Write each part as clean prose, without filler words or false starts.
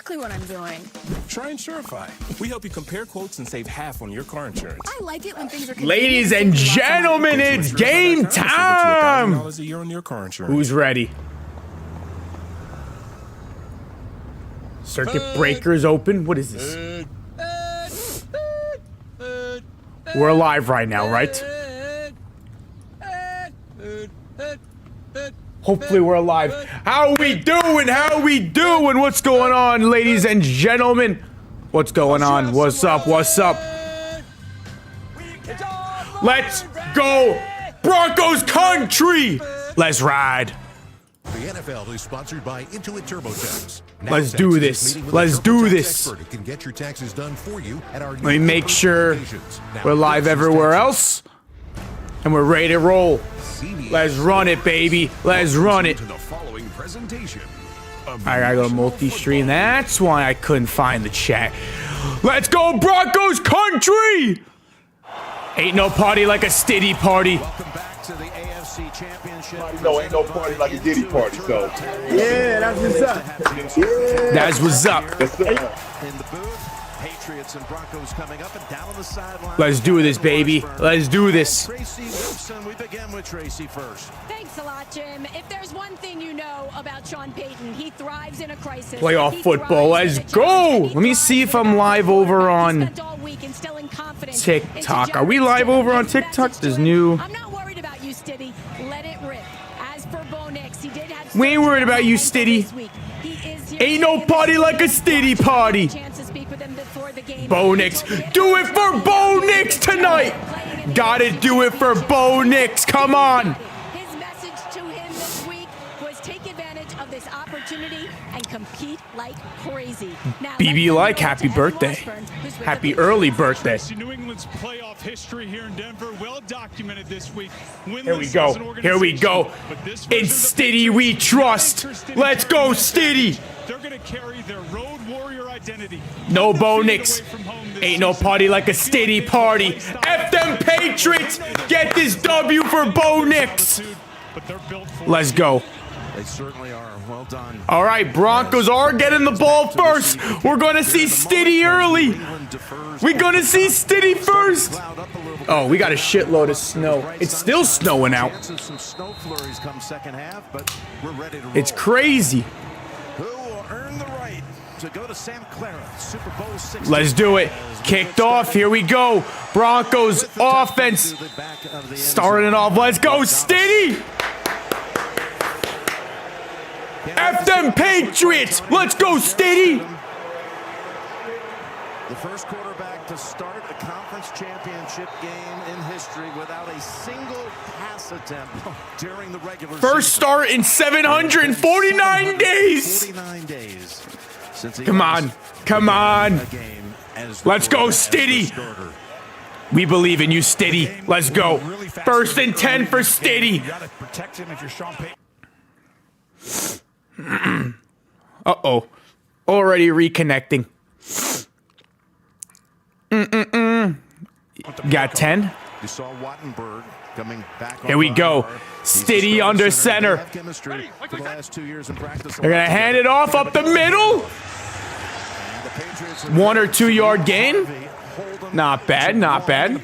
exactly what I'm doing. Try Insurify. We help you compare quotes and save half on your car insurance. I like it when things are Ladies and gentlemen, it's game time. $1,000 a year on your car insurance. Who's ready? Circuit breakers open. What is this? We're live right now, right? Hopefully we're alive. How we doing? How we doing? What's going on, ladies and gentlemen? What's going on? What's up? What's up? Let's go Broncos country! Let's ride. The NFL is sponsored by Intuit TurboTax. Let's do this. Let's do this. Expert who can get your taxes done for you at our Let me make sure we're live everywhere else. And we're ready to roll. Let's run it, baby. Let's run it. I gotta go multi-stream. That's why I couldn't find the chat. Let's go Broncos country! Ain't no party like a stiddy party. Welcome back to the AFC Championship. No, ain't no party like a Diddy party, so. Yeah, that's what's up. Yeah. That's what's up. In the booth, Patriots and Broncos coming up and down on the sideline. Let's do this, baby. Let's do this. Tracy Wilson, we begin with Tracy first. Thanks a lot, Jim. If there's one thing you know about Sean Payton, he thrives in a crisis. Playoff football. Let's go. Let me see if I'm live over on TikTok. Are we live over on TikTok? There's new. I'm not worried about you, Stiddy. Let it rip. As for Bo Nix, he did have. We ain't worried about you, Stiddy. Ain't no party like a Stiddy party. Bo Nix. Do it for Bo Nix tonight. Gotta do it for Bo Nix. Come on. His message to him this week was take advantage of this opportunity and compete like crazy. Now, BB like happy birthday. Happy early birthday. New England's playoff history here in Denver, well documented this week. Here we go. Here we go. In Stiddy we trust. Let's go Stiddy. They're going to carry their road warrior identity. No Bo Nix. Ain't no party like a Stiddy party. F them Patriots. Get this W for Bo Nix. Let's go. They certainly are. Well done. All right, Broncos are getting the ball first. We're going to see Stiddy early. We're going to see Stiddy first. Oh, we got a shitload of snow. It's still snowing out. It's crazy. Let's do it. Kicked off. Here we go. Broncos offense. Starting it off. Let's go, Stiddy. F them Patriots! Let's go, Stiddy! The first quarterback to start a conference championship game in history without a single pass attempt during the regular season. First start in 749 days! 49 days. Come on. Come on. Let's go, Stiddy! We believe in you, Stiddy. Let's go. First and 10 for Stiddy. You got to protect him if you're Sean Payton. Uh-oh. Already reconnecting. Got 10. You saw Wattenberg coming back. Here we go. Stiddy under center. For the last 2 years in practice. They're going to hand it off up the middle. 1 or 2 yard gain. Not bad, not bad.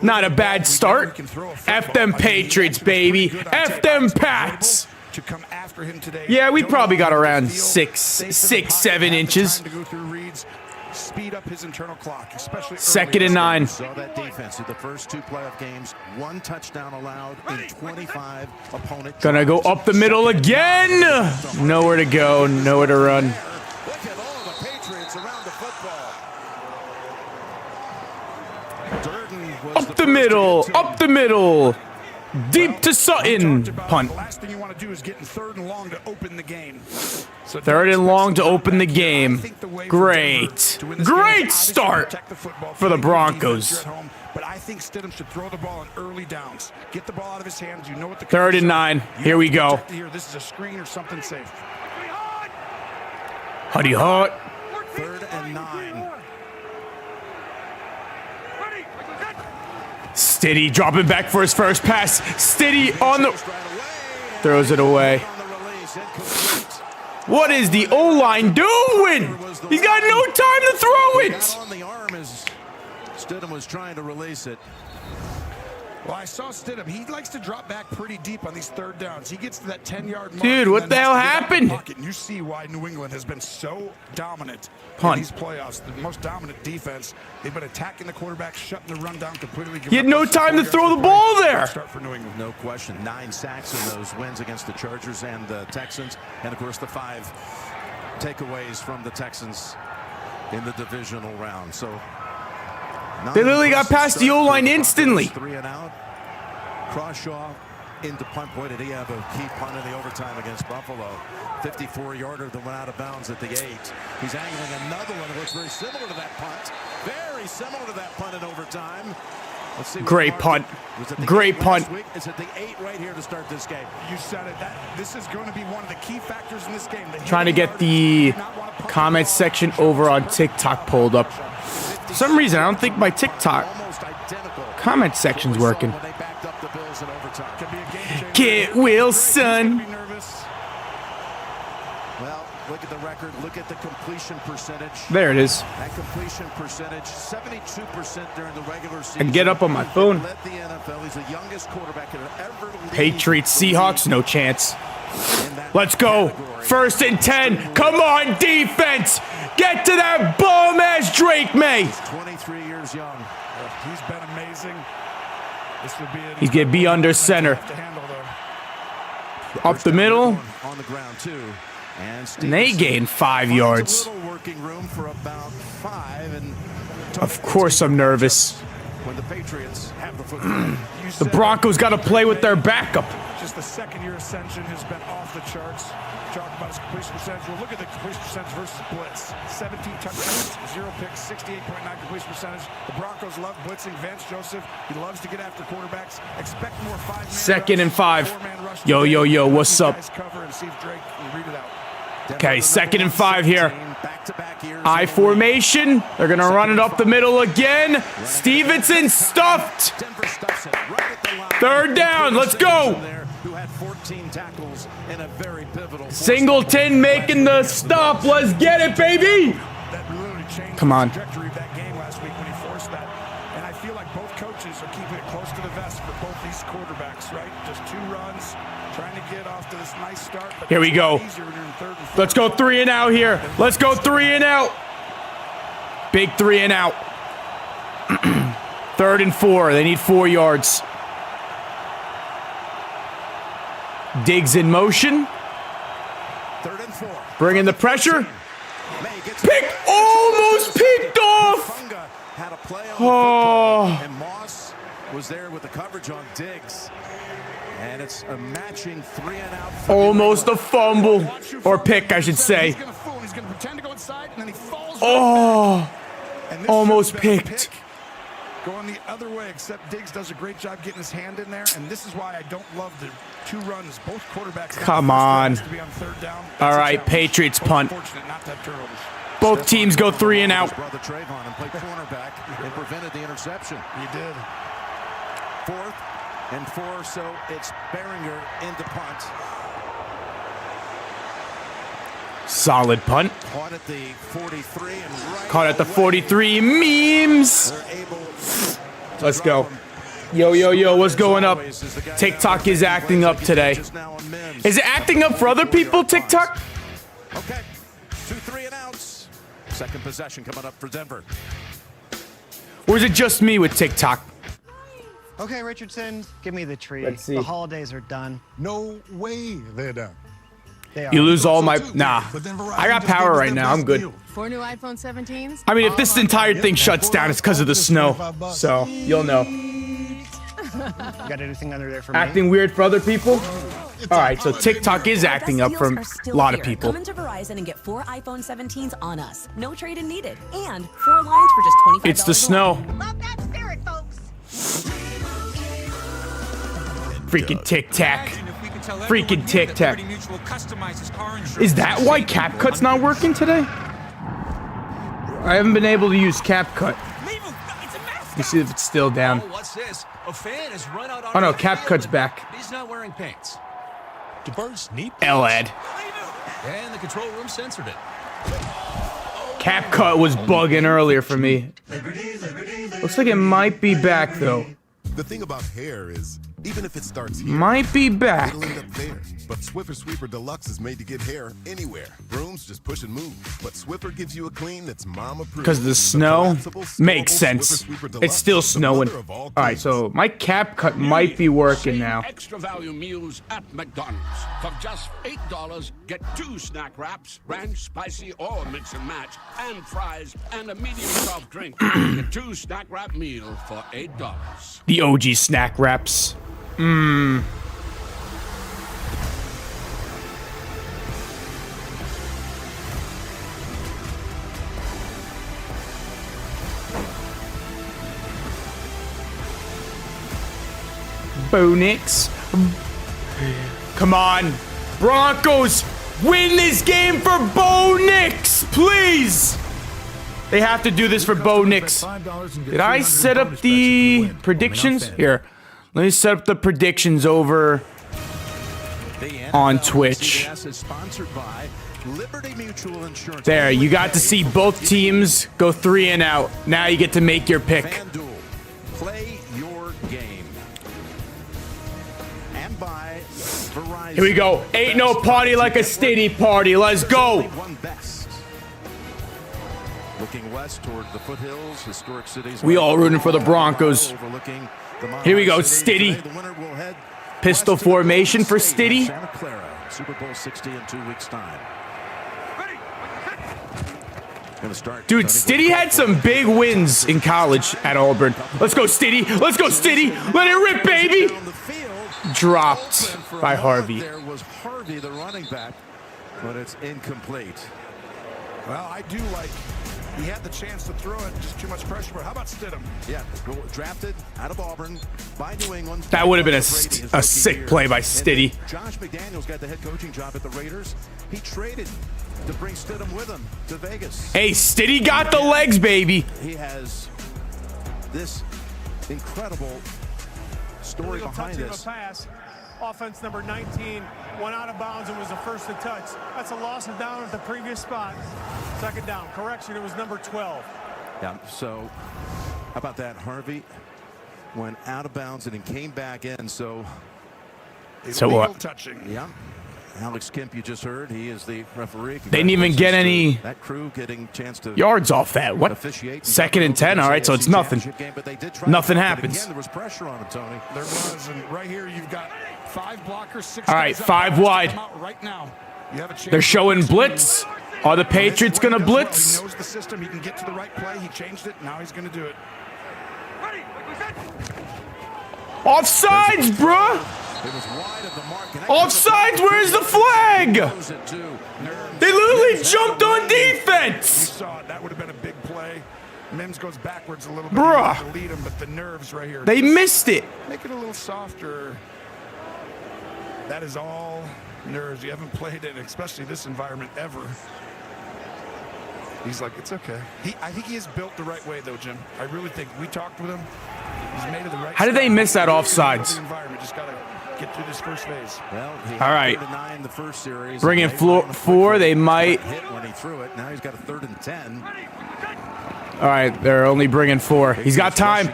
Not a bad start. F them Patriots, baby. F them Pats. To come after him today. Yeah, we probably got around 6, 7 inches. Speed up his internal clock, especially Second and 9. Saw that defense in the first 2 playoff games. 1 touchdown allowed in 25 opponent. Gonna go up the middle again. Nowhere to go, nowhere to run. Look at all the Patriots around the football. Up the middle, up the middle. Deep to Sutton. Punt. The last thing you want to do is get in 3rd and long to open the game. So 3rd and long to open the game. Great. Great start for the Broncos. But I think Stidham should throw the ball in early downs. Get the ball out of his hands. You know what the 3rd and 9. Here we go. This is a screen or something safe. Huddy hot. 3rd and 9. Stiddy dropping back for his first pass. Stiddy on the... Throws it away. What is the O-line doing? the He's got no time to throw He got it. on the arm as Stidham was trying to release it. Well, I saw Stidham. He likes to drop back pretty deep on these third downs. He gets to that 10-yard mark. Dude, what the hell happened? And you see why New England has been so dominant Punt. in these playoffs. The most dominant defense. They've been attacking the quarterback, shutting the run down completely. He had no time to throw the ball there. Start for New England. No question. 9 sacks in those wins against the Chargers and the Texans. And, of course, the 5 takeaways from the Texans in the divisional round. So They literally got past the O-line instantly. 3 and out. Crawshaw into punt. Boy, did he have a key punt in the overtime against Buffalo. 54-yarder that went out of bounds at the 8. He's angling another one that looks very similar to that punt. Very similar to that punt in overtime. Let's see. Great punt. Great punt. It's at the 8 right here to start this game. You said it. This is going to be one of the key factors in this game. Trying to get the comment section over on TikTok pulled up. For some reason, I don't think my TikTok comment section's working. Get Wilson. Well, look at the record. Look at the completion percentage. There it is. That completion percentage, 72% during the regular season. And get up on my phone. Led the NFL. He's the youngest quarterback to ever lead. Patriots, Seahawks, no chance. Let's go. 1st and 10. Come on, defense. Get to that bum-ass Drake May. He's 23 years young. He's been amazing. This would be He's going to be under center. Up the middle. On the ground too. And they gain 5 yards. Working room for about 5 and Of course I'm nervous. when the Patriots have the football. The Broncos got to play with their backup. Just the second-year ascension has been off the charts. Talk about his completion percentage. Well, look at the completion percentage versus blitz. 17 touchdowns, 0 picks, 68.9 completion percentage. The Broncos love blitzing. Vance Joseph, he loves to get after quarterbacks. Expect more 5-man 2nd and 5. 4-man rush. Yo, yo, yo, what's up? Cover and see if Drake can read it out. Okay, 2nd and 5 here. I formation. They're going to run it up the middle again. Stevenson stuffed. 3rd down. Let's go. Singleton making the stop. Let's get it, baby. Come on. And I feel like both coaches are keeping it close to the vest for both these quarterbacks, right? Just 2 runs, trying to get off to this nice start. Here we go. Let's go 3 and out here. Let's go 3 and out. Big 3 and out. 3rd and 4. They need 4 yards. Diggs in motion. 3rd and 4. Bringing the pressure. Pick. Almost picked off. Had a play on Oh. and Moss was there with the coverage on Diggs. And it's a matching 3 and out. Almost a fumble. Or pick, I should say. He's going to fool. He's going to pretend to go inside, and then he falls. Oh. And this Almost should have been a picked. pick. Going the other way, except Diggs does a great job getting his hand in there, and this is why I don't love the 2 runs. Both quarterbacks. Come on. To be on 3rd down. All right, Patriots punt. Unfortunate not to have turnovers. Both teams go 3 and out. Brother Trayvon and played cornerback and prevented the interception. He did. 4th and 4, so it's Behringer into punt. Solid punt. Caught at the 43 and right Caught at the away. 43. Memes. They're able Let's go. Yo, yo, yo, what's going up? TikTok is acting up today. Is it acting up for other people, TikTok? Okay, 2 3 and outs. 2nd possession coming up for Denver. Or is it just me with TikTok? Okay, Richardson, give me the tree. Let's see. The holidays are done. No way they're done. They are. You lose all my... Nah. I got power right now. I'm good. 4 new iPhone 17s? I mean, if this entire thing shuts down, it's because of the snow. So, you'll know. You got anything under there for me? Acting weird for other people? All right, so TikTok is acting up for a lot of people. Come into Verizon and get 4 iPhone 17s on us. No trade-in needed. And 4 lines for just $25. It's the snow. Love that spirit, folks. Freaking Tic-Tac. Freaking Tic-Tac. Is that why CapCut's not working today? I haven't been able to use CapCut. Let me see if it's still down. What's this? A fan has run out. Oh no, CapCut's back. He's not wearing pants. Diverse, neat. Elad. And the control room censored it. Oh, Cap cut was bugging earlier for me. Looks like it might be back though. The thing about hair is, even if it starts here, might be back. it'll end up there. But Swiffer Sweeper Deluxe is made to get hair anywhere. Brooms just push and move. But Swiffer gives you a clean that's mom approved. Because the snow makes sense. It's still snowing. All right, so my cap cut might be working now. Extra value meals at McDonald's. For just $8, get 2 snack wraps, ranch, spicy, or mix and match, and fries, and a medium soft drink. A 2 snack wrap meal for $8. The OG snack wraps. Mmm. Bo Nix. Come on. Broncos, win this game for Bo Nix, please. They have to do this for Bo Nix. Did I set up the predictions? Here. Let me set up the predictions over on Twitch. There, you got to see both teams go 3 and out. Now you get to make your pick. Play your game. And by Verizon. Here we go. Ain't no party like a Stiddy party. Let's go. Looking west toward the foothills, historic cities. We all rooting for the Broncos. Here we go, Stiddy. Pistol formation for Stiddy. Santa Clara, Super Bowl 60 in 2 weeks' time. Dude, Stiddy had some big wins in college at Auburn. Let's go, Stiddy. Let's go, Stiddy. Let it rip, baby. Dropped by Harvey. There was Harvey, the running back, but it's incomplete. Well, I do like. He had the chance to throw it, just too much pressure. But how about Stidham? Yeah, drafted out of Auburn by New England. That would have been a sick play by Stiddy. Josh McDaniels got the head coaching job at the Raiders. He traded to bring Stidham with him to Vegas. Hey, Stiddy got the legs, baby. He has this incredible story behind this. Pass. Offense number 19 went out of bounds and was the first to touch. That's a loss of down at the previous spot. Second down. Correction, it was number 12. Yeah, so how about that? Harvey went out of bounds and then came back in. So what? Touching. Yeah. Alex Kemp, you just heard. He is the referee. They didn't even get any that crew getting chance to yards off that. What? 2nd and 10. All right, so it's nothing. Nothing happens. Again, there was pressure on him, Tony. There was, and right here you've got 5 blockers, 6. All right, 5 wide. Right now. You have a chance. They're showing blitz. Are the Patriots going to blitz? He knows the system. He can get to the right play. He changed it. Now he's going to do it. Offsides, bruh. Offsides, where's the flag? They literally jumped on defense. You saw it. That would have been a big play. Mims goes backwards a little bit. Bruh. To lead him, but the nerves right here. They missed it. Make it a little softer. That is all nerves. You haven't played in, especially this environment, ever. He's like, it's okay. I think he is built the right way, though, Jim. I really think. We talked with him. He's made it the right. How did they miss that offsides? Just gotta get through this first phase. Well, all right. The first series. Bring in 4. They might. Hit when he threw it. Now he's got a 3rd and 10. All right, they're only bringing 4. He's got time.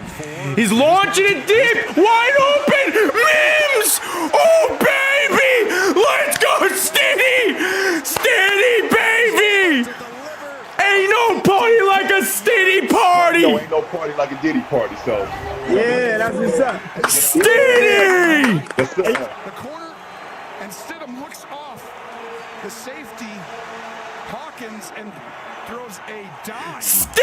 He's launching it deep, wide open. Mims! Oh, baby! Let's go, Stiddy! Stiddy, baby! Ain't no party like a Stiddy party! No, ain't no party like a Diddy party, so. Yeah, that's what's up. Stiddy! The corner, and Stidham looks off the safety, Hawkins, and throws a dime. Stiddy!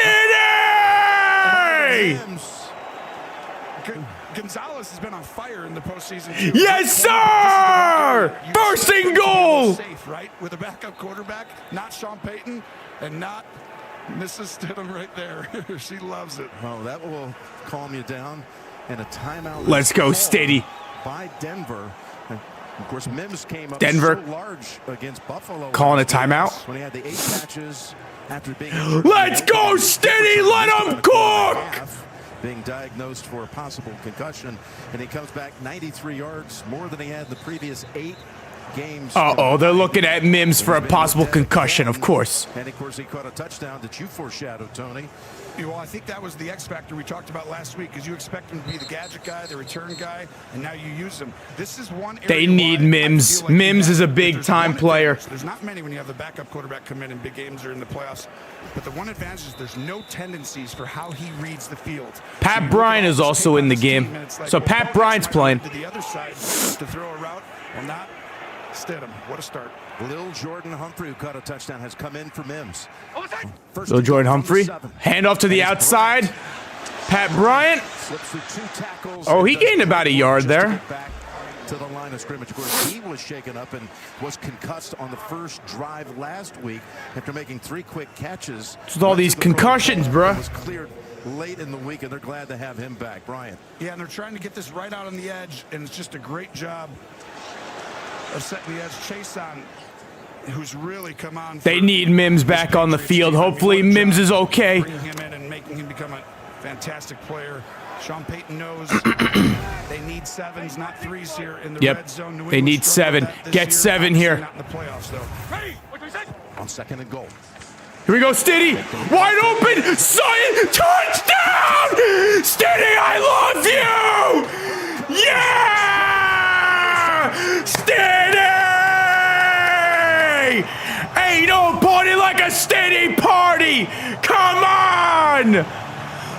Gonzalez has been on fire in the postseason. Yes, sir! First and goal! Safe, right? With a backup quarterback, not Sean Payton, and not Mrs. Stidham right there. She loves it. Oh, that will calm you down. And a timeout. Let's go, Stiddy. By Denver. And of course, Mims came up Denver. so large against Buffalo. Calling a timeout. When he had the 8 catches after being. Let's go, Stiddy! Let him cook! Being diagnosed for a possible concussion, and he comes back 93 yards, more than he had the previous 8. games. Uh-oh, they're looking at Mims for a possible concussion, of course. And of course, he caught a touchdown that you foreshadowed, Tony. Well, I think that was the X factor we talked about last week, because you expect him to be the gadget guy, the return guy, and now you use him. This is one area they need Mims. Like Mims is a big-time player. There's not many when you have the backup quarterback come in big games or in the playoffs. But the one advantage is there's no tendencies for how he reads the field. Pat Bryant is also in the game. So Pat Bryant's playing. To the other side to throw a route, or not. Stidham, what a start. Lil Jordan Humphrey, who caught a touchdown, has come in for Mims. Lil Jordan Humphrey, hand off to the outside. Pat Bryant. Oh, he gained about a yard there. To the line of scrimmage. Of course, he was shaken up and was concussed on the first drive last week after making 3 quick catches. With all these concussions, bruh. Was cleared late in the week, and they're glad to have him back. Bryant. Yeah, and they're trying to get this right out on the edge, and it's just a great job of setting the edge. Chase on, who's really come on. They need Mims back on the field. Hopefully Mims is okay. Bringing him in and making him become a fantastic player. Sean Payton knows they need 7s, not 3s here in the red zone. New They need 7. Get 7 here. Not in the playoffs, though. Hey, on 2nd and goal. Here we go, Stiddy. Wide open. Zion, touchdown! Stiddy, I love you! Yeah! Stiddy! Ain't no party like a Stiddy party! Come on!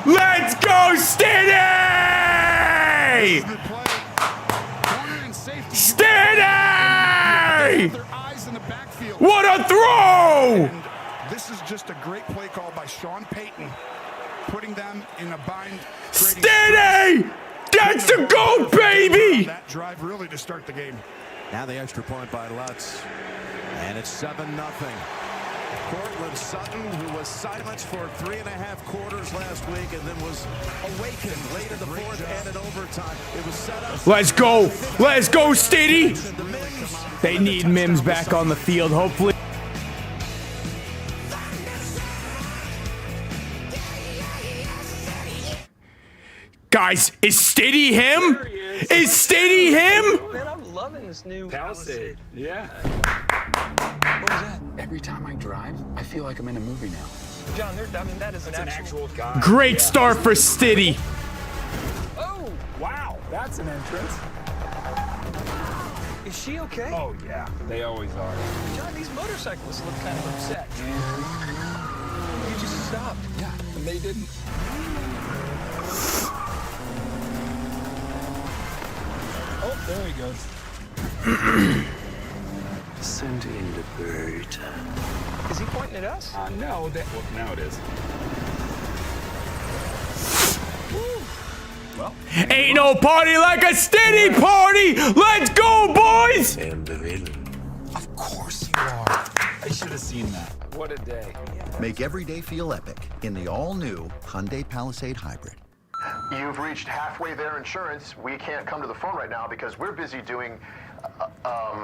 Let's go, Stiddy! Stiddy! What a throw! And this is just a great play call by Sean Payton, putting them in a bind. Stiddy! That's the goal, baby! That drive really to start the game. Now the extra point by Lutz, and it's 7-0. Cortland Sutton, who was silenced for 3.5 quarters last week and then was awakened late in the fourth and in overtime. It was set up. Let's go. Let's go, Stiddy. They need Mims back on the field, hopefully. Guys, is Stiddy him? Is Stiddy him? Man, I'm loving this new Palisade. Yeah. What is that? Every time I drive, I feel like I'm in a movie now. John, I mean, that is an actual guy. Great start for Stiddy. Oh, wow. That's an entrance. Is she okay? Oh, yeah. They always are. John, these motorcyclists look kind of upset. You just stopped. Yeah, and they didn't. Oh, there he goes. Send in the bird. Is he pointing at us? No, well, now it is. Well, ain't no party like a Stiddy party. Let's go, boys. And the villain. Of course you are. I should have seen that. What a day. Make every day feel epic in the all-new Hyundai Palisade Hybrid. You've reached halfway there, insurance. We can't come to the phone right now because we're busy doing,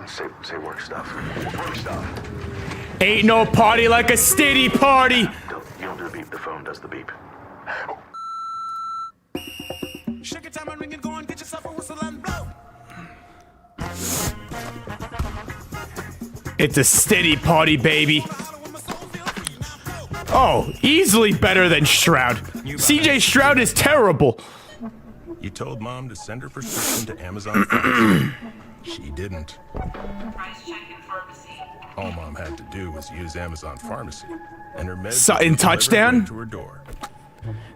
say work stuff. Work stuff. Ain't no party like a Stiddy party. You don't do the beep, the phone does the beep. Shake it time and ring it, go and get yourself a whistle and blow. It's a Stiddy party, baby. Oh, easily better than Stroud. CJ Stroud is terrible. You told Mom to send her prescription to Amazon Pharmacy. She didn't. All Mom had to do was use Amazon Pharmacy, and her meds Sutton touchdown? to her door.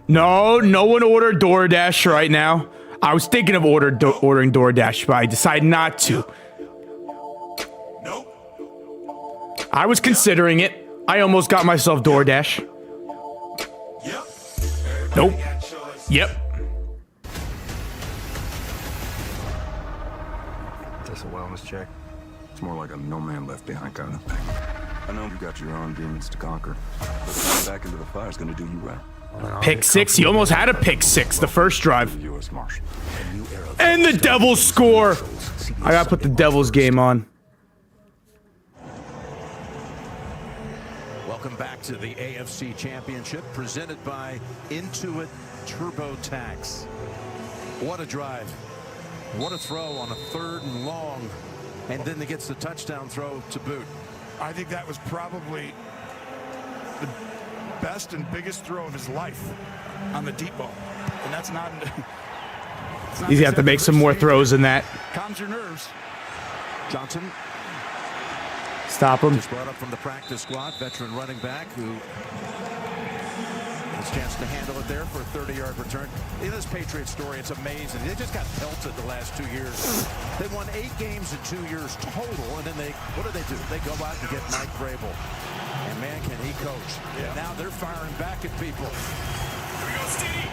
No one ordered DoorDash right now. I was thinking of ordering DoorDash, but I decided not to. I was considering it. I almost got myself DoorDash. Nope. Yep. That's a wellness check. It's more like a no man left behind kind of thing. I know you got your own demons to conquer, but going back into the fire is going to do you right. Pick six. He almost had a pick six the first drive. And the Devils score. I gotta put the Devils game on. Welcome back to the AFC Championship, presented by Intuit TurboTax. What a drive. What a throw on a 3rd and long. and then he gets the touchdown throw to boot. I think that was probably the best and biggest throw of his life on the deep ball. And that's not... He's gonna have to make some more throws than that. Calms your nerves. Johnson. Stop him. Just brought up from the practice squad, veteran running back who has a chance to handle it there for a 30-yard return. In this Patriots story, it's amazing. They just got pelted the last 2 years. They won 8 games in 2 years total, and then what do? They go out and get Mike Vrabel. And man, can he coach. Yeah. Now they're firing back at people. Here we go, Steve.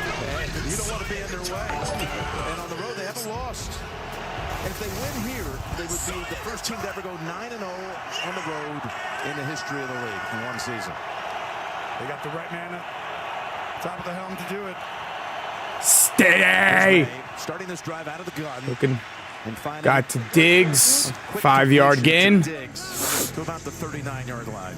And you don't want to be in their way. And on the road, they haven't lost. And if they win here, they would be the first team to ever go 9-0 on the road in the history of the league in one season. They got the right man at top of the helm to do it. Steady. Starting this drive out of the gun. Looking. Got to Diggs. 5-yard gain. To about the 39-yard line.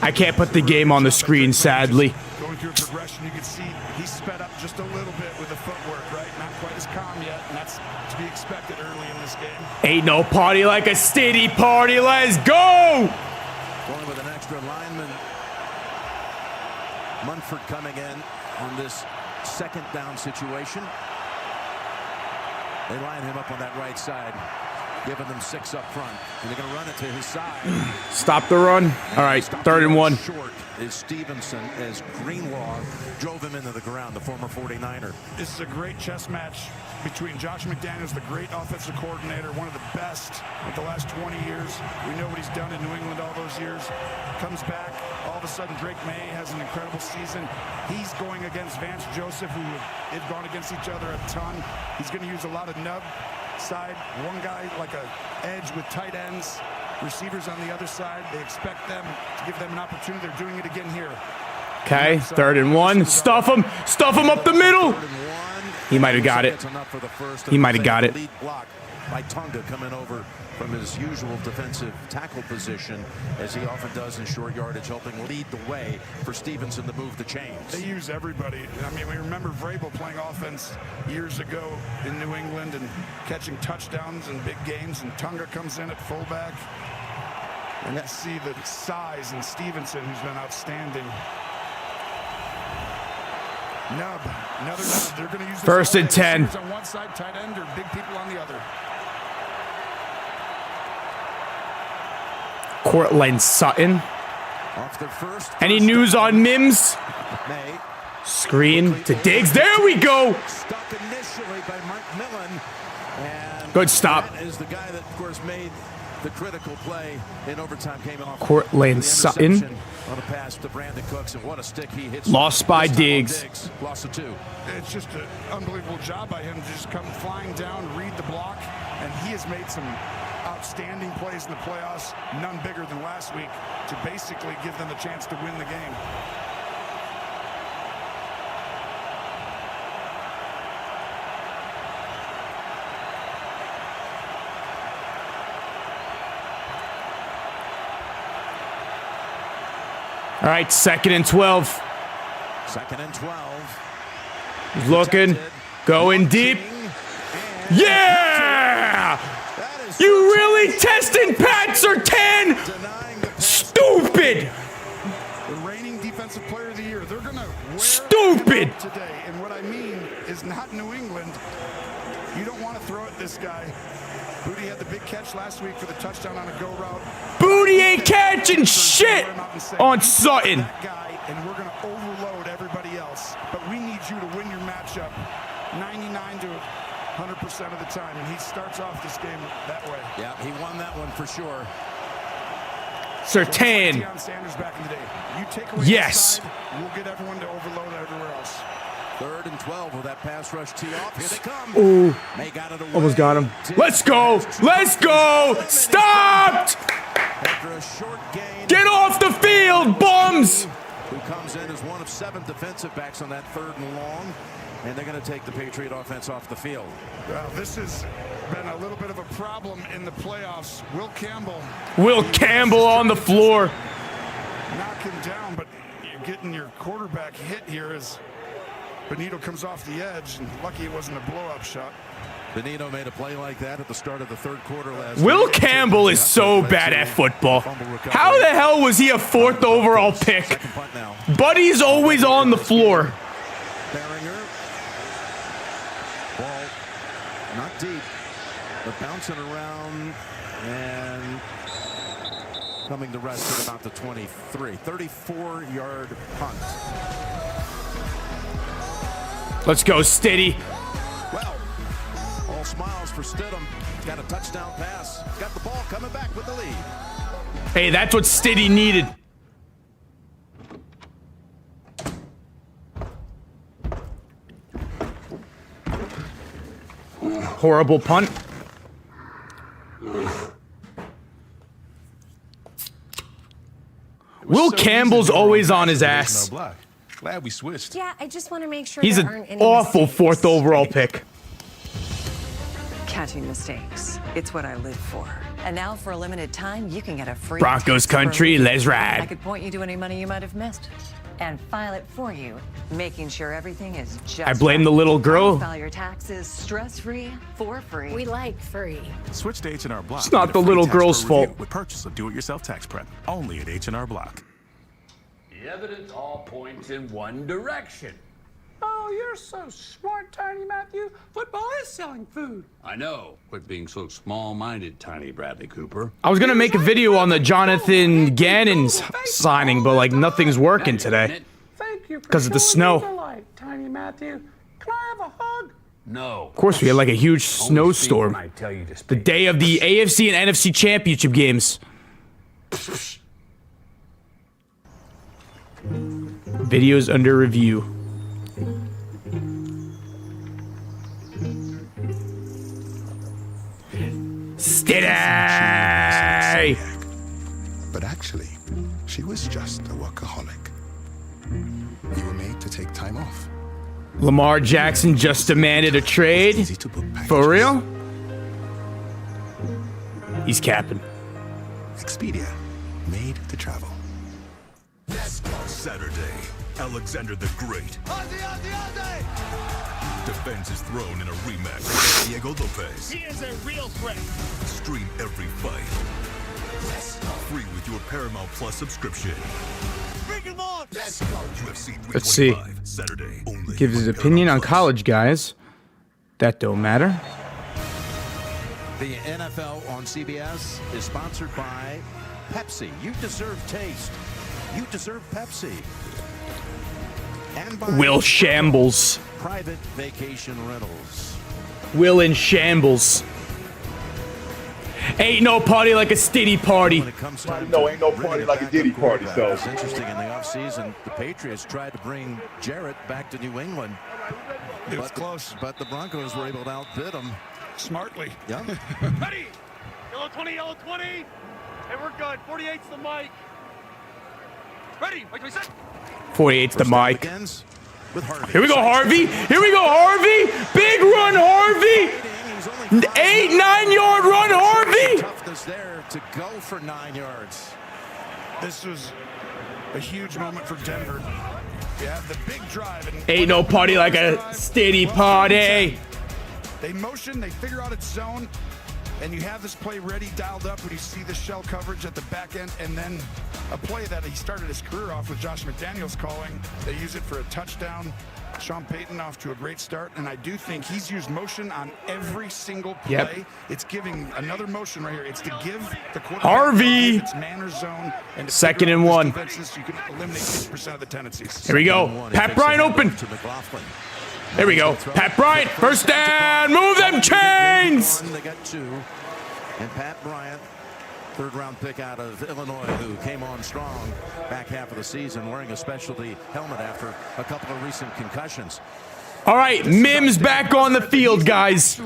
I can't put the game on the screen, sadly. Going through a progression, you can see he sped up just a little bit with the footwork, right? Not quite as calm yet, and that's to be expected early in this game. Ain't no party like a steady party. Let's go! Going with an extra lineman. Munford coming in on this second down situation. They line him up on that right side, giving them 6 up front. And they're going to run it to his side. Stop the run. All right, 3rd and 1. Short is Stevenson as Greenlaw drove him into the ground, the former 49er. This is a great chess match between Josh McDaniels, the great offensive coordinator, one of the best of the last 20 years. We know what he's done in New England all those years. Comes back. All of a sudden, Drake May has an incredible season. He's going against Vance Joseph, who have gone against each other a ton. He's going to use a lot of nub side. One guy like a edge with tight ends, receivers on the other side. They expect them to give them an opportunity. They're doing it again here. Okay, 3rd and 1. Stuff him. Stuff him up the middle. He might have got it. He might have got it. Lead block by Tonga coming over from his usual defensive tackle position, as he often does in short yardage, helping lead the way for Stevenson to move the chains. They use everybody. I mean, we remember Vrabel playing offense years ago in New England and catching touchdowns in big games, and Tonga comes in at fullback. And you see the size in Stevenson, who's been outstanding. Nub, another nub. They're going to use 1st and 10. on one side, tight end, or big people on the other. Cortland Sutton. Off their first. Any news on Mims? May. Screen to Diggs. There we go. Stuck initially by Mike Millen. And good stop. That is the guy that, of course, made the critical play in overtime. Came off Cortland Sutton. On a pass to Brandon Cooks, and what a stick he hits. Lost by Diggs. Lost it 2. It's just an unbelievable job by him to just come flying down, read the block, and he has made some outstanding plays in the playoffs, none bigger than last week, to basically give them a chance to win the game. All right, 2nd and 12. 2nd and 12. He's looking, going deep. Yeah! You really testing Pat Surtain? Stupid! The reigning defensive player of the year. They're going to wear stupid today. And what I mean is not New England. You don't want to throw at this guy. Booty had the big catch last week for the touchdown on a go route. Booty ain't catching shit on Sutton. That guy, and we're going to overload everybody else. But we need you to win your matchup 99 to 100% of the time. And he starts off this game that way. Yeah, he won that one for sure. Surtain. Deion Sanders back in the day. You take away yes. Side, we'll get everyone to overload everywhere else. 3rd and 12 with that pass rush tee off. Here they come. Ooh. May got it away. Almost got him. Let's go. Let's go. Stopped. After a short gain. Get off the field, bums. Who comes in as one of 7 defensive backs on that 3rd and long. And they're going to take the Patriot offense off the field. Well, this has been a little bit of a problem in the playoffs. Will Campbell on the floor. Knock him down, but you're getting your quarterback hit here as Benito comes off the edge, and lucky it wasn't a blow-up shot. Benito made a play like that at the start of the third quarter last Will week. Campbell is so bad at football. How the hell was he a 4th overall pick? Buddy's always on the floor. Beringer. Ball not deep, but bouncing around and coming to rest at about the 23. 34-yard punt. Let's go, Stiddy. Well, all smiles for Stidham. Got a touchdown pass. Got the ball coming back with the lead. Hey, that's what Stiddy needed. Horrible punt. Will Campbell's always on his ass. Glad we switched. Yeah, I just want to make sure He's there an aren't any awful mistakes. 4th overall pick. Catching mistakes. It's what I live for. And now for a limited time, you can get a free Broncos country, let's I ride. could point you to any money you might have missed and file it for you, making sure everything is just I blame right. the little girl. File your taxes stress-free, for free. We like free. Switch to H&R Block. It's not Get a the free little tax pro girl's review fault. With purchase of do-it-yourself tax prep. Only at H&R Block. The evidence all points in one direction. Oh, you're so smart, Tiny Matthew. Football is selling food. I know. Quit being so small-minded, Tiny Bradley Cooper. I was gonna make a video on the Jonathan Gannon's signing, but like nothing's working today Thank you for because of the showing me snow. the light, Tiny Matthew. Can I have a hug? No. Of course, we had like a huge snowstorm. I tell you to The speak. day of the AFC and NFC championship games. Videos under review. Stiddy! But actually, she was just a workaholic. You were made to take time off. Lamar Jackson just demanded a trade. For real? He's capping. Expedia, made to travel. Saturday, Alexander the Great defends his throne in a rematch against Diego Lopez. He is a real threat. Stream every fight. Free with your Paramount Plus subscription. Bring him on. UFC 325, Let's see. Saturday only. Gives his opinion on college guys. That don't matter. The NFL on CBS is sponsored by Pepsi. You deserve taste. You deserve Pepsi. And by Will Shambles. Private Vacation Rentals. Will in shambles. Ain't no party like a Stiddy party. When it comes time No, to ain't no bring party in like a backup Diddy party, quarterback. so. It's interesting, in the offseason, the Patriots tried to bring Jarrett back to New England. It was close. But the Broncos were able to outbid him. Smartly. Yeah. Ready. Yellow 20, yellow 20. Hey, we're good. 48's the mic. Ready. Wait, wait, set. 48's the mic. Begins with Harvey. Here we go, Harvey. Here we go, Harvey. Big run, Harvey. 8-9 yard run, Harvey. Toughness there to go for 9 yards. This was a huge moment for Denver. You have the big drive. And Ain't no party like a Stiddy party. They motion, they figure out its zone, and you have this play ready, dialed up when you see the shell coverage at the back end, and then a play that he started his career off with Josh McDaniels calling. They use it for a touchdown. Sean Payton off to a great start, and I do think he's used motion on every single play. Yep. It's giving another motion right here. It's to give the quarterback Harvey. its man or zone, and to Second figure and out one. this defense so you can eliminate 50% of the tendencies. Here we go. Pat Bryant open. To McLaughlin. There we go. Pat Bryant, first down. Move them chains. They got 2. And Pat Bryant, third-round pick out of Illinois, who came on strong back half of the season wearing a specialty helmet after a couple of recent concussions. All right, Mims back on the field, guys.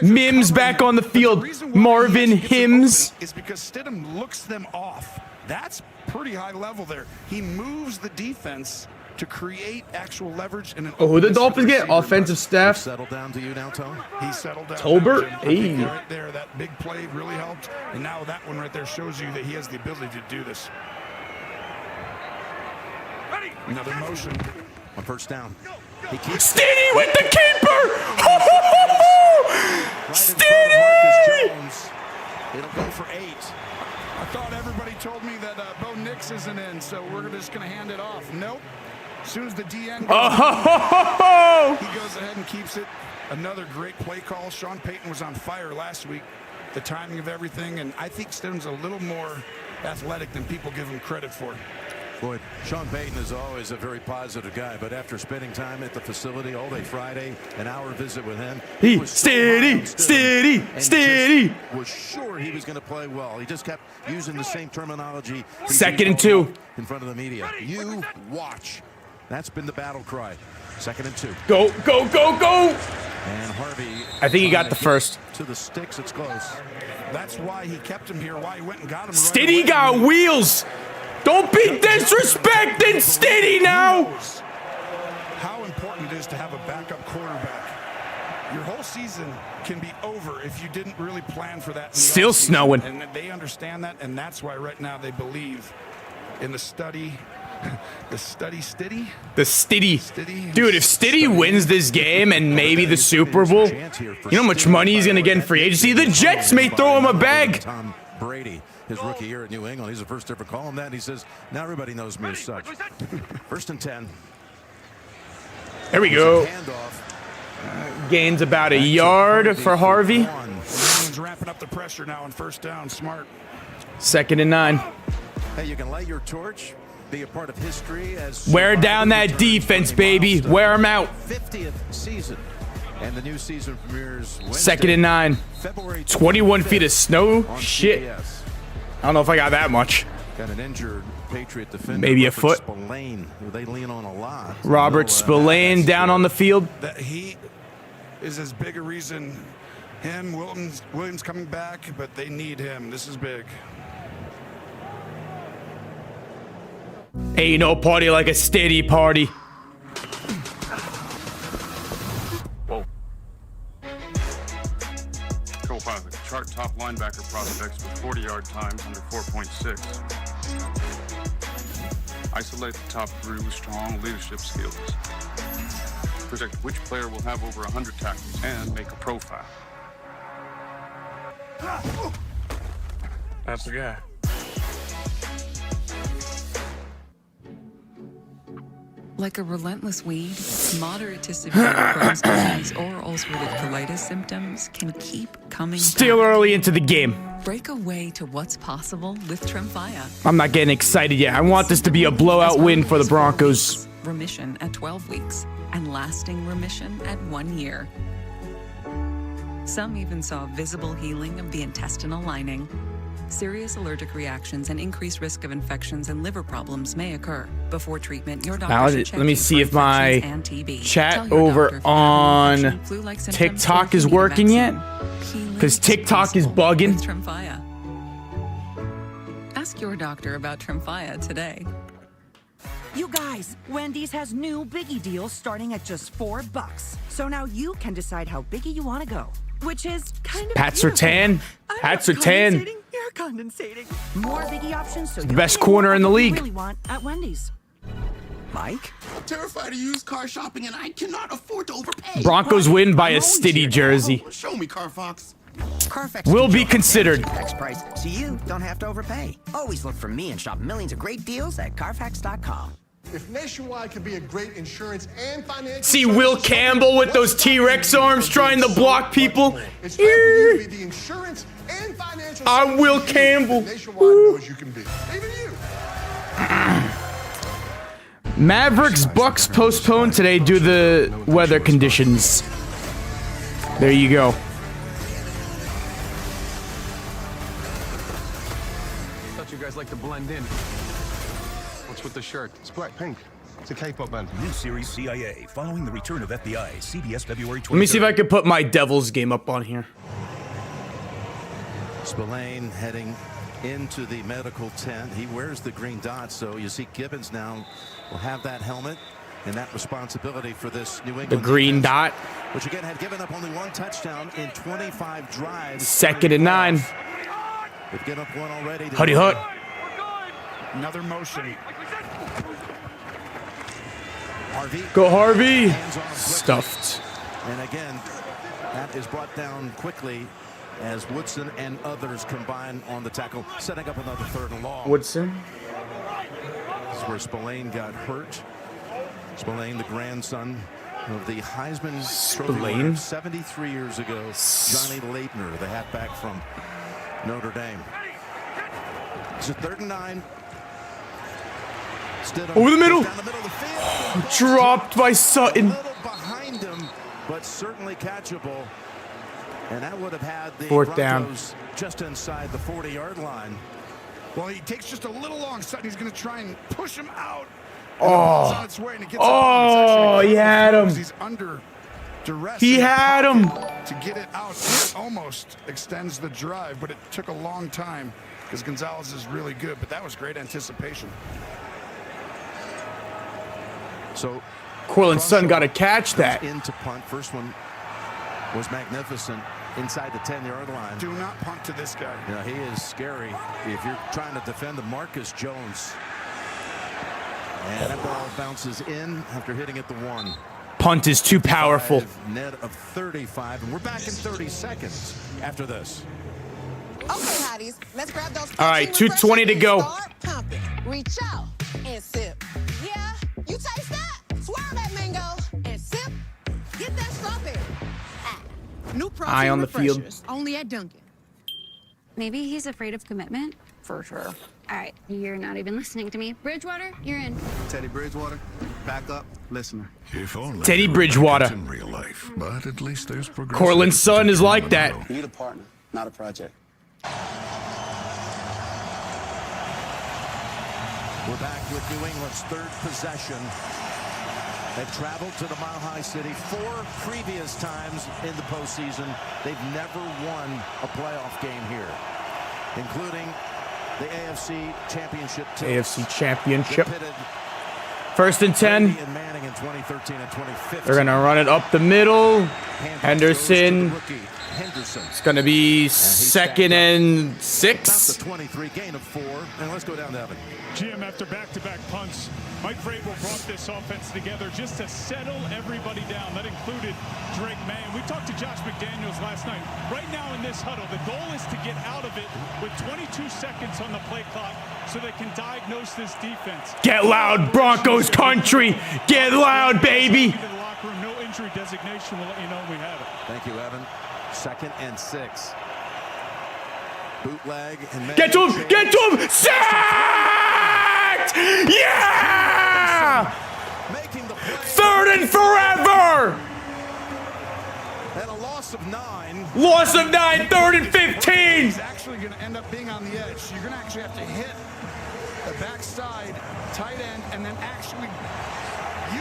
Mims back on the field. Marvin Hims. It's because Stidham looks them off. That's pretty high level there. He moves the defense to create actual leverage. And Oh, who the Dolphins get? Offensive staff. Settle down to you now, Tone. He settled down. Tolbert? I think Hey. right there, that big play really helped. And now that one right there shows you that he has the ability to do this. Ready. Another motion. On first down. He keeps Stiddy with the keeper. Steady! It'll go for 8. I thought everybody told me that Bo Nix isn't in, so we're just going to hand it off. Nope. As soon as the DN goes, he goes ahead and keeps it. Another great play call. Sean Payton was on fire last week. The timing of everything, and I think Stidham's a little more athletic than people give him credit for. Boy, Sean Payton is always a very positive guy, but after spending time at the facility all day Friday, an hour visit with him, he was steady. Was sure he was going to play well. He just kept using the same terminology. 2nd and 2 in front of the media. You watch. That's been the battle cry. 2nd and 2. Go, go, go, go! And Harvey. I think he got the first. To the sticks, it's close. That's why he kept him here. Why he went and got him. Steady got wheels. Don't be disrespecting Steady now. How important it is to have a backup quarterback. Your whole season can be over if you didn't really plan for that. Still snowing. And they understand that, and that's why right now they believe in the study. The Stiddy? The Stiddy. Dude, if Stiddy wins this game and maybe the Super Bowl, you know how much money he's going to get in free agency? The Jets may throw him a bag. Tom Brady, his rookie year at New England. He's the first to ever call him that. And he says, now everybody knows me as such. 1st and 10. There we go. Gains about a yard for Harvey. He's wrapping up the pressure now on 1st down. Smart. 2nd and 9. Hey, you can light your torch. Be a part of history as wear down that defense, baby. Wear them out. 50th season. And the new season premieres Wednesday, 2nd and 9. February 21 feet of snow. Shit. CBS. I don't know if I got that much. Got an injured Patriot defender. Maybe a Robert foot. Spillane, who they lean on a lot. Robert Spillane down on the field. That he is as big a reason. Him, Williams coming back, but they need him. This is big. Ain't no party like a Steady party. Whoa. Co-pilot, chart top linebacker prospects with 40-yard times under 4.6. Isolate the top 3 with strong leadership skills. Project which player will have over 100 tackles and make a profile. That's the guy. Like a relentless weed, moderate to severe Crohn's disease or ulcerative colitis symptoms can keep coming Still back. early into the game. Break away to what's possible with Tremfya. I'm not getting excited yet. I want this to be a blowout win for the Broncos. Remission at 12 weeks and lasting remission at 1 year. Some even saw visible healing of the intestinal lining. Serious allergic reactions and increased risk of infections and liver problems may occur. Before treatment, your doctor should check Let me you see for if my infections and TB. chat Tell your over doctor if you have on an infection, flu-like symptoms, TikTok or if is you need a working yet. vaccine. Because TikTok is bugging. With Tremfya. Ask your doctor about Tremfya today. You guys, Wendy's has new Biggie deals starting at just $4. So now you can decide how biggie you want to go. Which is kind of Pats are tan. Pats are tan. You're condensating. More biggie options so The you best can corner get in the what you league. really want at Wendy's. Mike? Terrified of used car shopping and I cannot afford to overpay. Broncos win by a Stiddy jersey. Show me, Carfax. Carfax Will be considered. Carfax price, so you don't have to overpay. Always look for me and shop millions of great deals at Carfax.com. If Nationwide can be a great insurance and financial See Will Campbell with those T-Rex arms trying to block people. it's time for you to be the insurance and financial I'm Will Campbell. Nationwide knows you can be. Even you. Mavericks Bucks postponed today due to the weather conditions. There you go. Thought you guys like to blend in. What's with the shirt? It's Blackpink. It's a K-pop band. New series CIA, following the return of FBI, CBS February 23rd. Let me see if I can put my Devils game up on here. Spillane heading into the medical tent. He wears the green dot, so you see Gibbons now will have that helmet and that responsibility for this New England The green defense, dot. which again had given up only 1 touchdown in 25 drives. 2nd and 9. They've given up 1 already. Huddy Hut. Another motion. Harvey. Go Harvey. Stuffed. And again, That is brought down quickly as Woodson and others combine on the tackle, setting up another 3rd and long. Woodson. This is where Spillane got hurt. Spillane, the grandson of the Heisman Trophy winner 73 years ago, Johnny Leitner, the halfback from Notre Dame. It's a 3rd and 9. Over the middle. Down the middle of the field. Dropped by Sutton. A little behind him, but certainly catchable. And that would have had the 4th down. Broncos just inside the 40-yard line. Well, he takes just a little long. Sutton, he's going to try and push him out. Oh, oh, he had him. He's under duress. He had him. To get it out, it almost extends the drive, but it took a long time because Gonzalez is really good. But that was great anticipation. So Cortland Sutton got to catch that. Into punt. First one was magnificent inside the 10-yard line. Do not punt to this guy. Yeah, he is scary if you're trying to defend the Marcus Jones. And that ball bounces in after hitting at the 1. Punt is too powerful. Net of 35, and we're back in 30 seconds after this. Okay, hotties, let's grab those. All right, 2:20 to go. Start pumping. Reach out and sip. Yeah, you taste that? Swirl that mango and sip. Get that strawberry. New protein Eye on the field. refreshers, only at Dunkin'. Maybe he's afraid of commitment. For sure. All right, you're not even listening to me. Bridgewater, you're in. Teddy Bridgewater, back up, listener. If only Teddy Bridgewater. in real life, but at least there's progress. Cortland's son is like that. You need a partner, not a project. We're back with New England's 3rd possession. They've traveled to the Mile High City 4 previous times in the postseason. They've never won a playoff game here, including the AFC Championship. AFC Championship. 1st and 10. And Manning in 2013 and 2015. They're going to run it up the middle. Henderson. It's going to be 2nd and 6. About the 23, gain of 4. And let's go down to Evan. Jim, after back-to-back punts, Mike Vrabel brought this offense together just to settle everybody down. That included Drake May. And we talked to Josh McDaniels last night. Right now in this huddle, the goal is to get out of it with 22 seconds on the play clock so they can diagnose this defense. Get loud, Broncos country. Get loud, baby. No injury designation will let you know we have it. Thank you, Evan. 2nd and 6. Bootleg and May. Get to him! Get to him! Sacked! Yeah! 3rd and forever! And a loss of 9. Loss of 9, 3rd and 15. He's actually going to end up being on the edge. You're going to actually have to hit the backside tight end and then actually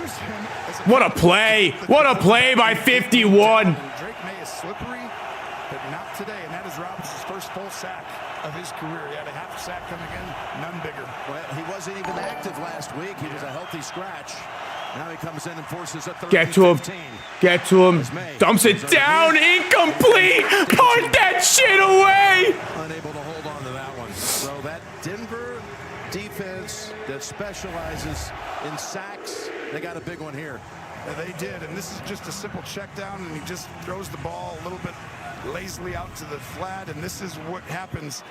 use him as a... What a play! What a play by 51. Drake May is slippery, but not today. And that is Robinson's first full sack of his career. He had a half sack coming in, none bigger. Well, he wasn't even active last week. He was a healthy scratch. Now he comes in and forces a 30. Get to him. Get to him. Dumps it down. Incomplete. Punt that shit away. Unable to hold on to that one. So that Denver defense that specializes in sacks, they got a big one here. Yeah, they did, and this is just a simple check down, and he just throws the ball a little bit lazily out to the flat, and this is what happens.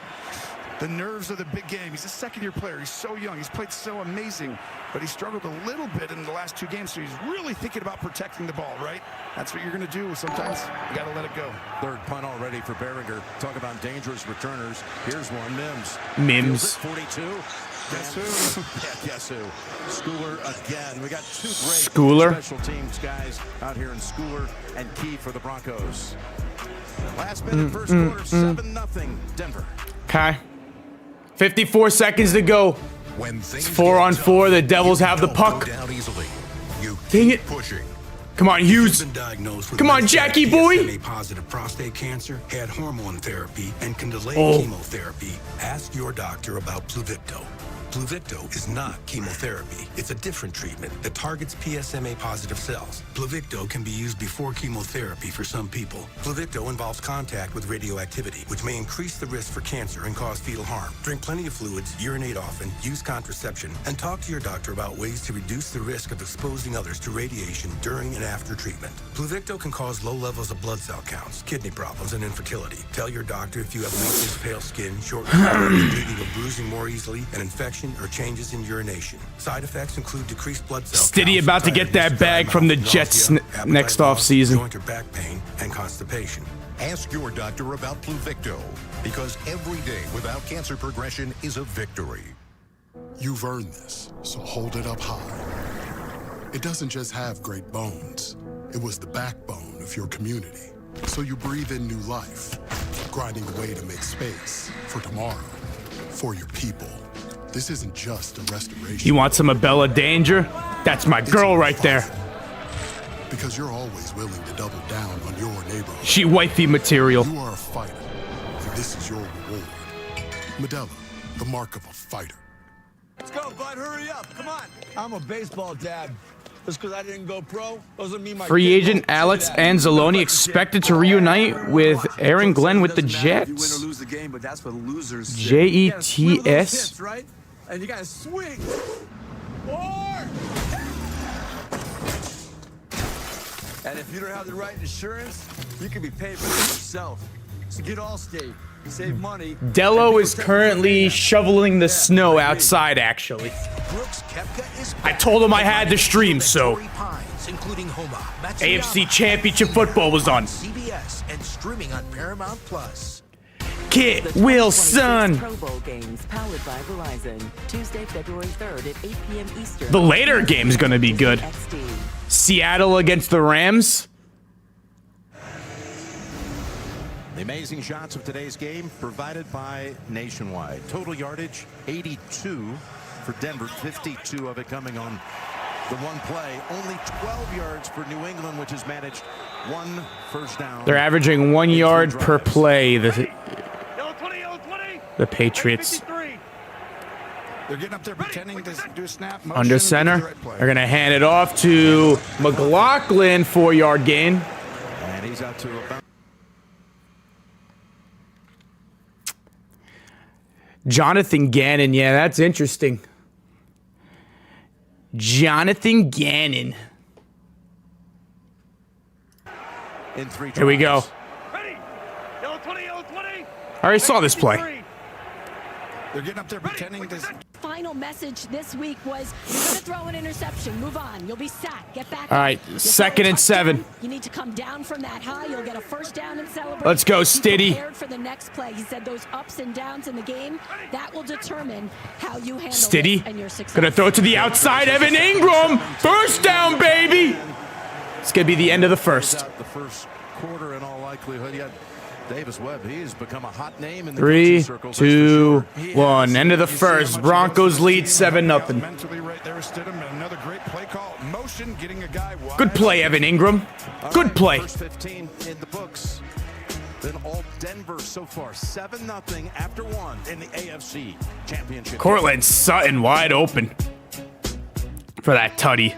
The nerves of the big game. He's a second-year player. He's so young. He's played so amazing, but he struggled a little bit in the last 2 games, so he's really thinking about protecting the ball, right? That's what you're going to do. Sometimes you got to let it go. 3rd punt already for Behringer. Talk about dangerous returners. Here's one, Mims. Mims. 42. Guess who? Yeah, guess who? Schooler again. We got 2 great special teams guys out here in Schooler and Key for the Broncos. Last minute, first quarter, 7-0 Denver. Okay. 54 seconds to go. It's 4 on 4. The Devils have the puck. Dang it. Come on, Hughes. Come on, Jackie boy. Positive prostate cancer, had hormone therapy, and can delay chemotherapy. Ask your doctor about Pluvicto. Pluvicto is not chemotherapy. It's a different treatment that targets PSMA-positive cells. Pluvicto can be used before chemotherapy for some people. Pluvicto involves contact with radioactivity, which may increase the risk for cancer and cause fetal harm. Drink plenty of fluids, urinate often, use contraception, and talk to your doctor about ways to reduce the risk of exposing others to radiation during and after treatment. Pluvicto can cause low levels of blood cell counts, kidney problems, and infertility. Tell your doctor if you have weakness, pale skin, shortness of breath, bleeding or bruising more easily, an infection, or changes in urination. Side effects include decreased blood cell Stiddy counts, about to get that bag from the Jets next off season. Joint or back pain, and constipation. Ask your doctor about Pluvicto, because every day without cancer progression is a victory. You've earned this, so hold it up high. It doesn't just have great bones. It was the backbone of your community. So you breathe in new life, grinding away to make space for tomorrow, for your people. This isn't just a restoration. You want some Abella Danger? That's my girl right there. Because you're always willing to double down on your neighborhood. She wifey material. You are a fighter, and this is your reward. Medalla, the mark of a fighter. Let's go, bud. Hurry up. Come on. I'm a baseball dad. Just because I didn't go pro doesn't mean my Free agent Alex Anzalone expected to reunite with Aaron Glenn with the Jets. You win or lose the game, but that's what losers say. Jets. Right? And you gotta swing. Or. And if you don't have the right insurance, you can be paying for it yourself. So get Allstate. Save money. Dello is currently shoveling the snow outside, actually. I told him I had to stream, so AFC Championship football was on. CBS and streaming on Paramount Plus. Kit Wilson. Pro Bowl games powered by Verizon. Tuesday, February 3rd at 8 p.m. Eastern. The later game's gonna be good. Seattle against the Rams. The amazing shots of today's game provided by Nationwide. Total yardage, 82 for Denver, 52 of it coming on the one play. Only 12 yards for New England, which has managed one first down. They're averaging 1 yard per play, the Patriots. They're getting up there pretending to do a snap. Under center. They're going to hand it off to McLaughlin, 4-yard gain. And he's out to about... Jonathan Gannon, yeah, that's interesting. Jonathan Gannon. In 3 Here we go. Ready. Yellow 20, yellow 20. I already saw this play. They're getting up there pretending to... Final message this week was, you're going to throw an interception. Move on. You'll be sacked. Get back. All right, 2nd and 7. You need to come down from that high. You'll get a first down and celebrate. Let's go, Stiddy. Be prepared for the next play. He said those ups and downs in the game, that will determine how you handle Stiddy. it and your success. Gonna throw it to the outside. Evan Ingram. First down, baby. It's gonna be the end of the first. The first quarter in all likelihood. Yet Davis Webb, he's become a hot name in the 3, circles, 2, 1. End of the first. Broncos lead 7-0. Mentally right there, Stidham, and another great play call. Motion, getting a guy wide. Good play, Evan Ingram. Good play. First 15 in the books. Then all Denver so far, 7-0 after 1 in the AFC Championship. Cortland Sutton wide open for that tutty.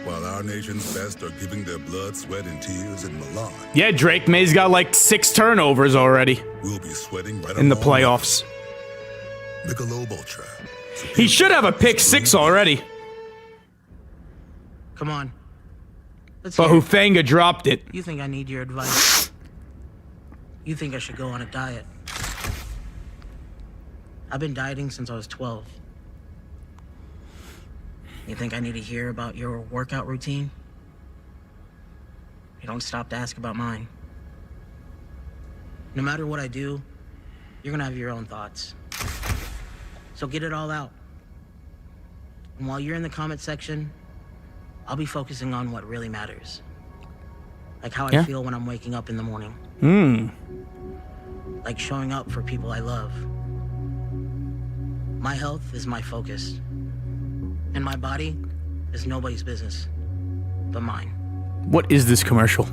While our nation's best are giving their blood, sweat, and tears in Milan. Yeah, Drake May's got like 6 turnovers already. We'll be sweating right in the playoffs. Michelob Ultra. He should have a pick 6 already. Come on. But Hufanga dropped it. You think I need your advice? You think I should go on a diet? I've been dieting since I was 12. You think I need to hear about your workout routine? You don't stop to ask about mine. No matter what I do, you're gonna have your own thoughts. So get it all out. And while you're in the comment section, I'll be focusing on what really matters. Like how I feel when I'm waking up in the morning. Like showing up for people I love. My health is my focus. And my body is nobody's business but mine. What is this commercial?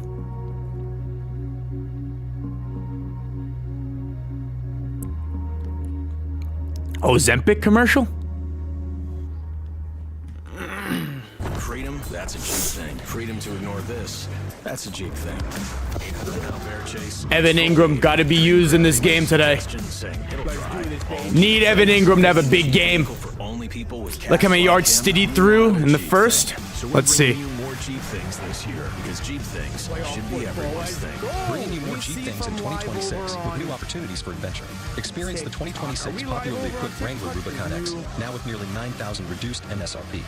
Ozempic commercial? freedom, that's a Jeep thing. Freedom to ignore this, that's a Jeep thing. Bear chase. Evan Ingram got to be used in this game today. Need Evan Ingram to have a big game. Look how many yards did he threw in the first. Let's see. More Jeep things this year because Jeep things should be everyone's thing. Bringing you more Jeep things in 2026 with new opportunities for adventure. Experience the 2026 popularly equipped Wrangler Rubicon X, now with nearly 9,000 reduced MSRP.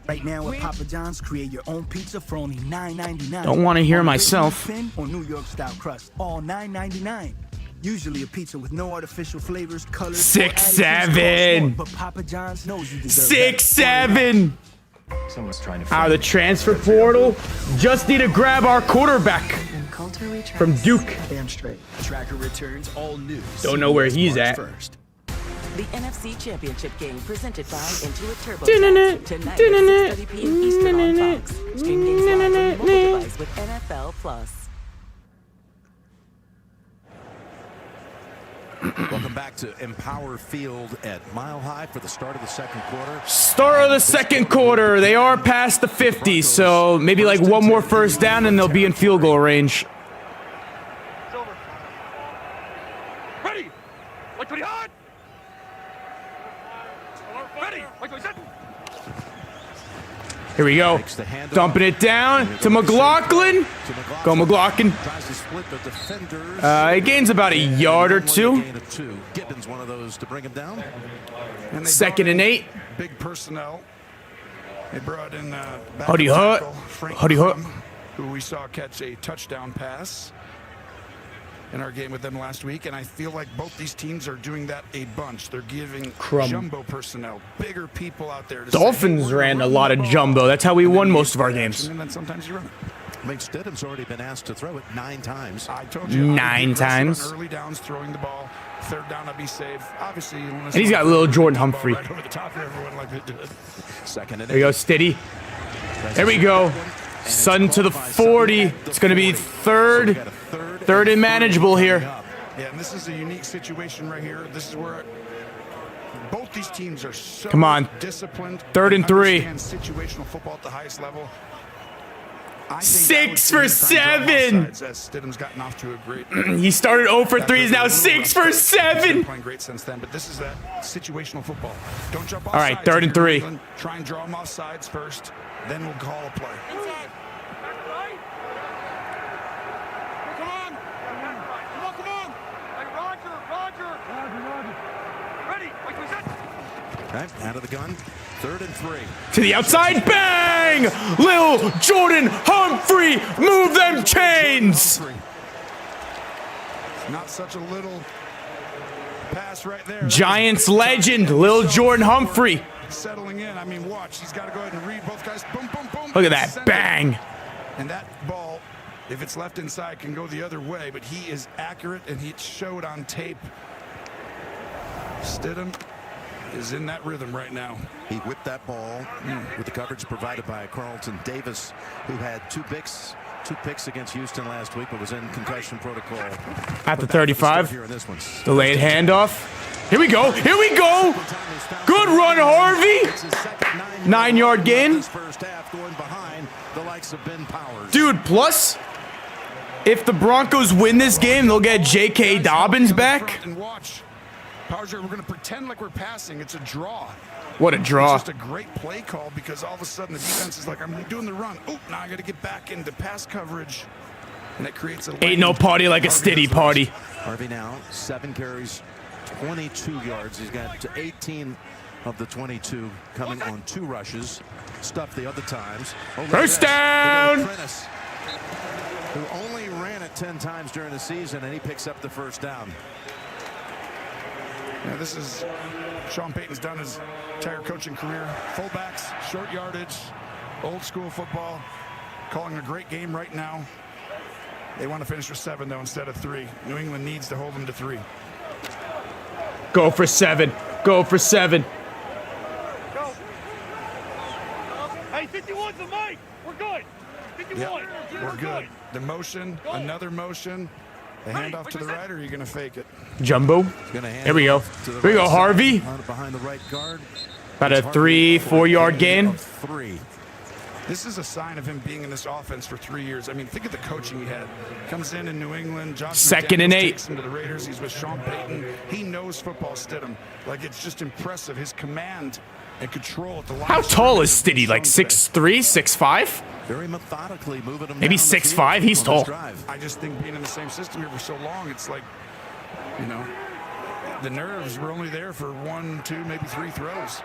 Right now at Papa John's, create your own pizza for only $9.99. Don't want to hear myself. Pin or New York style crust, all $9.99. Usually a pizza with no artificial flavors, colors. 6'7". But Papa John's knows you deserve 6'7". Someone's trying to Out of the transfer portal. Just need to grab our quarterback from Duke. Damn straight. Tracker returns all news. Don't know where he's at. First. The NFC Championship game presented by Intuit TurboTax. Tonight Dun-dun-dun. at 6:30 p.m. Eastern on Fox. Stream games live on your mobile device with NFL Plus. Welcome back to Empower Field at Mile High for the start of the second quarter. Start of the second quarter. They are past the 50, so maybe like one more first down and they'll be in field goal range. It's over. Ready. Like pretty hard. Ready. Like we said. Here we go. Dumping it down to McLaughlin. Go McLaughlin. He gains about a yard or two. Gibbons, one of those to bring him down. And 2nd and 8. Big personnel. They brought in Huddy Hut. Huddy Hut. who we saw catch a touchdown pass in our game with them last week, and I feel like both these teams are doing that a bunch. They're giving jumbo personnel, bigger people out there. Dolphins ran a lot of jumbo. That's how we won most of our games. And then sometimes you run it. I mean, Stidham's already been asked to throw it 9 times. I told you. 9 times. Early downs, throwing the ball. 3rd down, I'll be safe. Obviously, and he's got little Jordan Humphrey. Right over the top of everyone like they did. 2nd and 8. There we go, Stiddy. There we go. Sudden to the 40. It's going to be 3rd. 3rd and manageable here. Yeah, and this is a unique situation right here. This is where both these teams are so disciplined. 3rd and 3. Situational football at the highest level. 6 for 7. Stidham's gotten off to a great. He started 0 for 3. He's now 6 for 7. Playing great since then, but this is that situational football. Don't jump off. All right, 3rd and 3. Try and draw them off sides first, then we'll call a play. Okay, out of the gun. 3rd and 3. To the outside, bang! Lil Jordan Humphrey, move them chains! Not such a little pass right there. Giants legend, Lil Jordan Humphrey. Settling in, I mean, watch. He's got to go ahead and read both guys. Boom, boom, boom. Look at that, bang! And that ball, if it's left inside, can go the other way, but he is accurate, and he showed on tape. Stidham is in that rhythm right now. He whipped that ball with the coverage provided by Carlton Davis, who had 2 picks against Houston last week, but was in concussion protocol. At the 35. Delayed handoff. Here we go. Here we go. Good run, Harvey. 9-yard gain. Dude, plus, if the Broncos win this game, they'll get J.K. Dobbins back. We're going to pretend like we're passing. It's a draw. What a draw. It's just a great play call because all of a sudden the defense is like, I'm doing the run. Oh, now I got to get back into pass coverage. And it creates a... Ain't no party like a Stiddy party. Harvey now, 7 carries, 22 yards. He's got to 18 of the 22 coming on 2 rushes. Stuffed the other times. First down! Who only ran it 10 times during the season, and he picks up the first down. Yeah, this is Sean Payton's done his entire coaching career. Fullbacks, short yardage, old school football. Calling a great game right now. They want to finish with 7, though, instead of 3. New England needs to hold them to 3. Go for 7. Go for 7. Go. Hey, 51's the mic. We're good. 51. Yep, we're good. The motion, another motion. The handoff to the right, or are you going to fake it? Jumbo. Here we go. Here we go, Harvey. Behind the right guard. About a 3-4 yard gain. This is a sign of him being in this offense for 3 years. I mean, think of the coaching he had. Comes in New England. Josh 2nd and 8. Takes him to the Raiders. He's with Sean Payton. He knows football, Stidham. Like, it's just impressive. His command and control at the line. How tall is Stiddy? Like 6'3", 6'5"? Very methodically moving him. Maybe 6'5". He's tall. I just think being in the same system here for so long, it's like, you know, the nerves were only there for 1, 2, maybe 3 throws.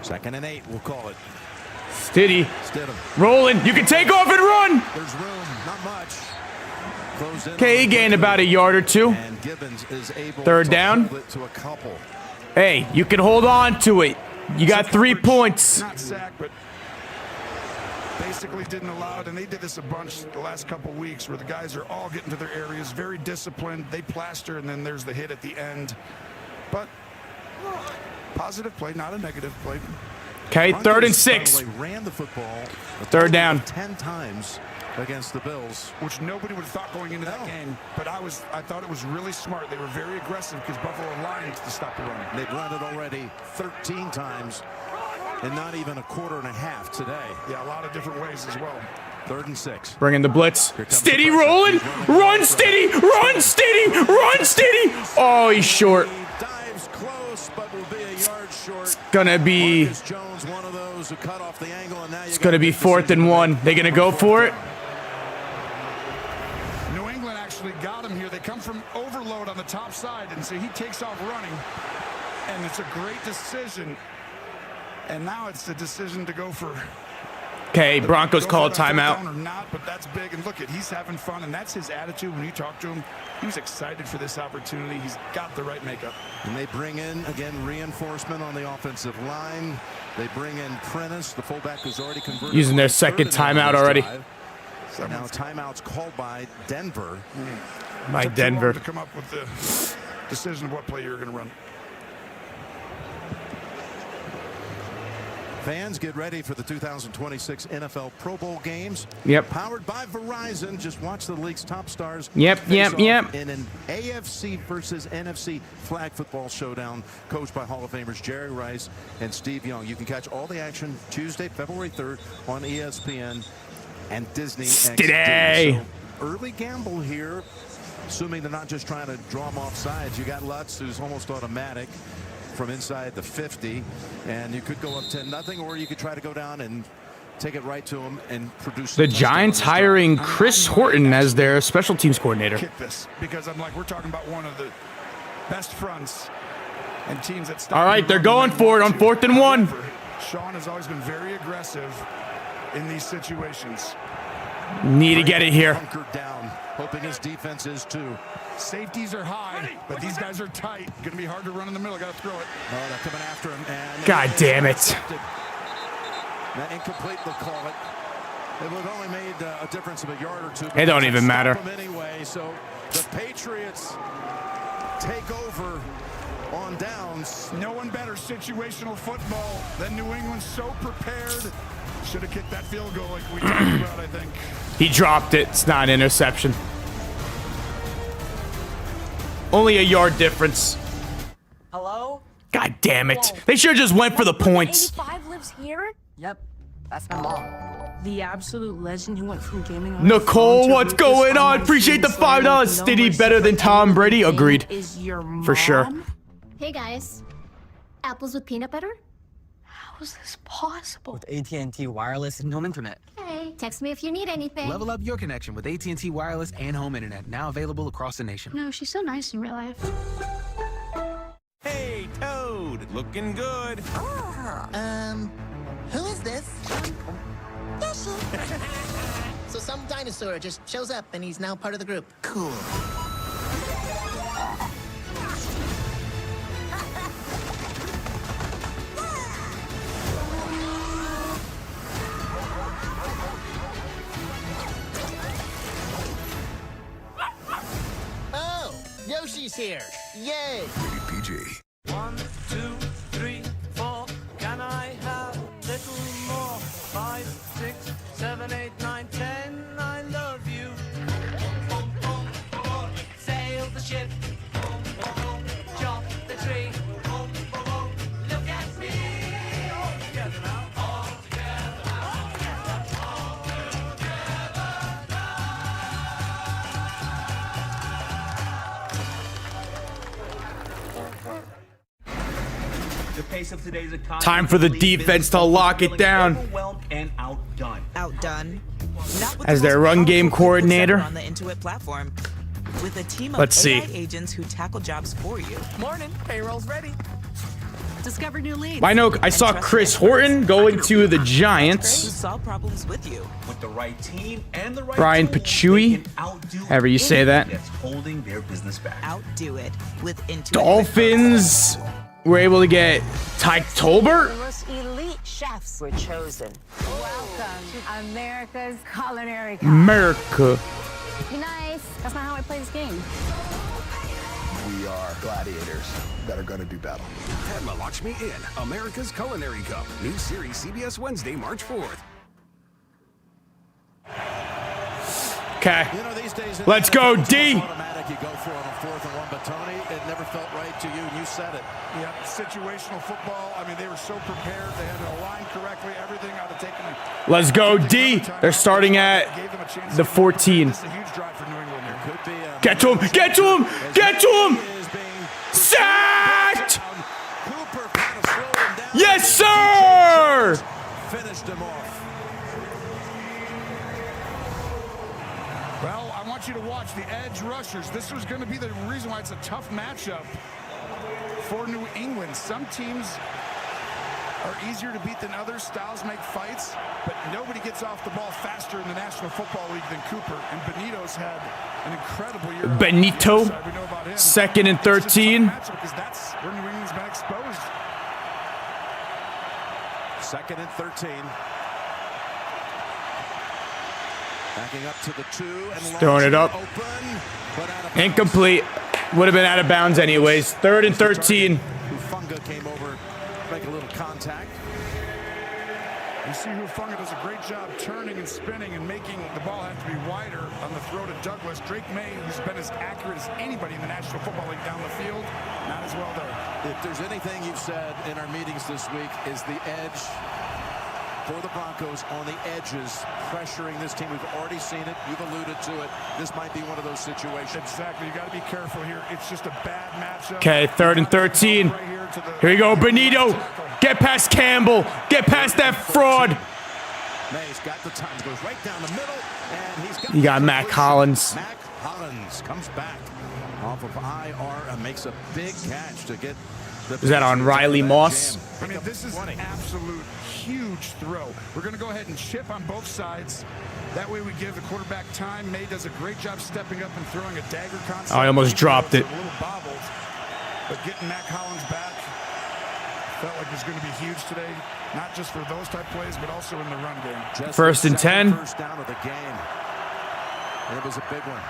2nd and 8, we'll call it. Stiddy. Stidham. Rolling. You can take off and run. There's room, not much. Okay, he gained about a yard or 2. And Gibbons is able 3rd down. hold it to a couple. Hey, you can hold on to it. You got 3 points. Not sack, but basically didn't allow it. And they did this a bunch the last couple weeks where the guys are all getting to their areas, very disciplined. They plaster, and then there's the hit at the end. But positive play, not a negative play. Okay, 3rd and 6. Ran the football 3rd down. 10 times against the Bills, which nobody would have thought going into that game. But I thought it was really smart. They were very aggressive because Buffalo aligned to stop the run. They've run it already 13 times and not even a quarter and a half today. Yeah, a lot of different ways as well. 3rd and 6. Bringing the blitz. Stiddy rolling. Run, Stiddy. Run, Stiddy. Run, Stiddy. Oh, he's short. He dives close, but will be a yard short. It's gonna be. Jones, one of those who cut off the angle, and now It's gonna be 4th and 1. They gonna go for it? New England actually got him here. They come from overload on the top side, and so he takes off running, and it's a great decision. And now it's the decision to go for. Okay, Broncos call a timeout. Or not, but that's big. And look, he's having fun, and that's his attitude when you talk to him. He was excited for this opportunity. He's got the right makeup. And they bring in, again, reinforcement on the offensive line. They bring in Prentice, the fullback who's already converted. Using their 2nd timeout already. And now timeouts called by Denver. By Denver. To come up with the decision of what play you're going to run. Fans, get ready for the 2026 NFL Pro Bowl games. Yep. Powered by Verizon. Just watch the league's top stars. Yep. In an AFC versus NFC flag football showdown, coached by Hall of Famers Jerry Rice and Steve Young. You can catch all the action Tuesday, February 3rd on ESPN and Disney XD. So early gamble here, assuming they're not just trying to draw them off sides. You got Lutz, who's almost automatic from inside the 50, and you could go up 10-0, or you could try to go down and take it right to him and produce. The Giants hiring Chris Horton as their special teams coordinator. Kick this, because I'm like, we're talking about one of the best fronts and teams that. All right, they're going for it on 4th and 1. Sean has always been very aggressive in these situations. Need to get it here. Hunkered down, hoping his defense is too. Safeties are high, but these guys are tight. Going to be hard to run in the middle. Got to throw it. Oh, they're coming after him. And God damn it. That incomplete, they'll call it. It would have only made a difference of a yard or 2. It don't even matter. Anyway, so the Patriots take over on downs. No one better situational football than New England. So prepared. Should have kicked that field goal like we talked about, I think. He dropped it. It's not an interception. Only a yard difference. Hello? God damn it. They should have just went for the points. 85 lives here? Yep. That's my mom. The absolute legend who went from gaming on Nicole, what's going on? Appreciate the $5. Stiddy better than Tom Brady. Agreed. For sure. Hey guys. Apples with peanut butter? How is this possible? With AT&T Wireless and Home Internet. Hey, text me if you need anything. Level up your connection with AT&T Wireless and Home Internet, now available across the nation. No, she's so nice in real life. Hey, Toad, looking good. Who is this? Yoshi. So some dinosaur just shows up and he's now part of the group. Cool. Oh, Yoshi's here. Yay. Rated PG. 1, 2, 3, 4. Can I have a little more? 5, 6, 7, 8, 9, 10. I love you. Sail the ship. Jump pace of today's economy, Time for the defense to lock it down. Overwhelmed and outdone. Outdone. As their run game coordinator. On the Intuit platform, with a team of Let's see. AI agents who tackle jobs for you. Morning, payroll's ready. Discover new leads. I know I saw Chris Horton going to the Who Giants. solve problems with you. With the right team and the right Brian tools, Pachui, they can outdo however you say that. anything that's holding their business back. Outdo it with Intuit. Dolphins were able to get Ty Tolbert. The most elite chefs were chosen. Welcome to America's Culinary Cup. America. Be nice. That's not how I play this game. We are gladiators that are going to do battle. Padma Lakshmi in America's Culinary Cup. New series CBS Wednesday, March 4th. Okay. Let's go, D. Automatic, you go for on a 4th and 1, but Tony, it never felt right to you, and you said it. Yeah, situational football. I mean, they were so prepared. They had to align correctly. Everything out of taking. Let's go, D. They're starting at the 14. This is a huge drive for New England here. Could be a Get to him! Get to him! Get to him! Sacked! Cooper kind of slowed him down. Yes, sir! Finished him off. Well, I want you to watch the edge rushers. This was going to be the reason why it's a tough matchup for New England. Some teams are easier to beat than others. Styles make fights, but nobody gets off the ball faster in the National Football League than Cooper. And Benito's had an incredible year. Benito, We know about him. 2nd and 13. Because that's where New England's been exposed. 2nd and 13. Backing up to the 2 and Throwing it up. Open, but out of Incomplete. Would have been out of bounds anyways. 3rd and 13. Hufunga came over, make a little contact. You see Hufunga does a great job turning and spinning and making the ball have to be wider on the throw to Douglas. Drake May, who's been as accurate as anybody in the National Football League down the field, not as well there. If there's anything you've said in our meetings this week is the edge for the Broncos on the edges, pressuring this team. We've already seen it. You've alluded to it. This might be one of those situations. Exactly. You got to be careful here. It's just a bad matchup. Okay, 3rd and 13. Here we go, Benito. Get past Campbell. Get past that fraud. May's got the time. Goes right down the middle, and he's got. You got Mac Hollins. Mac Hollins comes back off of IR and makes a big catch to get. Was that on Riley Moss? I mean, this is an absolute huge throw. We're going to go ahead and chip on both sides. That way we give the quarterback time. May does a great job stepping up and throwing a dagger concept. I almost dropped it. A little bobbles, but getting Mac Hollins back felt like it was going to be huge today. Not just for those type plays, but also in the run game. Just 1st and 10. First down of the game. It was a big one.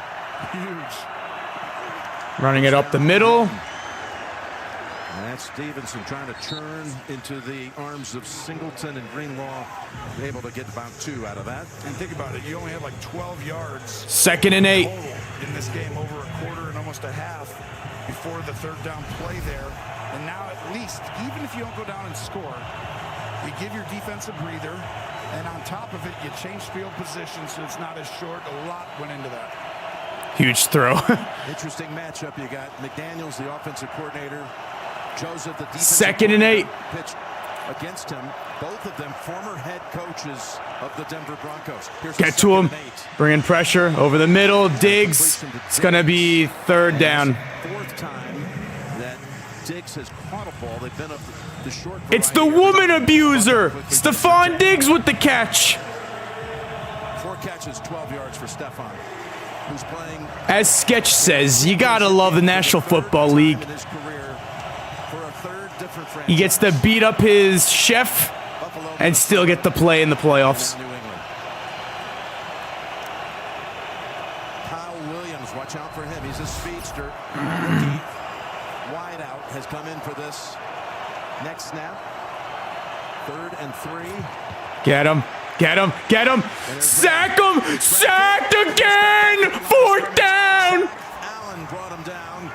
Huge. Running it up the middle. And that's Stevenson trying to churn into the arms of Singleton and Greenlaw. Able to get about 2 out of that. And think about it. You only had like 12 yards. 2nd and 8. In this game, over a quarter and almost a half before the 3rd down play there. And now at least, even if you don't go down and score, you give your defense a breather. And on top of it, you change field position so it's not as short. A lot went into that. Huge throw. Interesting matchup. You got McDaniels, the offensive coordinator. Joseph, the defensive 2nd and 8. pitch against him. Both of them former head coaches of the Denver Broncos. Here's Get to him. Bringing pressure over the middle. Diggs. It's going to be 3rd down. 4th time that Diggs has caught a ball. They've been up the short. It's the woman abuser. Stephon Diggs with the catch. 4 catches, 12 yards for Stephon, who's playing. As Sketch says, you got to love the National Football League. He gets to beat up his chef and still get to play in the playoffs. Kyle Williams, watch out for him. He's a speedster. Wide out has come in for this. Next snap. 3rd and 3. Get him. Get him. Get him. Sack him. Sacked again. 4th down. Allen brought him down.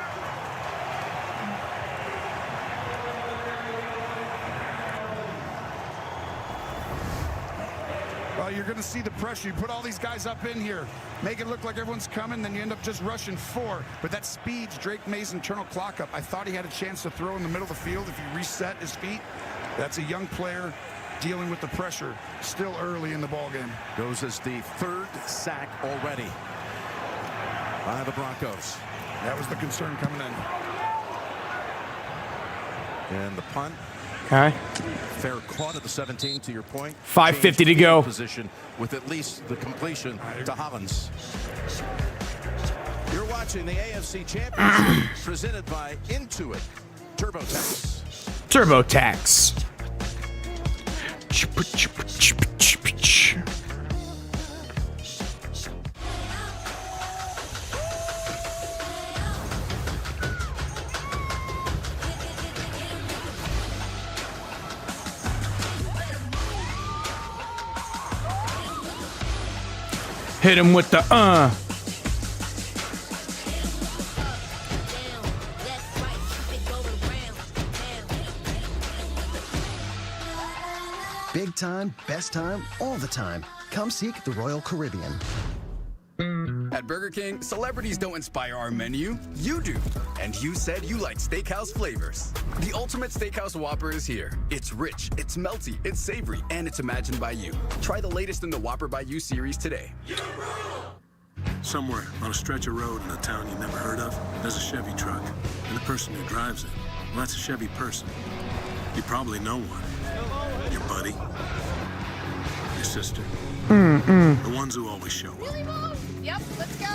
Well, you're going to see the pressure. You put all these guys up in here, make it look like everyone's coming, then you end up just rushing 4. But that speeds Drake May's internal clock up. I thought he had a chance to throw in the middle of the field if he reset his feet. That's a young player dealing with the pressure still early in the ballgame. Goes as the 3rd sack already by the Broncos. That was the concern coming in. And the punt. Okay. Fair caught at the 17, to your point. 5:50 to go. Position with at least the completion to Hollins. You're watching the AFC Championship presented by Intuit TurboTax. TurboTax. Hit him with the Big time, best time, all the time. Come seek the Royal Caribbean. At Burger King, celebrities don't inspire our menu, you do. And you said you like steakhouse flavors. The ultimate steakhouse Whopper is here. It's rich, it's melty, it's savory, and it's imagined by you. Try the latest in the Whopper by You series today. Somewhere on a stretch of road in a town you never heard of, there's a Chevy truck. And the person who drives it, well, that's a Chevy person. You probably know one. Your buddy. Your sister. The ones who always show up. Yep, let's go.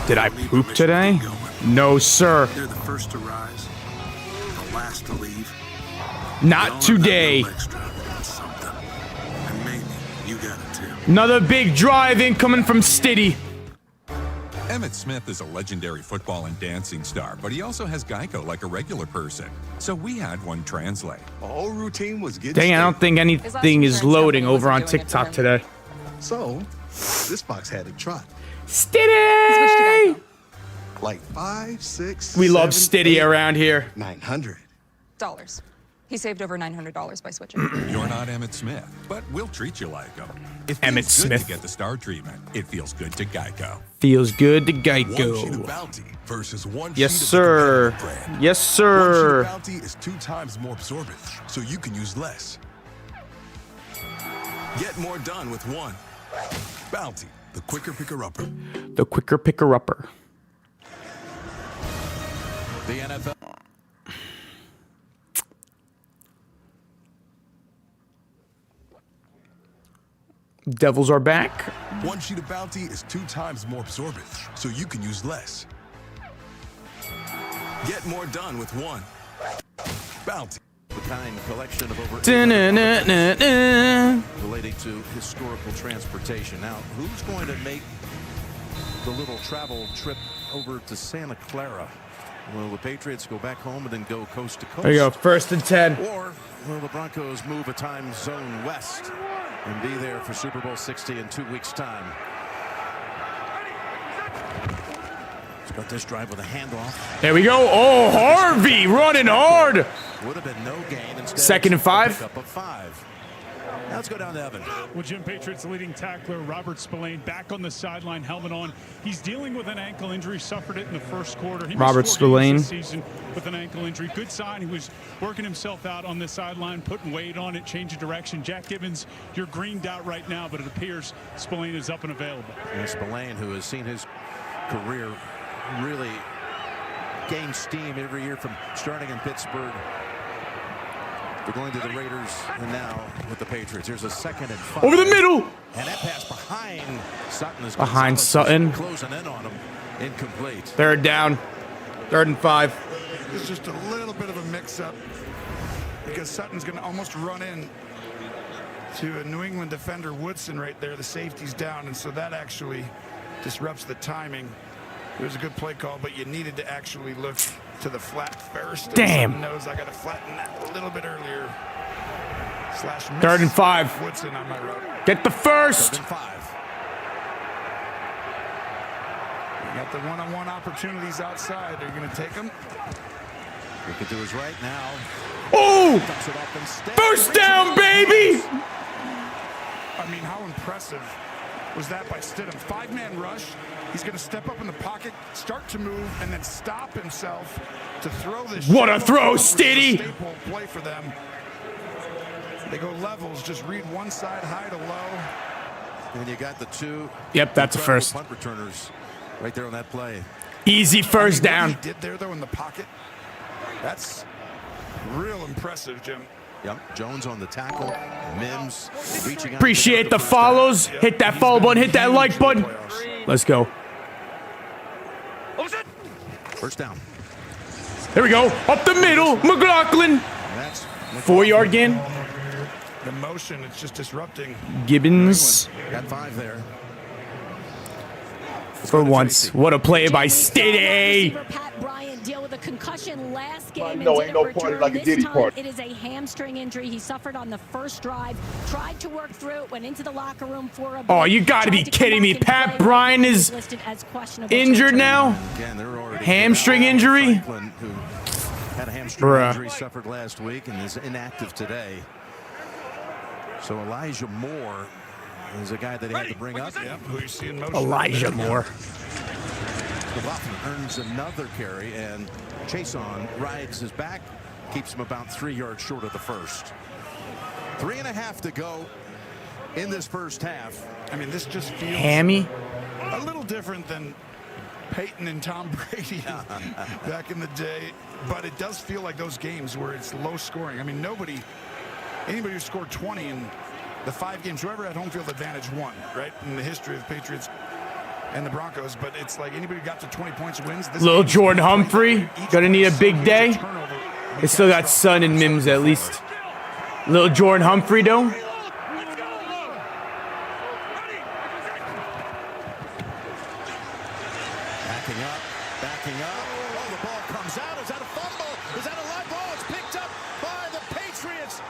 Did I poop today? No, sir. They're the first to rise, the last to leave. Not today. Something. And maybe you got it too. Another big drive in coming from Stiddy. Emmitt Smith is a legendary football and dancing star, but he also has Geico like a regular person. So we had one translate. The whole routine was good. Dang, I don't think anything is loading over on TikTok today. So, this box had a trot. Stiddy! Like 5, 6. We love Stiddy around here. $900. He saved over $900 by switching. You're not Emmitt Smith, but we'll treat you like him. It Emmitt feels good Smith. to get the star treatment. It feels good to Geico. Feels good to One sheet of Geico. Bounty versus one Yes, sheet sir. of the competitive brand. Yes, sir. One sheet of Bounty is 2 times more absorbent, so you can use less. Get more done with one. Bounty, the quicker picker-upper. The quicker picker-upper. The NFL. Devils are back. One sheet of Bounty is 2 times more absorbent, so you can use less. Get more done with one. Bounty. The kind collection of over relating to historical transportation. Now, who's going to make the little travel trip over to Santa Clara? Will the Patriots go back home and then go coast to coast? There you go, 1st and 10. Or will the Broncos move a time zone west and be there for Super Bowl 60 in 2 weeks' time? Got this drive with a handoff. There we go. Oh, Harvey running hard. Would have been no gain. Instead, 2nd and 5. Pick up a 5. Now let's go down to Evan. Well, Jim, Patriots leading tackler Robert Spillane back on the sideline, helmet on. He's dealing with an ankle injury, suffered it in the first quarter. He Robert missed 4 games Spillane. this season with an ankle injury. Good sign. He was working himself out on the sideline, putting weight on it, changing direction. Jack Gibbons, you're greened out right now, but it appears Spillane is up and available. And Spillane, who has seen his career really gain steam every year from starting in Pittsburgh to going to the Raiders and now with the Patriots. Here's a 2nd and 5. Over the middle. And that pass behind Sutton is Behind Sutton. closing in on him. Incomplete. 3rd down. 3rd and 5. It's just a little bit of a mix-up because Sutton's going to almost run in to a New England defender, Woodson, right there. The safety's down, and so that actually disrupts the timing. It was a good play call, but you needed to actually look to the flat first. Damn. Knows I got to flatten that a little bit earlier. Slash miss. 3rd and 5. Woodson on my road. Get the 1st. 3rd and 5. You got the one-on-one opportunities outside. Are you going to take them? Looking to his right now. Oh! 1st down, baby! I mean, how impressive was that by Stidham? 5-man rush. He's going to step up in the pocket, start to move, and then stop himself to throw this. What a throw, Stiddy! Staple play for them. They go levels, just read one side, high to low. And you got the two. Yep, that's a first. Punt returners right there on that play. Easy first down. What he did there, though, in the pocket, that's real impressive, Jim. Yep, Jones on the tackle. Mims reaching out. Appreciate the follows. Hit that follow button. Hit that like button. Let's go. First down. There we go. Up the middle. McLaughlin. 4-yard gain. The motion, it's just disrupting. Gibbons. Got 5 there. For once. What a play by Stiddy. Pat Bryant deal with a concussion last game. No, ain't no party like a Diddy party. It is a hamstring injury he suffered on the first drive. Tried to work through it, went into the locker room for a Oh, you got to be kidding me. Pat Bryant is injured now? Hamstring injury? Who had a hamstring injury suffered last week and is inactive today. So Elijah Moore is a guy that he had to bring up. Yep, who you see in motion. Elijah Moore. McLaughlin earns another carry, and Chason rides his back, keeps him about 3 yards short of the first. 3.5 to go in this first half. I mean, this just feels Hammy? a little different than Peyton and Tom Brady back in the day, but it does feel like those games where it's low scoring. I mean, anybody who scored 20 in the 5 games, whoever had home field advantage won, right? In the history of the Patriots and the Broncos, but it's like anybody who got to 20 points wins. Little Jordan Humphrey, gonna need a big day. They still got Sun and Mims at least. Little Jordan Humphrey though. Backing up. Oh, the ball comes out. Is that a fumble? Is that a live ball? It's picked up by the Patriots.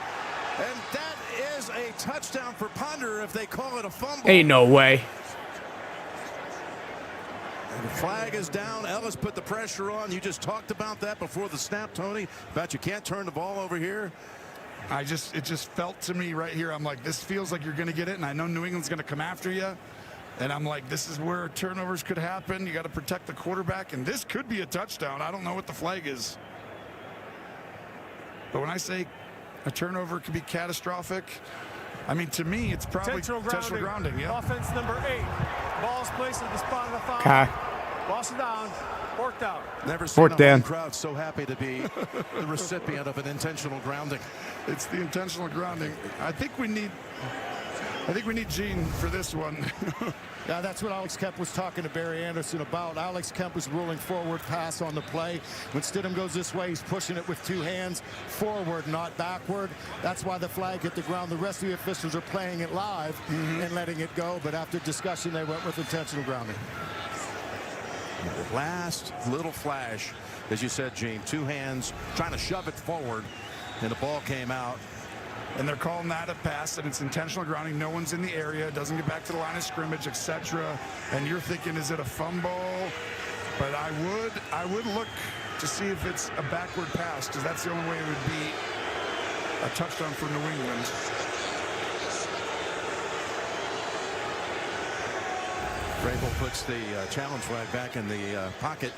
And that is a touchdown for Ponder if they call it a fumble. Ain't no way. And the flag is down. Ellis put the pressure on. You just talked about that before the snap, Tony, about you can't turn the ball over here. It just felt to me right here. I'm like, this feels like you're going to get it, and I know New England's going to come after you. And I'm like, this is where turnovers could happen. You got to protect the quarterback, and this could be a touchdown. I don't know what the flag is. But when I say a turnover could be catastrophic, I mean, to me, it's probably intentional grounding. Yeah. Offense number 8. Ball's placed at the spot of the foul. Okay. Lost it down. Fourth down. Never seen Fourth a down. crowd so happy to be the recipient of an intentional grounding. It's the intentional grounding. I think we need Gene for this one. Yeah, that's what Alex Kemp was talking to Barry Anderson about. Alex Kemp was ruling forward pass on the play. When Stidham goes this way, he's pushing it with 2 hands forward, not backward. That's why the flag hit the ground. The rest of the officials are playing it live and letting it go. But after discussion, they went with intentional grounding. Last little flash, as you said, Gene, 2 hands trying to shove it forward, and the ball came out. And they're calling that a pass, and it's intentional grounding. No one's in the area, doesn't get back to the line of scrimmage, etc. And you're thinking, is it a fumble? But I would look to see if it's a backward pass, because that's the only way it would be a touchdown for New England. Vrabel puts the challenge flag back in the pocket.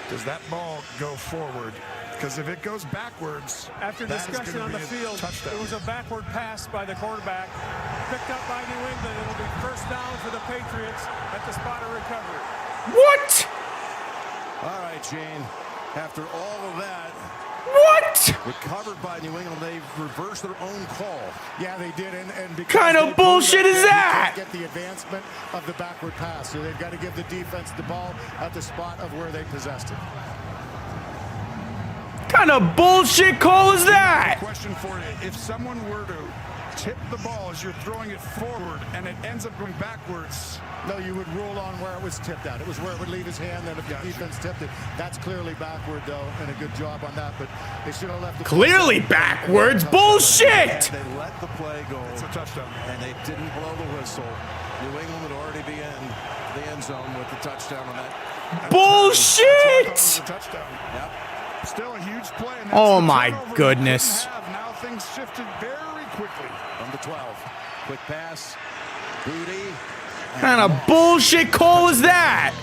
Does that ball go forward? Because if it goes backwards, after discussion on the field, it was a backward pass by the quarterback, picked up by New England. It'll be first down for the Patriots at the spot of recovery. What? All right, Gene. After all of that, what? Recovered by New England, they reversed their own call. Yeah, they did. And what kind of bullshit is that? Get the advancement of the backward pass, so they've got to give the defense the ball at the spot of where they possessed it. What kind of bullshit call is that? Question for you: if someone were to tip the ball as you're throwing it forward and it ends up going backwards, no, you would rule on where it was tipped at. It was where it would leave his hand. Then if the defense tipped it, that's clearly backward, though, and a good job on that. But they should have left it clearly backwards. Bullshit. They let the play go. It's a touchdown, and they didn't blow the whistle. New England would already be in the end zone with the touchdown on that. Bullshit. Touchdown. Yep. Still a huge play. And oh my goodness. Now things shifted very quickly. 12. Quick pass. Booty. What kind of bullshit call is that?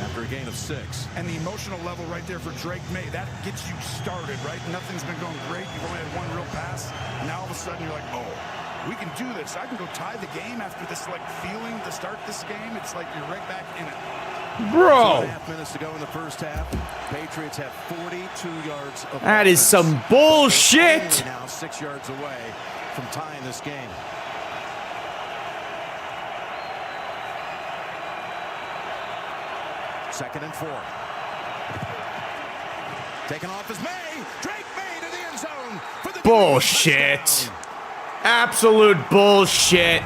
After a gain of 6. And the emotional level right there for Drake May, that gets you started, right? Nothing's been going great. You've only had one real pass. And now all of a sudden you're like, oh, we can do this. I can go tie the game after this like feeling to start this game. It's like you're right back in it. Bro. 2.5 minutes to go in the first half. Patriots have 42 yards of That is some bullshit. Now 6 yards away from tying this game. Second and 4. Taken off is May. Drake May to the end zone for the bullshit. Absolute bullshit.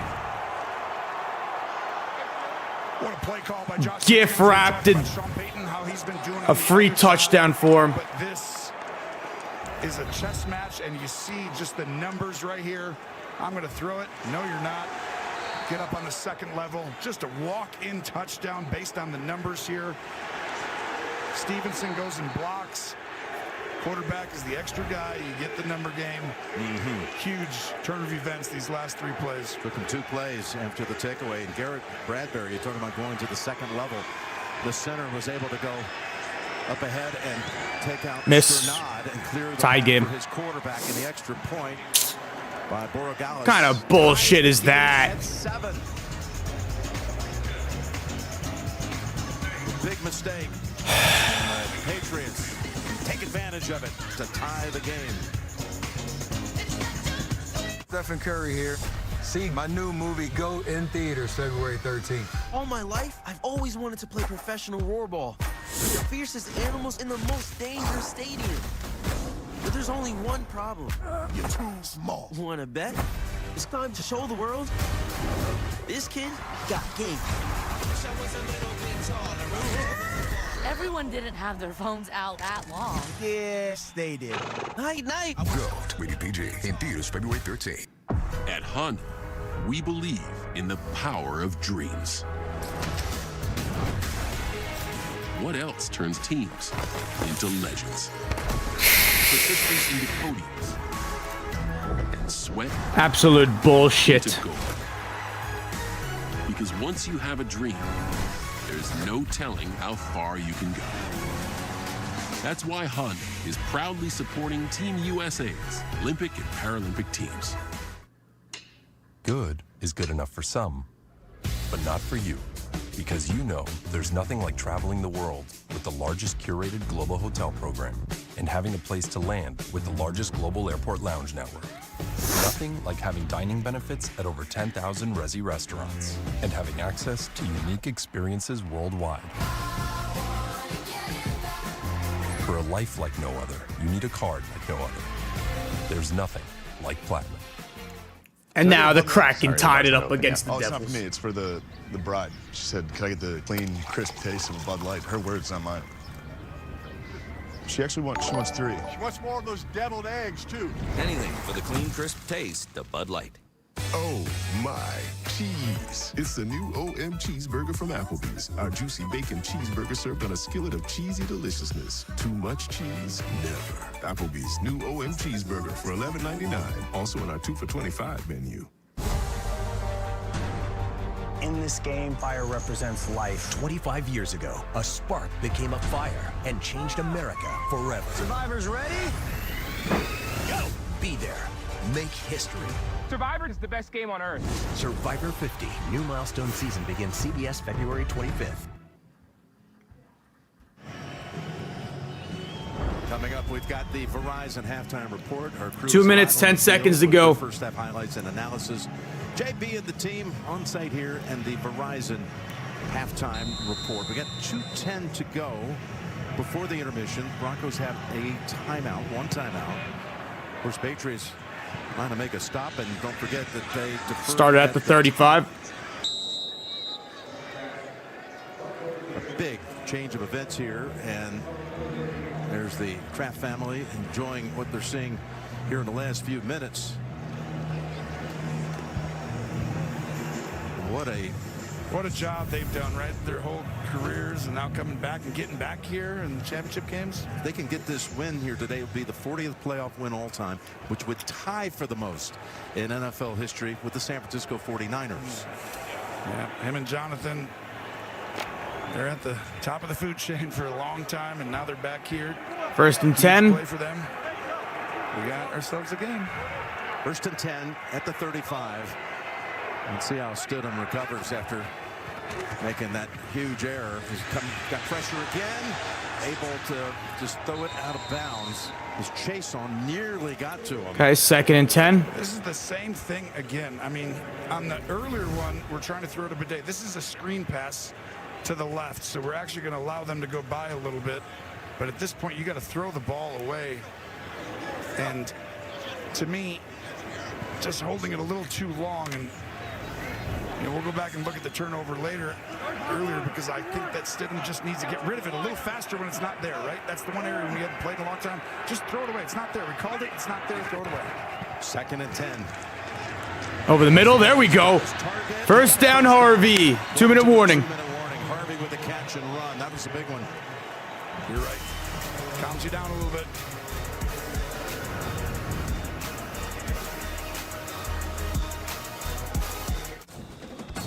What a play call by Josh. Gift wrapped a free touchdown for him. But this is a chess match, and you see just the numbers right here. I'm going to throw it. No, you're not. Get up on the second level. Just a walk-in touchdown based on the numbers here. Stevenson goes and blocks. Quarterback is the extra guy. You get the number game. Huge turn of events these last 3 plays. Took him 2 plays after the takeaway. And Garrett Bradbury, you're talking about going to the second level. The center was able to go up ahead and take out Miss. Sternad and clear the Tie game. for his quarterback in the extra point by Borogalis. What kind of bullshit is that? 7. Big mistake. Patriots take advantage of it to tie the game. Stephen Curry here. See my new movie Go in theaters February 13th. All my life, I've always wanted to play professional roarball. The fiercest animals in the most dangerous stadium. But there's only one problem. You're too small. Wanna bet? It's time to show the world. This kid got game. Everyone didn't have their phones out that long. Yes, they did. Night, night. Go, rated PG, in theaters February 13th. At Honda, we believe in the power of dreams. What else turns teams into legends? Persistence into podiums. And sweat. Absolute bullshit. Into gold. Because once you have a dream, there's no telling how far you can go. That's why Honda is proudly supporting Team USA's Olympic and Paralympic teams. Good is good enough for some, but not for you. Because you know there's nothing like traveling the world with the largest curated global hotel program and having a place to land with the largest global airport lounge network. Nothing like having dining benefits at over 10,000 Resi restaurants and having access to unique experiences worldwide. For a life like no other, you need a card like no other. There's nothing like Platinum. And now the Kraken tied it up against the Devils. It's not for me, it's for the bride. She said, can I get the clean, crisp taste of a Bud Light? Her words, not mine. She wants 3. She wants more of those deviled eggs, too. Anything for the clean, crisp taste of Bud Light. Oh my, cheese. It's the new OM cheeseburger from Applebee's. Our juicy bacon cheeseburger served on a skillet of cheesy deliciousness. Too much cheese? Never. Applebee's new OM cheeseburger for $11.99. Also on our 2 for $25 menu. In this game, fire represents life. 25 years ago, a spark became a fire and changed America forever. Survivors ready? Go! Be there. Make history. Survivor is the best game on earth. Survivor 50, new milestone season begins CBS February 25th. Coming up, we've got the Verizon halftime report. Our crew 2 minutes, 10 seconds to go. First half highlights and analysis. JB and the team on site here and the Verizon halftime report. We got 2:10 to go before the intermission. Broncos have a timeout, one timeout. Of course, Patriots trying to make a stop, and don't forget that they started at the 35. A big change of events here, and there's the Kraft family enjoying what they're seeing here in the last few minutes. What a What a job they've done, right? Their whole careers, and now coming back and getting back here in the championship games. If they can get this win here today, it would be the 40th playoff win all time, which would tie for the most in NFL history with the San Francisco 49ers. Yeah, him and Jonathan, they're at the top of the food chain for a long time, and now they're back here. 1st and 10. Play for them. We got ourselves a game. 1st and 10 at the 35. Let's see how Stidham recovers after making that huge error. He's got pressure again, able to just throw it out of bounds. His chase on nearly got to him. Okay, 2nd and 10. This is the same thing again. I mean, on the earlier one, we're trying to throw it a bidet. This is a screen pass to the left, so we're actually going to allow them to go by a little bit. But at this point, you got to throw the ball away. And to me, just holding it a little too long, and we'll go back and look at the turnover earlier, because I think that Stidham just needs to get rid of it a little faster when it's not there, right? That's the one area when you haven't played in a long time. Just throw it away. It's not there. We called it. It's not there. Throw it away. 2nd and 10. Over the middle. There we go. 1st down, Harvey. 2-minute warning. 2-minute warning. Harvey with the catch and run. That was a big one. You're right. Calms you down a little bit.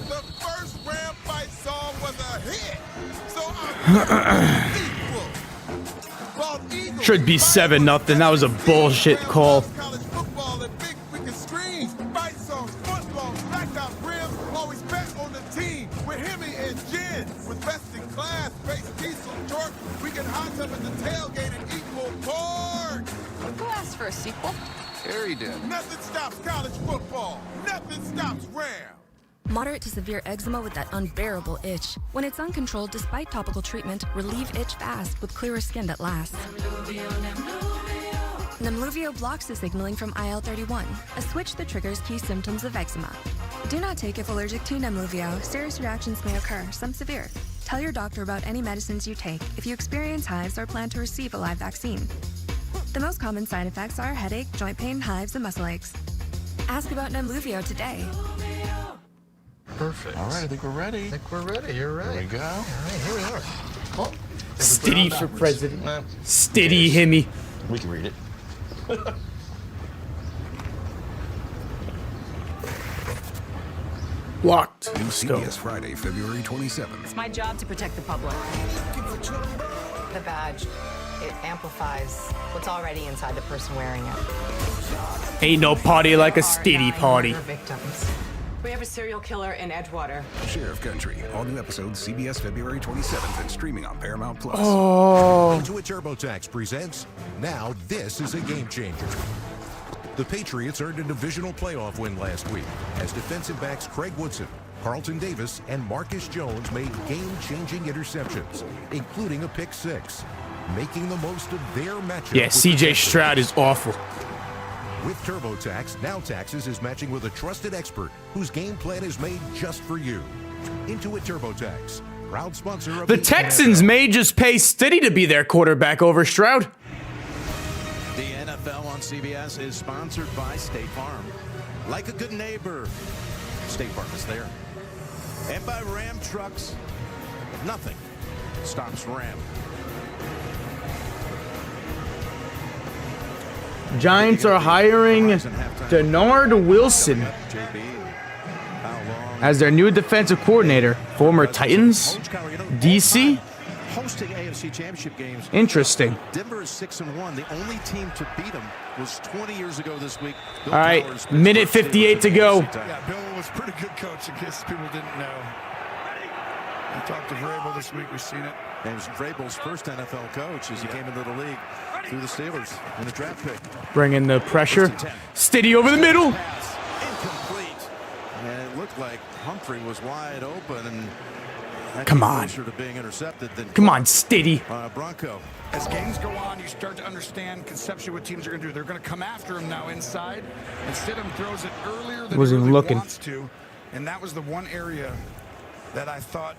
The first Ram Fight song was a hit, so I'm equal. Should be 7-0. That was a bullshit call. College football and big freaking screens, fight songs, football, blackout rims, always bet on the team with Hemi and Jen. With best in class, base diesel torque, we can hot tub at the tailgate and equal park. Who asked for a sequel? Harry did. Nothing stops college football. Nothing stops Ram. Moderate to severe eczema with that unbearable itch. When it's uncontrolled despite topical treatment, relieve itch fast with clearer skin that lasts. Nemluvio blocks the signaling from IL-31, a switch that triggers key symptoms of eczema. Do not take if allergic to Nemluvio. Serious reactions may occur, some severe. Tell your doctor about any medicines you take if you experience hives or plan to receive a live vaccine. The most common side effects are headache, joint pain, hives, and muscle aches. Ask about Nemluvio today. Perfect. All right, I think we're ready. You're right. Here we go. All right, here we are. Oh, Stiddy for president. Stiddy Hemi. We can read it. Locked. New CBS Friday, February 27th. It's my job to protect the public. The badge, it amplifies what's already inside the person wearing it. Ain't no party like a Stiddy party. Victims. We have a serial killer in Edgewater. Sheriff Country. All new episodes CBS February 27th and streaming on Paramount Plus. Oh. Intuit TurboTax presents Now This is a Game Changer. The Patriots earned a divisional playoff win last week as defensive backs Craig Woodson, Carlton Davis, and Marcus Jones made game-changing interceptions, including a pick six, making the most of their matchup. Yeah, CJ Stroud is awful. With TurboTax, Now Taxes is matching with a trusted expert whose game plan is made just for you. Intuit TurboTax, proud sponsor of The Texans may just pay Stiddy to be their quarterback over Stroud. The NFL on CBS is sponsored by State Farm. Like a good neighbor, State Farm is there. And by Ram Trucks. Nothing stops Ram. Giants are hiring Denard Wilson as their new defensive coordinator. Former Titans, DC. Hosting AFC Championship games. Interesting. Denver is 6-1. The only team to beat them was 20 years ago this week. All right, minute 58 to go. Yeah, Bill was a pretty good coach in case people didn't know. We talked to Vrabel this week. We've seen it. And it was Vrabel's first NFL coach as he came into the league through the Steelers in a draft pick. Bringing the pressure. Stiddy over the middle. Incomplete. And it looked like Humphrey was wide open and come on. Closer to being intercepted than come on, Stiddy. Bronco. As games go on, you start to understand conceptually what teams are going to do. They're going to come after him now inside. And Stidham throws it earlier than he really wants to. And that was the one area that I thought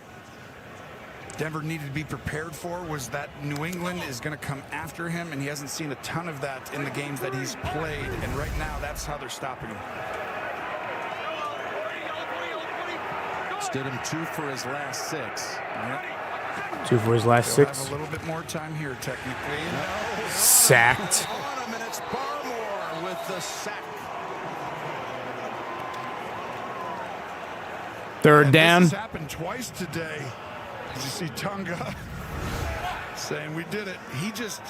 Denver needed to be prepared for, was that New England is going to come after him, and he hasn't seen a ton of that in the games that he's played. And right now, that's how they're stopping him. Did him 2 for his last 6. Yep. 2 for his last They'll 6. have a little bit more time here, technically. No. Sacked. On him, and it's Barmore with the sack. 3rd down. This has happened twice today. Did you see Tunga saying we did it? He just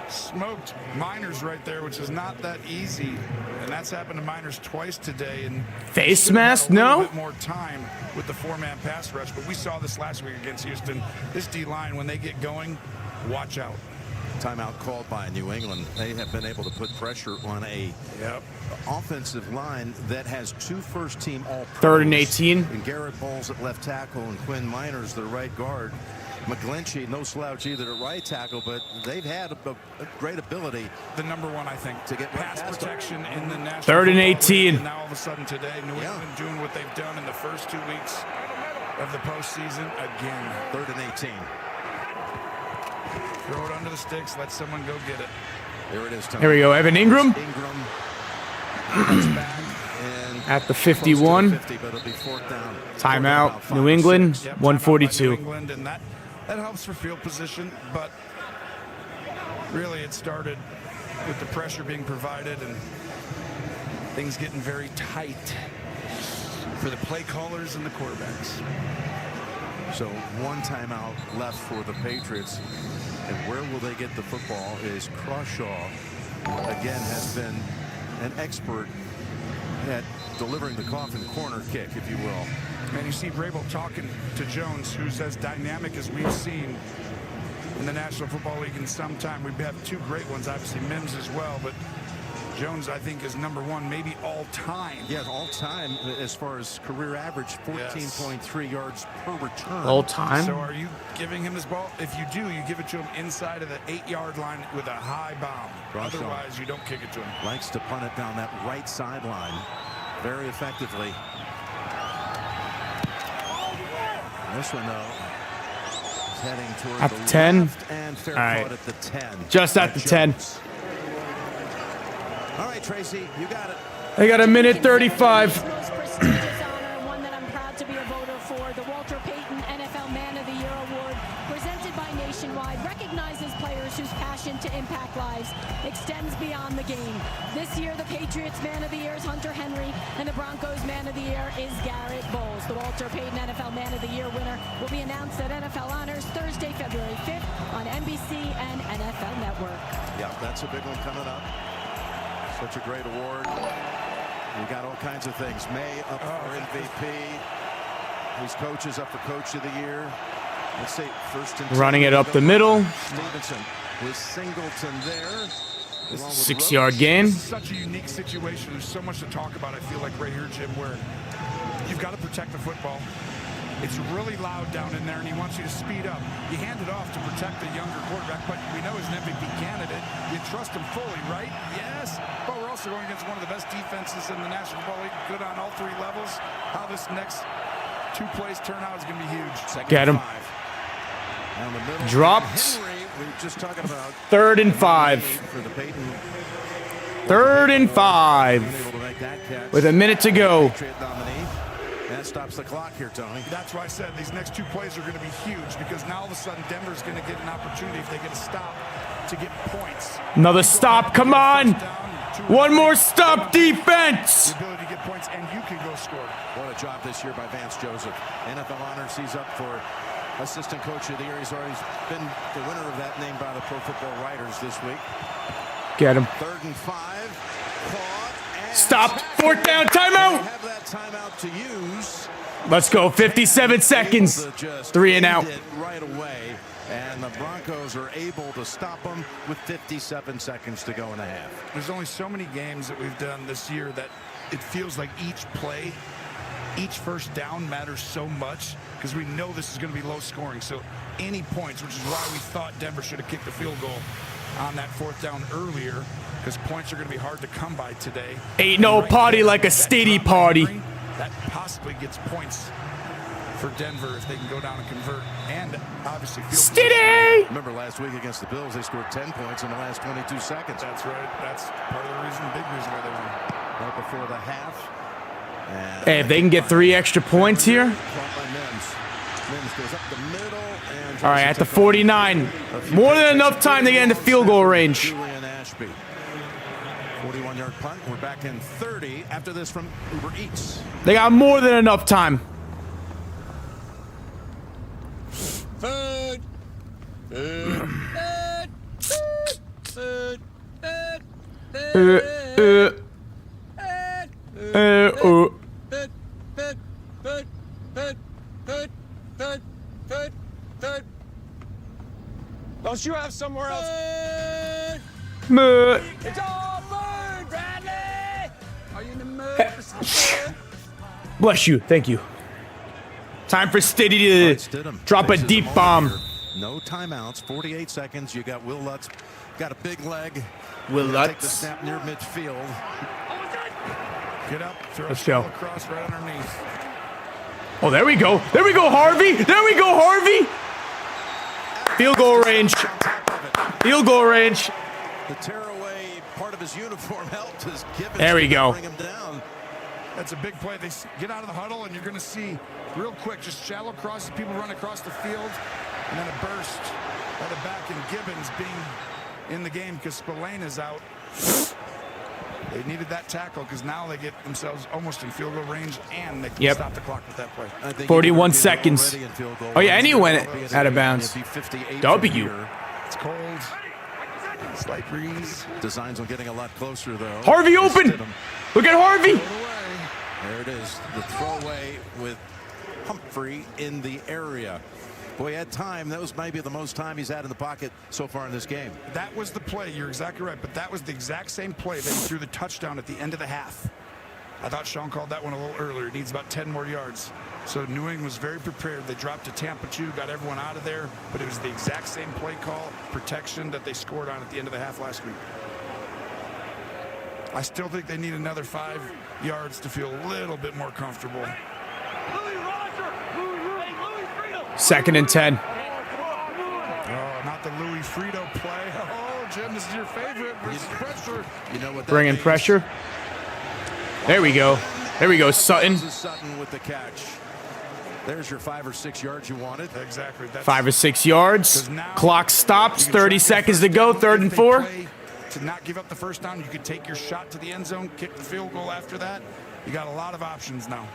smoked Miners right there, which is not that easy. And that's happened to Miners twice today. And Face mask? no. A No. bit more time with the 4-man pass rush, but we saw this last week against Houston. This D-line, when they get going, watch out. Timeout called by New England. They have been able to put pressure on a offensive line that has 2 first-team all-pros. 3rd and 18. And Garrett Bowles at left tackle and Quinn Miners, the right guard. McGlinchey, no slouch either at right tackle, but they've had a great ability. The number 1, I think, to get pass protection in the national 3rd and 18. And now all of a sudden today, New England doing what they've done in the first 2 weeks of the postseason again. 3rd and 18. Throw it under the sticks. Let someone go get it. There it is, Tom. Here we go. Evan Ingram. Back and at the 51. 50, but it'll be 4th down. Timeout. New England. 142. New England, and that helps for field position, but really it started with the pressure being provided and things getting very tight for the play callers and the quarterbacks. So 1 timeout left for the Patriots. And where will they get the football is Crawshaw, again, has been an expert at delivering the coffin corner kick, if you will. And you see Vrabel talking to Jones, who's as dynamic as we've seen in the National Football League in some time. We have 2 great ones, obviously Mims as well, but Jones, I think, is number 1, maybe all time. Yeah, all time as far as career average, 14.3 yards per return. All time. So are you giving him this ball? If you do, you give it to him inside of the 8-yard line with a high bomb. Crawshaw Otherwise, you don't kick it to him. Likes to punt it down that right sideline very effectively. This one, though, is heading toward at the 10. left and fair caught at the 10. Just at the 10. All right, Tracy, you got it. They got 1:35. Most prestigious honor, one that I'm proud to be a voter for, the Walter Payton NFL Man of the Year Award, presented by Nationwide, recognizes players whose passion to impact lives extends beyond the game. This year, the Patriots Man of the Year is Hunter Henry, and the Broncos Man of the Year is Garrett Bowles. The Walter Payton NFL Man of the Year winner will be announced at NFL Honors Thursday, February 5th on NBC and NFL Network. Yeah, that's a big one coming up. Such a great award. We got all kinds of things. May up for MVP. These coaches up for Coach of the Year. Let's see, 1st and 10. Running it up the middle. Stevenson with Singleton there. 6-yard gain. This is such a unique situation. There's so much to talk about, I feel like, right here, Jim, where you've got to protect the football. It's really loud down in there, and he wants you to speed up. You hand it off to protect the younger quarterback, but we know he's an MVP candidate. You trust him fully, right? Yes. But we're also going against one of the best defenses in the National Football League, good on all 3 levels. How this next 2 plays turn out is going to be huge. Get him. Dropped. Henry, we were just talking about 3rd and 5. for the Payton. 3rd and 5. With a minute to go. That stops the clock here, Tony. That's why I said these next 2 plays are going to be huge, because now all of a sudden Denver's going to get an opportunity, if they get a stop, to get points. Another stop. Come on. One more stop, defense. The ability to get points, and you can go score. What a job this year by Vance Joseph. NFL honors. He's up for Assistant Coach of the Year. He's already been the winner of that name by the Pro Football Writers this week. Get him. 3rd and 5. Stopped. 4th down. Timeout. Have that timeout to use. Let's go. 57 seconds. 3 and out. Right away. And the Broncos are able to stop them with 57 seconds to go in the half. There's only so many games that we've done this year that it feels like each play, each first down matters so much, because we know this is going to be low scoring. So any points, which is why we thought Denver should have kicked the field goal on that 4th down earlier, because points are going to be hard to come by today. Ain't no party like a steady party. That possibly gets points for Denver if they can go down and convert, and obviously field steady. Remember last week against the Bills, they scored 10 points in the last 22 seconds. That's right. That's part of the reason, big reason why they won. Right before the half, Hey, if they can get 3 extra points here. All right, at the 49. More than enough time to get into field goal range. 41-yard punt. We're back in 30 after this from Uber Eats. They got more than enough time. Food. Food. Food. Food. Don't you have somewhere else? It's all food, Bradley! Are you in the mood for some food? Bless you. Thank you. Time for Stiddy to drop a deep bomb. No timeouts. 48 seconds. You got Will Lutz. Got a big leg. Will Lutz. Take the Lutz. snap near midfield. Get up. Throw Let's a go. across right underneath. Oh, there we go. There we go, Harvey. There we go, Harvey. Field goal range. Field goal range. The tearaway part of his uniform helped his Gibbons. There we go. Bring him down. That's a big play. They get out of the huddle, and you're going to see real quick, just shallow crosses, people run across the field, and then a burst by the back, and Gibbons being in the game because Spillane is out. They needed that tackle because now they get themselves almost in field goal range, and they can stop the clock with that play. 41 seconds. Oh, yeah, and he went out of bounds. W. It's cold. Slight breeze. Designs on getting a lot closer, though. Harvey open. Look at Harvey. There it is. The throwaway with Humphrey in the area. Boy, he had time. That was maybe the most time he's had in the pocket so far in this game. That was the play. You're exactly right. But that was the exact same play that he threw the touchdown at the end of the half. I thought Sean called that one a little earlier. It needs about 10 more yards. So New England was very prepared. They dropped to Tampa 2, got everyone out of there. But it was the exact same play call, protection that they scored on at the end of the half last week. I still think they need another 5 yards to feel a little bit more comfortable. 2nd and 10. Oh, not the Louis Frito play. Oh, Jim, this is your favorite. Versus pressure. You know what that Bringing means? pressure. There we go. There we go, Sutton. Sutton with the catch. There's your 5 or 6 yards you wanted. Exactly. That's 5 or 6 yards. Clock stops. 30 seconds to go. 3rd and 4. To not give up the first down, you could take your shot to the end zone, kick the field goal after that. You got a lot of options now.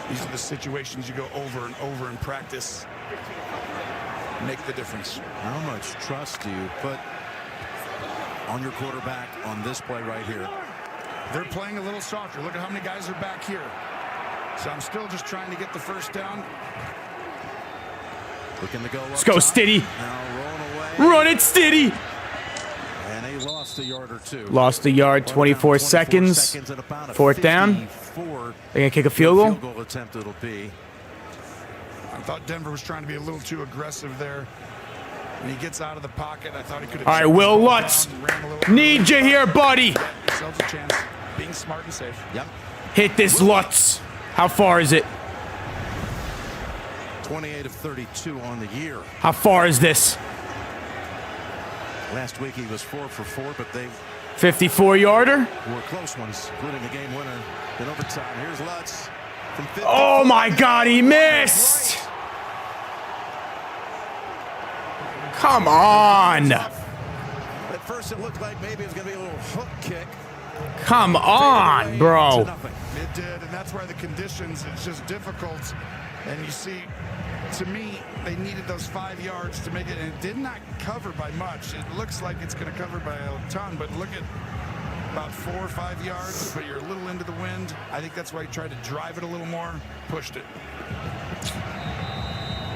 These are the situations you go over and over in practice. Make the difference. How much trust do you put on your quarterback on this play right here? They're playing a little softer. Look at how many guys are back here. So I'm still just trying to get the first down. Looking to go up Let's go, top. Stiddy. Now rolling away. Run it, Stiddy. And he lost a yard or two. Lost a yard, 24 seconds. And about a 4th down. 54. They gonna kick a field goal? Field goal attempt it'll be. I thought Denver was trying to be a little too aggressive there. And he gets out of the pocket. I thought he could have. All right, Will Lutz. Need you here, buddy. Yourselves a chance. Being smart and safe. Yep. Hit this Lutz. How far is it? 28 of 32 on the year. How far is this? Last week he was 4 for 4, but they 54-yarder. were close ones, including the game winner in overtime. Here's Lutz from 50. Oh my God, he missed. Come on. At first it looked like maybe it was going to be a little hook kick. Come on, bro. It did, and that's why the conditions, it's just difficult. And you see, to me, they needed those 5 yards to make it, and it did not cover by much. It looks like it's going to cover by a ton, but look at about 4 or 5 yards, but you're a little into the wind. I think that's why he tried to drive it a little more, pushed it.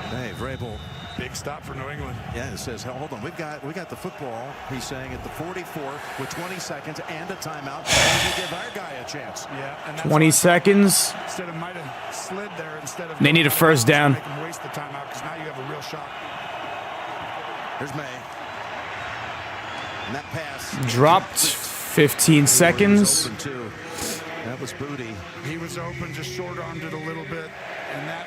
Hey, Vrabel. Big stop for New England. Yeah, it says, hold on, we got the football. He's saying at the 44 with 20 seconds and a timeout. And we give our guy a chance. Yeah, and 20 seconds. Instead of might have slid there instead of. They need a first down. Make him waste the timeout because now you have a real shot. Here's May. And that pass Dropped. 15 seconds. Open too. That was Booty. He was open, just short-armed it a little bit, and that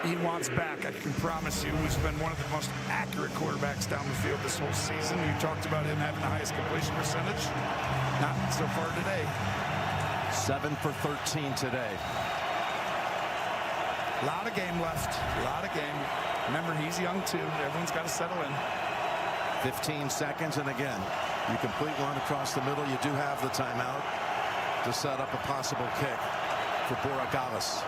he wants back. I can promise you, he's been one of the most accurate quarterbacks down the field this whole season. You talked about him having the highest completion percentage. Not so far today. 7 for 13 today. A lot of game left. A lot of game. Remember, he's young too. Everyone's got to settle in. 15 seconds, and again, you complete one across the middle. You do have the timeout to set up a possible kick for Borregales.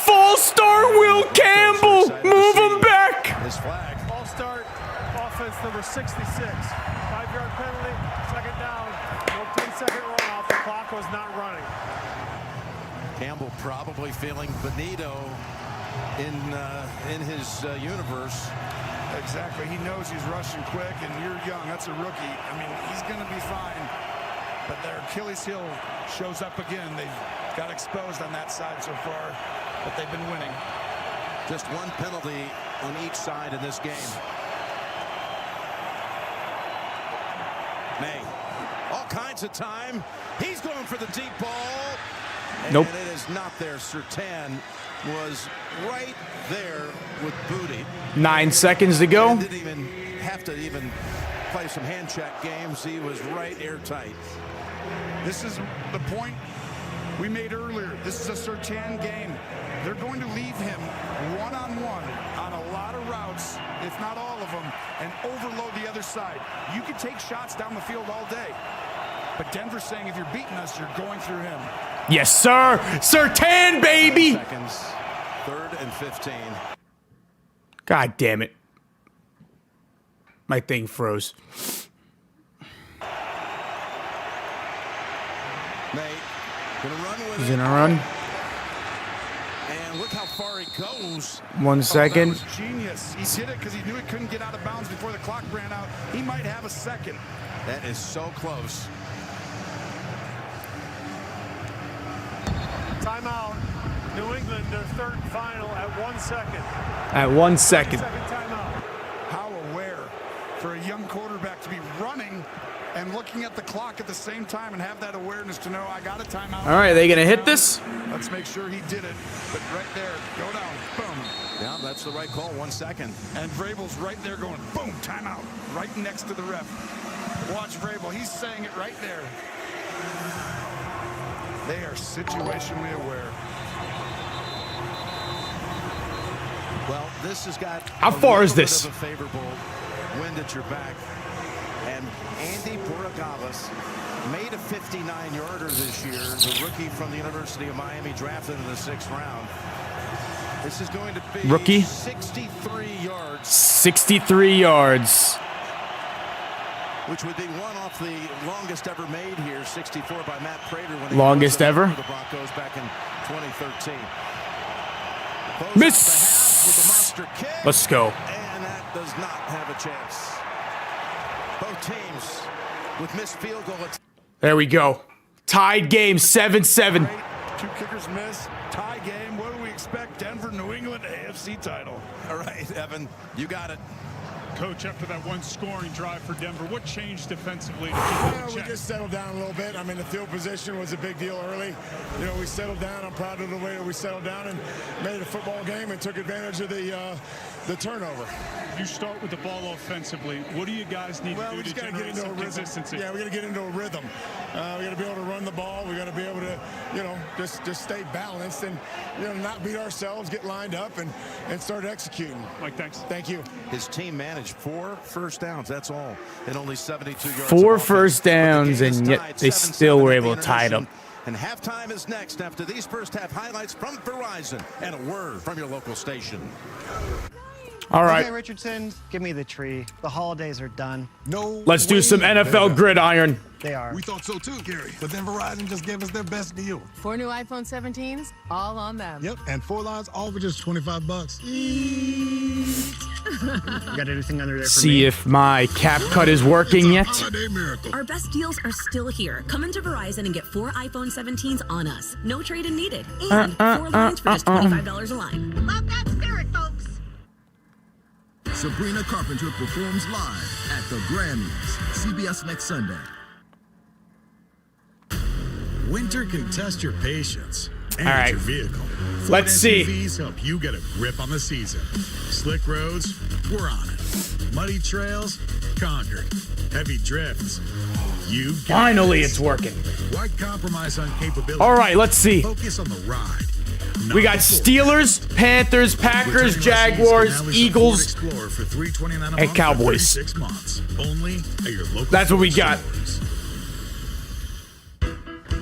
False start, Will Campbell. Move him back. His flag. False start. Offense number 66. 5-yard penalty. Second down. No 10-second runoff. The clock was not running. Campbell probably feeling Benito in his universe. Exactly. He knows he's rushing quick, and you're young. That's a rookie. I mean, he's going to be fine. But their Achilles heel shows up again. They've got exposed on that side so far, but they've been winning. Just one penalty on each side in this game. May. All kinds of time. He's going for the deep ball. Nope. And it is not there. Surtain was right there with Booty. 9 seconds to go. Didn't even have to even play some hand check games. He was right airtight. This is the point we made earlier. This is a Surtain game. They're going to leave him one-on-one on a lot of routes, if not all of them, and overload the other side. You can take shots down the field all day, but Denver's saying if you're beating us, you're going through him. Yes, sir. Surtain, baby. 5 seconds. 3rd and 15. God damn it. My thing froze. May gonna run with He's it. gonna run. And look how far he goes. 1 second. That was genius. He did it because he knew he couldn't get out of bounds before the clock ran out. He might have a second. That is so close. Timeout. New England, their third and final at 1 second. At 1 second. Second timeout. How aware for a young quarterback to be running and looking at the clock at the same time and have that awareness to know I got a timeout. All right, are they gonna hit this? Let's make sure he did it. But right there, go down, boom. Yeah, that's the right call. 1 second. And Vrabel's right there going, boom, timeout, right next to the ref. Watch Vrabel, he's saying it right there. They are situationally aware. Well, this has got How far is this? A favorable wind at your back. And Andy Borregales made a 59-yarder this year, the rookie from the University of Miami, drafted in the 6th round. This is going to be Rookie. 63 yards. 63 yards. Which would be one off the longest ever made here, 64 by Matt Prater. When he Longest ever? for the Broncos back in 2013. Miss. With the monster kick. Let's go. And that does not have a chance. Both teams with missed field goal. There we go. Tied game, 7-7. Two kickers miss, tie game. What do we expect? Denver, New England, AFC title. All right, Evan, you got it. Coach, after that one scoring drive for Denver, what changed defensively to keep it in check? We just settled down a little bit. I mean, the field position was a big deal early. You know, we settled down. I'm proud of the way that we settled down and made it a football game and took advantage of the turnover. You start with the ball offensively. What do you guys need to do to generate some consistency? Yeah, we got to get into a rhythm. We got to be able to run the ball. We got to be able to, you know, just stay balanced and, you know, not beat ourselves, get lined up and start executing. Mike, thanks. Thank you. His team managed 4 first downs. That's all. And only 72 yards. 4 first downs, and yet they still were able to tie it up. And halftime is next after these first half highlights from Verizon and a word from your local station. All right. Okay, Richardson, give me the tree. The holidays are done. No. Let's do some NFL gridiron. They are. We thought so too, Gary. But then Verizon just gave us their best deal. 4 new iPhone 17s, all on them. Yep, and 4 lines, all for just $25. You got anything under there for See me? if my cap cut is working yet. Our best deals are still here. Come into Verizon and get 4 iPhone 17s on us. No trade-in needed. And 4 lines for just $25 a line. Love that spirit, folks. Sabrina Carpenter performs live at the Grammys. CBS next Sunday. Winter can test your patience. and right. your vehicle. Let's see. SUVs help you get a grip on the season. Slick roads, we're on it. Muddy trails, conquered. Heavy drifts, you got Finally, this. it's working. Why compromise on capability? All right, let's see. Focus on the ride. We got Steelers, Panthers, Packers, Jaguars, Eagles, and Cowboys. That's what we got.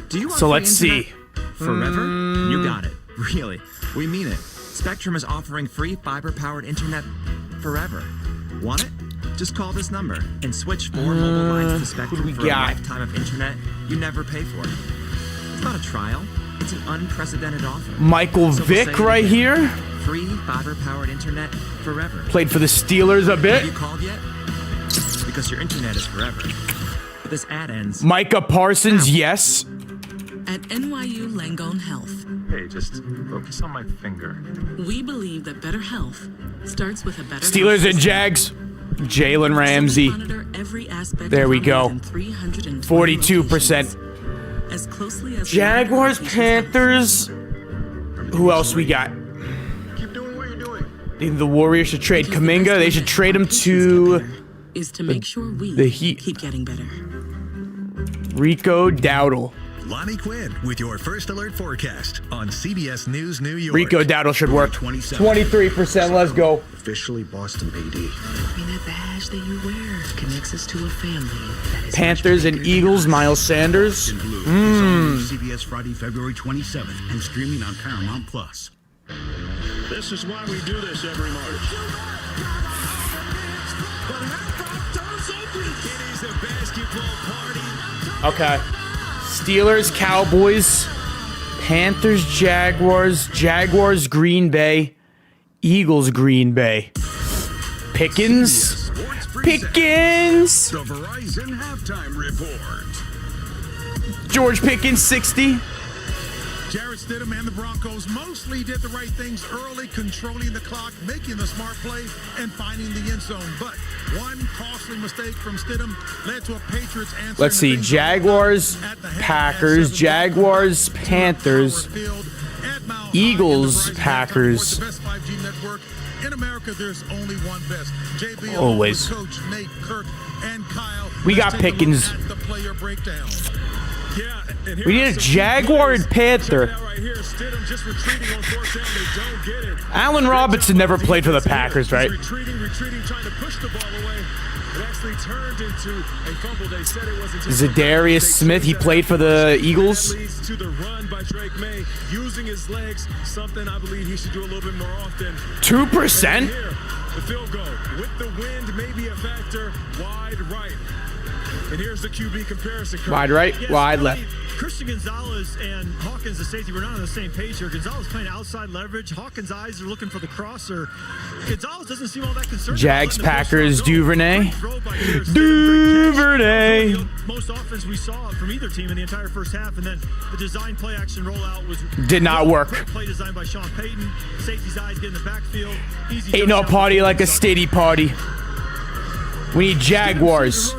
Do you want So free let's see. internet forever? You got it. Really. We mean it. Spectrum is offering free fiber-powered internet forever. Want it? Just call this number and switch 4 mobile lines to Spectrum for a lifetime of internet you never pay for. It's not a trial. It's an unprecedented offer. Michael Vick right here. Free fiber-powered internet forever. Played for the Steelers a bit. Have you called yet? Because your internet is forever. But this ad ends. Micah Parsons, yes. At NYU Langone Health, Hey, just focus on my finger. we believe that better health starts with a better Steelers and Jags. Jalen Ramsey. every aspect There we of go. more than 320 42%. as closely as Jaguars, Panthers. Who else we got? The Warriors should trade Kuminga. They should trade him to is to make sure we the Heat. keep getting better. Rico Dowdle. Lonnie Quinn with your first alert forecast on CBS News New York. Rico Dowdle should work. 23%. Let's go. Officially Boston AD. Having a badge that you wear connects us to a family that is Panthers and Eagles. Miles Sanders. CBS Friday, February 27th and streaming on Paramount Plus. This is why we do this every March. It is a basketball party. Okay. Steelers, Cowboys, Panthers, Jaguars, Green Bay, Eagles, Green Bay. Pickens. Pickens. The Verizon halftime report. George Pickens, 60. Jarrett Stidham and the Broncos mostly did the right things early, controlling the clock, making the smart play, and finding the end zone. But one costly mistake from Stidham led to a Patriots answer. Let's see. Jaguars, Packers, Jaguars, Panthers, Eagles, Packers. The best 5G network in America. There's only one best. JB, Always. Coach Nate, Kirk, and Kyle. We got Pickens. The player breakdown. We need a Jaguar and Panther. Allen Robinson never played for the Packers, right? Retreating, trying to push the ball away. It actually turned into a fumble. They said it wasn't Zadarius Smith, he played for the Eagles. Leads to the run by Drake May, using his legs, something I believe he should do a little bit more often. 2%? The field goal with the wind may be a factor. Wide right. And here's the QB comparison. Wide right, wide left. Christian Gonzalez and Hawkins, the safety, we're not on the same page here. Gonzalez playing outside leverage. Hawkins' eyes are looking for the crosser. Gonzalez doesn't seem all that concerned. Jags, Packers, Duvernay. Duvernay. Most offense we saw from either team in the entire first half, and then the design play action rollout was did not work. Play designed by Sean Payton. Safety's eyes get in the backfield. Easy. Ain't no party like a steady party. We need Jaguars.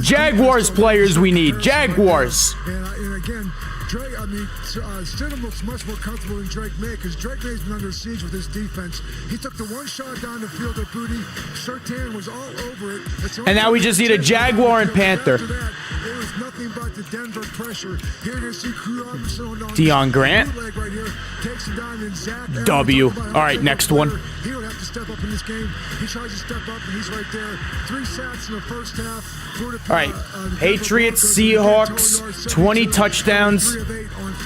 Jaguars players we need. Jaguars. And again, Stidham looks much more comfortable than Drake May because Drake May's been under siege with his defense. He took the one shot down the field at Booty. Surtain was all over it. And now we just need a Jaguar and Panther. It was nothing but the Denver pressure. Here to see Deion Grant. W. All right, next one. He don't have to step up in this game. He tries to step up, and he's right there. 3 sacks in the first half. All right, Patriots, Seahawks, 20 touchdowns.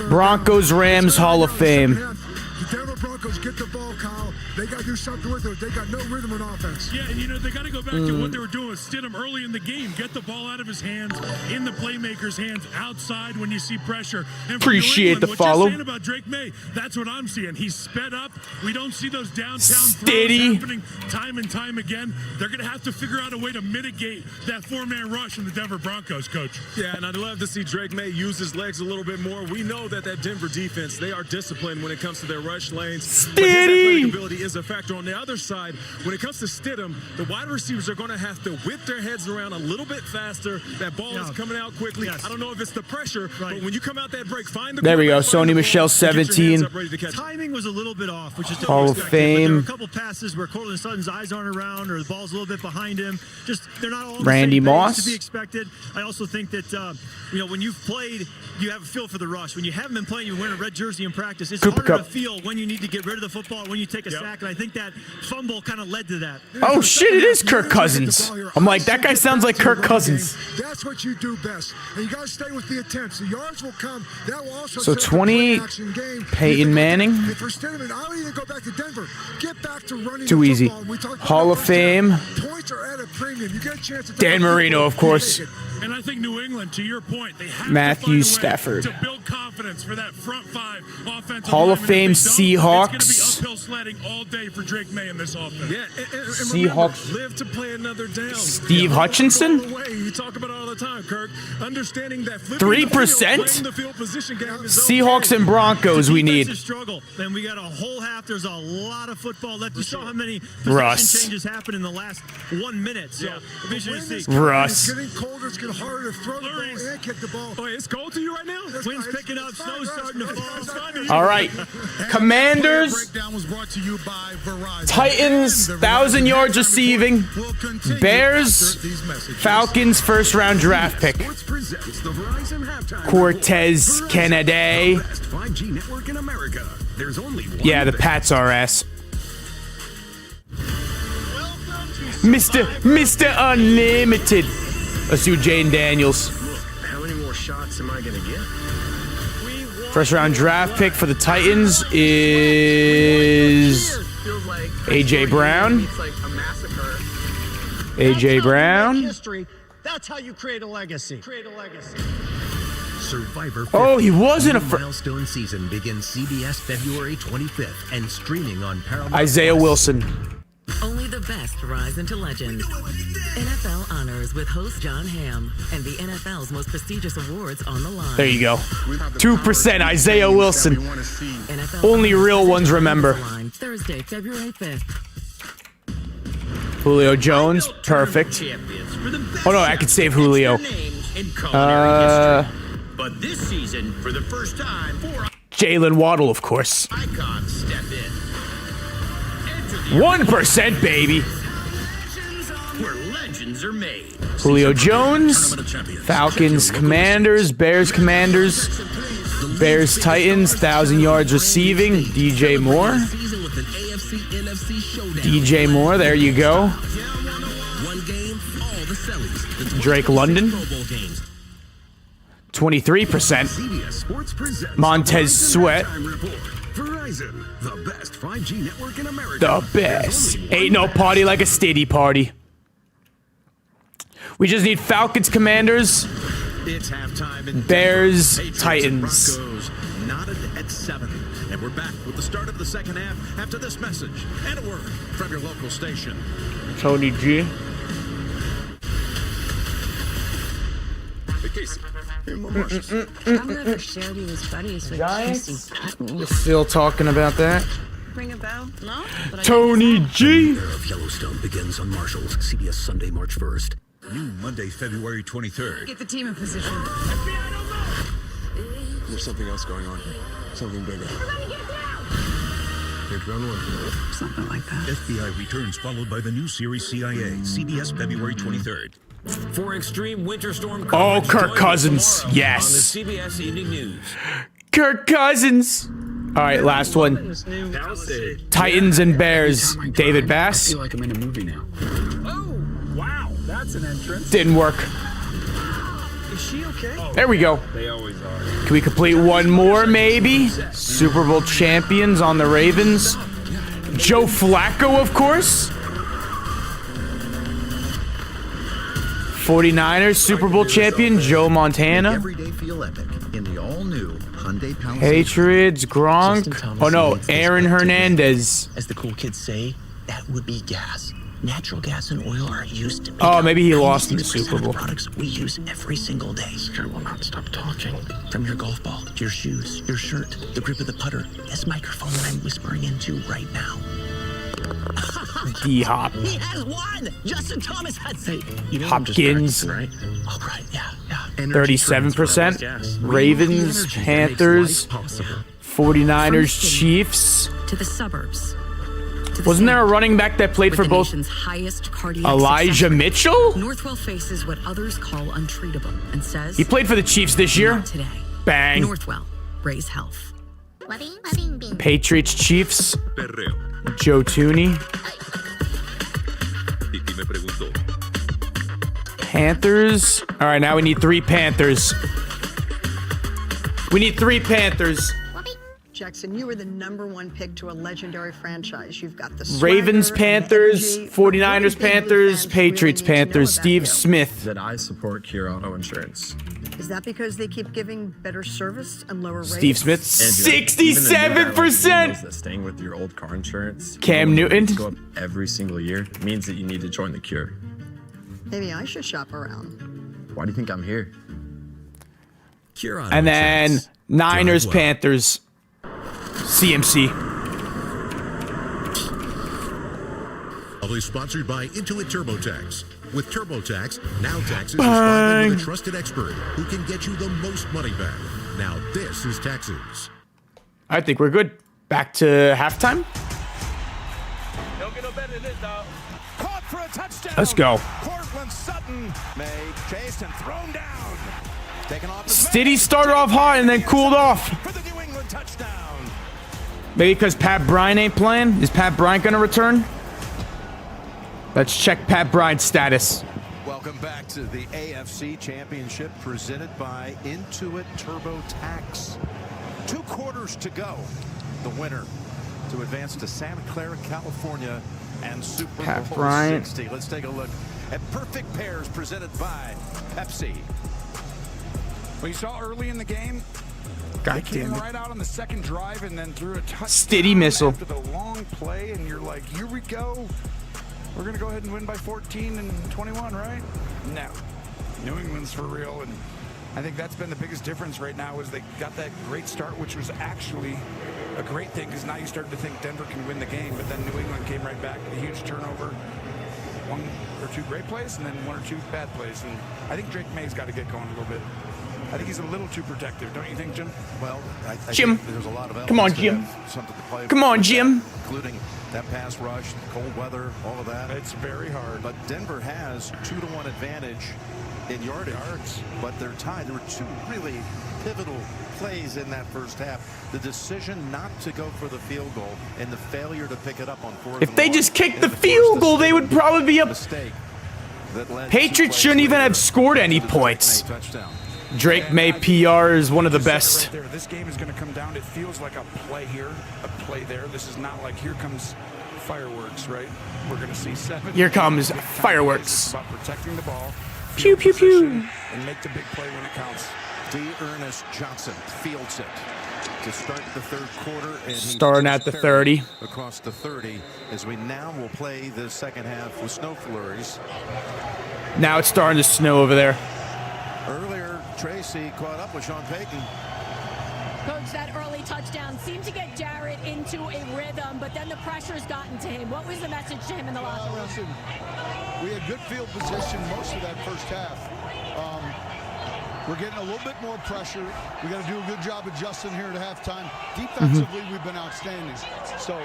Broncos, Rams, Hall of Fame. The Denver Broncos get the ball, Kyle. They got to do something with it. They got no rhythm on offense. Yeah, and they got to go back to what they were doing with Stidham early in the game. Get the ball out of his hands, in the playmaker's hands, outside when you see pressure. And appreciate the follow. What you're saying about Drake May, that's what I'm seeing. He's sped up. We don't see those downtown Steady. throws happening time and time again. They're going to have to figure out a way to mitigate that 4-man rush from the Denver Broncos, Coach. Yeah, and I'd love to see Drake May use his legs a little bit more. We know that Denver defense, they are disciplined when it comes to their rush lanes. Steady. But his athletic ability is a factor. On the other side, when it comes to Stidham, the wide receivers are going to have to whip their heads around a little bit faster. That ball is coming out quickly. I don't know if it's the pressure, but when you come out that break, find the There we go. Sony Michel, 17. Timing was a little bit off, which is Hall of Fame. There were a couple passes where Cortland Sutton's eyes aren't around, or the ball's a little bit behind him. Just they're not all Randy Moss to be expected. I also think that when you've played, you have a feel for the rush. When you haven't been playing, you're wearing a red jersey in practice. It's harder to feel when you need to get rid of the football, when you take a sack, and I think that fumble kind of led to that. Oh shit! It is Kirk Cousins. I'm like, that guy sounds like Kirk Cousins. That's what you do best, and you got to stay with the attempts. The yards will come. That will also. So 20. Peyton Manning. If we're Stidham, I would even go back to Denver. Get back to running. Too easy. Hall of Fame. Points are at a premium. You get a chance to. Dan Marino, of course. And I think New England, to your point, they have Matthew to find a way Stafford. to build confidence for that front five offensive Hall of Fame Seahawks. It's going to be uphill sledding all day for Drake May in this offense. Yeah, and Seahawks. remember, live to play another down. Steve Hutchinson. You talk about it all the time, Kirk. Understanding that 3%. Seahawks and Broncos. We need. Struggle. Then we got a whole half. There's a lot of football left. You saw how many Russ. position changes happened in the last 1 minute. So vision to see. Russ. It's getting colder. It's getting harder to throw the ball and kick the ball. Oh, it's cold to you right now? Wind's picking up. Snow's starting to fall. All right. Commanders. Titans, 1,000 yards receiving. Bears, Falcons, first-round draft pick. Cortez Kennedy. Yeah, the Pats are ass. Mr. Unlimited. Let's do Jane Daniels. How many more shots am I going to get? First round draft pick for the Titans is A.J. Brown. A.J. Brown. History. That's how you create a legacy. Survivor 50, Oh, he wasn't a milestone season begins CBS February 25th and streaming on Paramount. Isaiah Wilson. Only the best rise into legend. NFL Honors with host John Hamm and the NFL's most prestigious awards on the line. There you go. 2% Isaiah Wilson. Only real ones remember. Thursday, February 5th. Julio Jones, perfect. Oh no, I could save Julio. But this season, for the first time, 4 Jalen Waddle, of course. icons step in. 1%, baby. Where legends are made. Julio Jones, Falcons, Commanders, Bears, Commanders, Bears, Titans, 1,000 yards receiving, DJ Moore. DJ Moore, there you go. Drake London, 23%. Montez Sweat. Verizon, the best 5G network in America. The best. Ain't no party like a steady party. We just need Falcons, Commanders, It's halftime and Bears, Patriots Titans. and Broncos knotted at 7. And we're back with the start of the second half after this message and a word from your local station. Tony G. Hey, Casey. I've never shared you with buddies with Giants? Casey. We're still talking about that. Ring a bell? No? But I Tony G. The era of Yellowstone begins on Marshall's CBS Sunday, March 1st. New Monday, February 23rd. Get the team in position. There's something else going on. Something bigger. Hit round one. Something like that. FBI returns followed by the new series CIA, CBS February 23rd. For extreme winter storm Oh, coverage, Kirk join Cousins. tomorrow Yes. on the CBS Evening News. Kirk Cousins. All right, last one. Titans and Bears. David Bass. I feel like I'm in a movie now. Oh, wow. That's an entrance. Didn't work. Is she okay? There we go. They always are. Can we complete one more, maybe? Super Bowl champions on the Ravens. Joe Flacco, of course. 49ers Super Bowl champion Joe Montana. Every day feel epic in the all-new Hyundai Palisade. Patriots Gronk. Oh no, Aaron Hernandez. As the cool kids say, that would be gas. Natural gas and oil are used to make Oh, maybe he lost in the 96% Super of Bowl. products we use every single day. Sure will not stop talking. From your golf ball, to your shoes, your shirt, the grip of the putter, this microphone that I'm whispering into right now. D-Hop. He has one. Justin Thomas had. Hey, you know Hopkins. Right? Oh, right. Yeah. 37%. Ravens, Panthers, 49ers, Chiefs. To the suburbs. Wasn't there a running back that played for both? Elijah Mitchell? Northwell faces what others call untreatable and says he played for the Chiefs this year. Not today. Bang. Northwell, raise health. Patriots, Chiefs. Joe Tooney. Panthers. All right, now we need 3 Panthers. We need 3 Panthers. Jackson, you were the #1 pick to a legendary franchise. You've got the Ravens, Panthers, 49ers, Panthers, Patriots, Panthers. Steve Smith. That I support Cure Auto Insurance. Is that because they keep giving better service and lower rates? Steve Smith, 67%. That staying with your old car insurance. Cam Newton. Go up every single year means that you need to join the Cure. Maybe I should shop around. Why do you think I'm here? Cure Auto And then Insurance. Niners, Panthers. CMC. Always sponsored by Intuit TurboTax. With TurboTax, now taxes is filed with a trusted expert who can get you the most money back. Now this is taxes. I think we're good. Back to halftime. Don't get no better than this, dog. Caught for a touchdown. Let's go. Cortland Sutton made chased and thrown down. Taken off. Stiddy started off hot and then cooled off. For the New England touchdown. Maybe because Pat Bryant ain't playing? Is Pat Bryant going to return? Let's check Pat Bryant's status. Welcome back to the AFC Championship presented by Intuit TurboTax. 2 quarters to go. The winner to advance to Santa Clara, California and Super Pat Bowl Bryant. 60. Let's take a look at Perfect Pairs presented by Pepsi. Well, you saw early in the game, they came right out on the second drive and then threw a touchdown. Stiddy missile. After the long play, and you're like, here we go. We're going to go ahead and win by 14 and 21, right? No. New England's for real, and I think that's been the biggest difference right now is they got that great start, which was actually a great thing because now you started to think Denver can win the game, but then New England came right back with a huge turnover. 1 or 2 great plays and then 1 or 2 bad plays, and I think Drake May's got to get going a little bit. I think he's a little too protective, don't you think, Jim? Well, I Jim, think there's a lot of come on, elements Jim. that have something to play Come on, with Jim. that, including that pass rush, cold weather, all of that. It's very hard. But Denver has 2-to-1 advantage in yardage, but they're tied. There were 2 really pivotal plays in that first half. The decision not to go for the field goal and the failure to pick it up on 4th If they just kicked the field goal, they would probably be up. Patriots shouldn't even have scored any points. Drake May PR is one of the best. Right there. This game is going to come down. It feels like a play here, a play there. This is not like here comes fireworks, right? We're going to see 7. Here comes fireworks. It's about protecting the ball. Pew, pew, pew. And make the big play when it counts. Ernest Johnson fields it to start the 3rd quarter. And starting at the 30. Across the 30 as we now will play the second half with snow flurries. Now it's starting to snow over there. Earlier, Tracy caught up with Sean Payton. Coach, that early touchdown seemed to get Jarrett into a rhythm, but then the pressure's gotten to him. What was the message to him in the locker room? Listen, we had good field position most of that first half. We're getting a little bit more pressure. We got to do a good job adjusting here at halftime. Defensively, we've been outstanding. So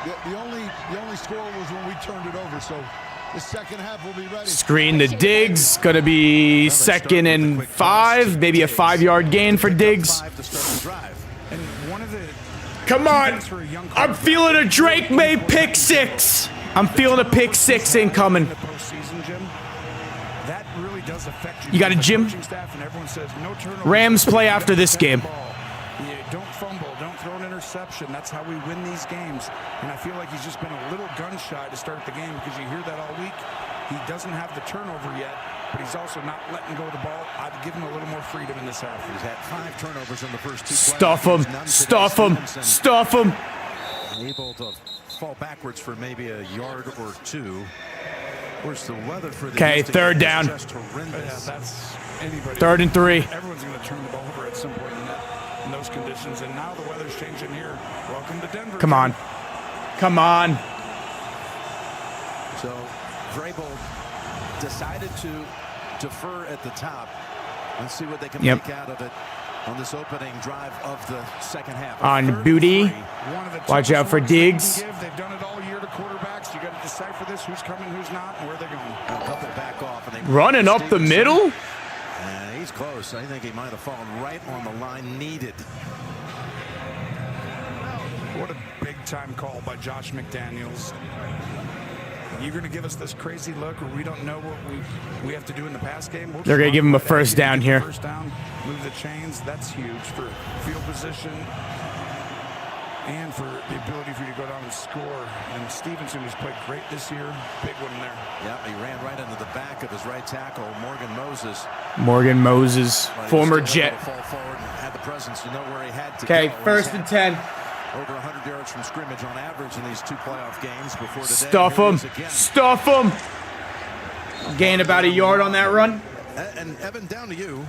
the only score was when we turned it over. So the second half will be ready. Screen to Diggs. Going to be 2nd and 5. Maybe a 5-yard gain for Diggs. Come on. I'm feeling a Drake May pick 6. I'm feeling a pick 6 incoming. That really does affect You got a Jim? Rams play after this game. Don't fumble. Don't throw an interception. That's how we win these games. And I feel like he's just been a little gun shy to start the game because you hear that all week. He doesn't have the turnover yet, but he's also not letting go of the ball. I'd give him a little more freedom in this half. He's had 5 turnovers in the first 2 Stuff him. Stuff him. Stuff him. Able to fall backwards for maybe a yard or 2. Of course, the weather for the 3rd down. Yeah, that's anybody. 3rd and 3. Everyone's going to turn the ball over at some point in those conditions, and now the weather's changing here. Welcome to Denver. Come on. Come on. So Vrabel decided to defer at the top. Let's see what they can make out of it on this opening drive of the second half. On Booty. Watch out for Diggs. They've done it all year to quarterbacks. You got to decipher this: who's coming, who's not, and where they're going. A couple back off, and they running up the middle. He's close. I think he might have fallen right on the line needed. What a big-time call by Josh McDaniels. You're going to give us this crazy look where we don't know what we have to do in the pass game. They're going to give him a first down here. First down, move the chains. That's huge for field position and for the ability for you to go down and score. And Stevenson has played great this year. Big one there. Yeah, he ran right into the back of his right tackle, Morgan Moses. Morgan Moses, former Jet. Fall forward and had the presence to know where he had to go. Okay, first and 10. Over 100 yards from scrimmage on average in these 2 playoff games before today. Stuff him. Stuff him. Gain about a yard on that run. And Evan, down to you.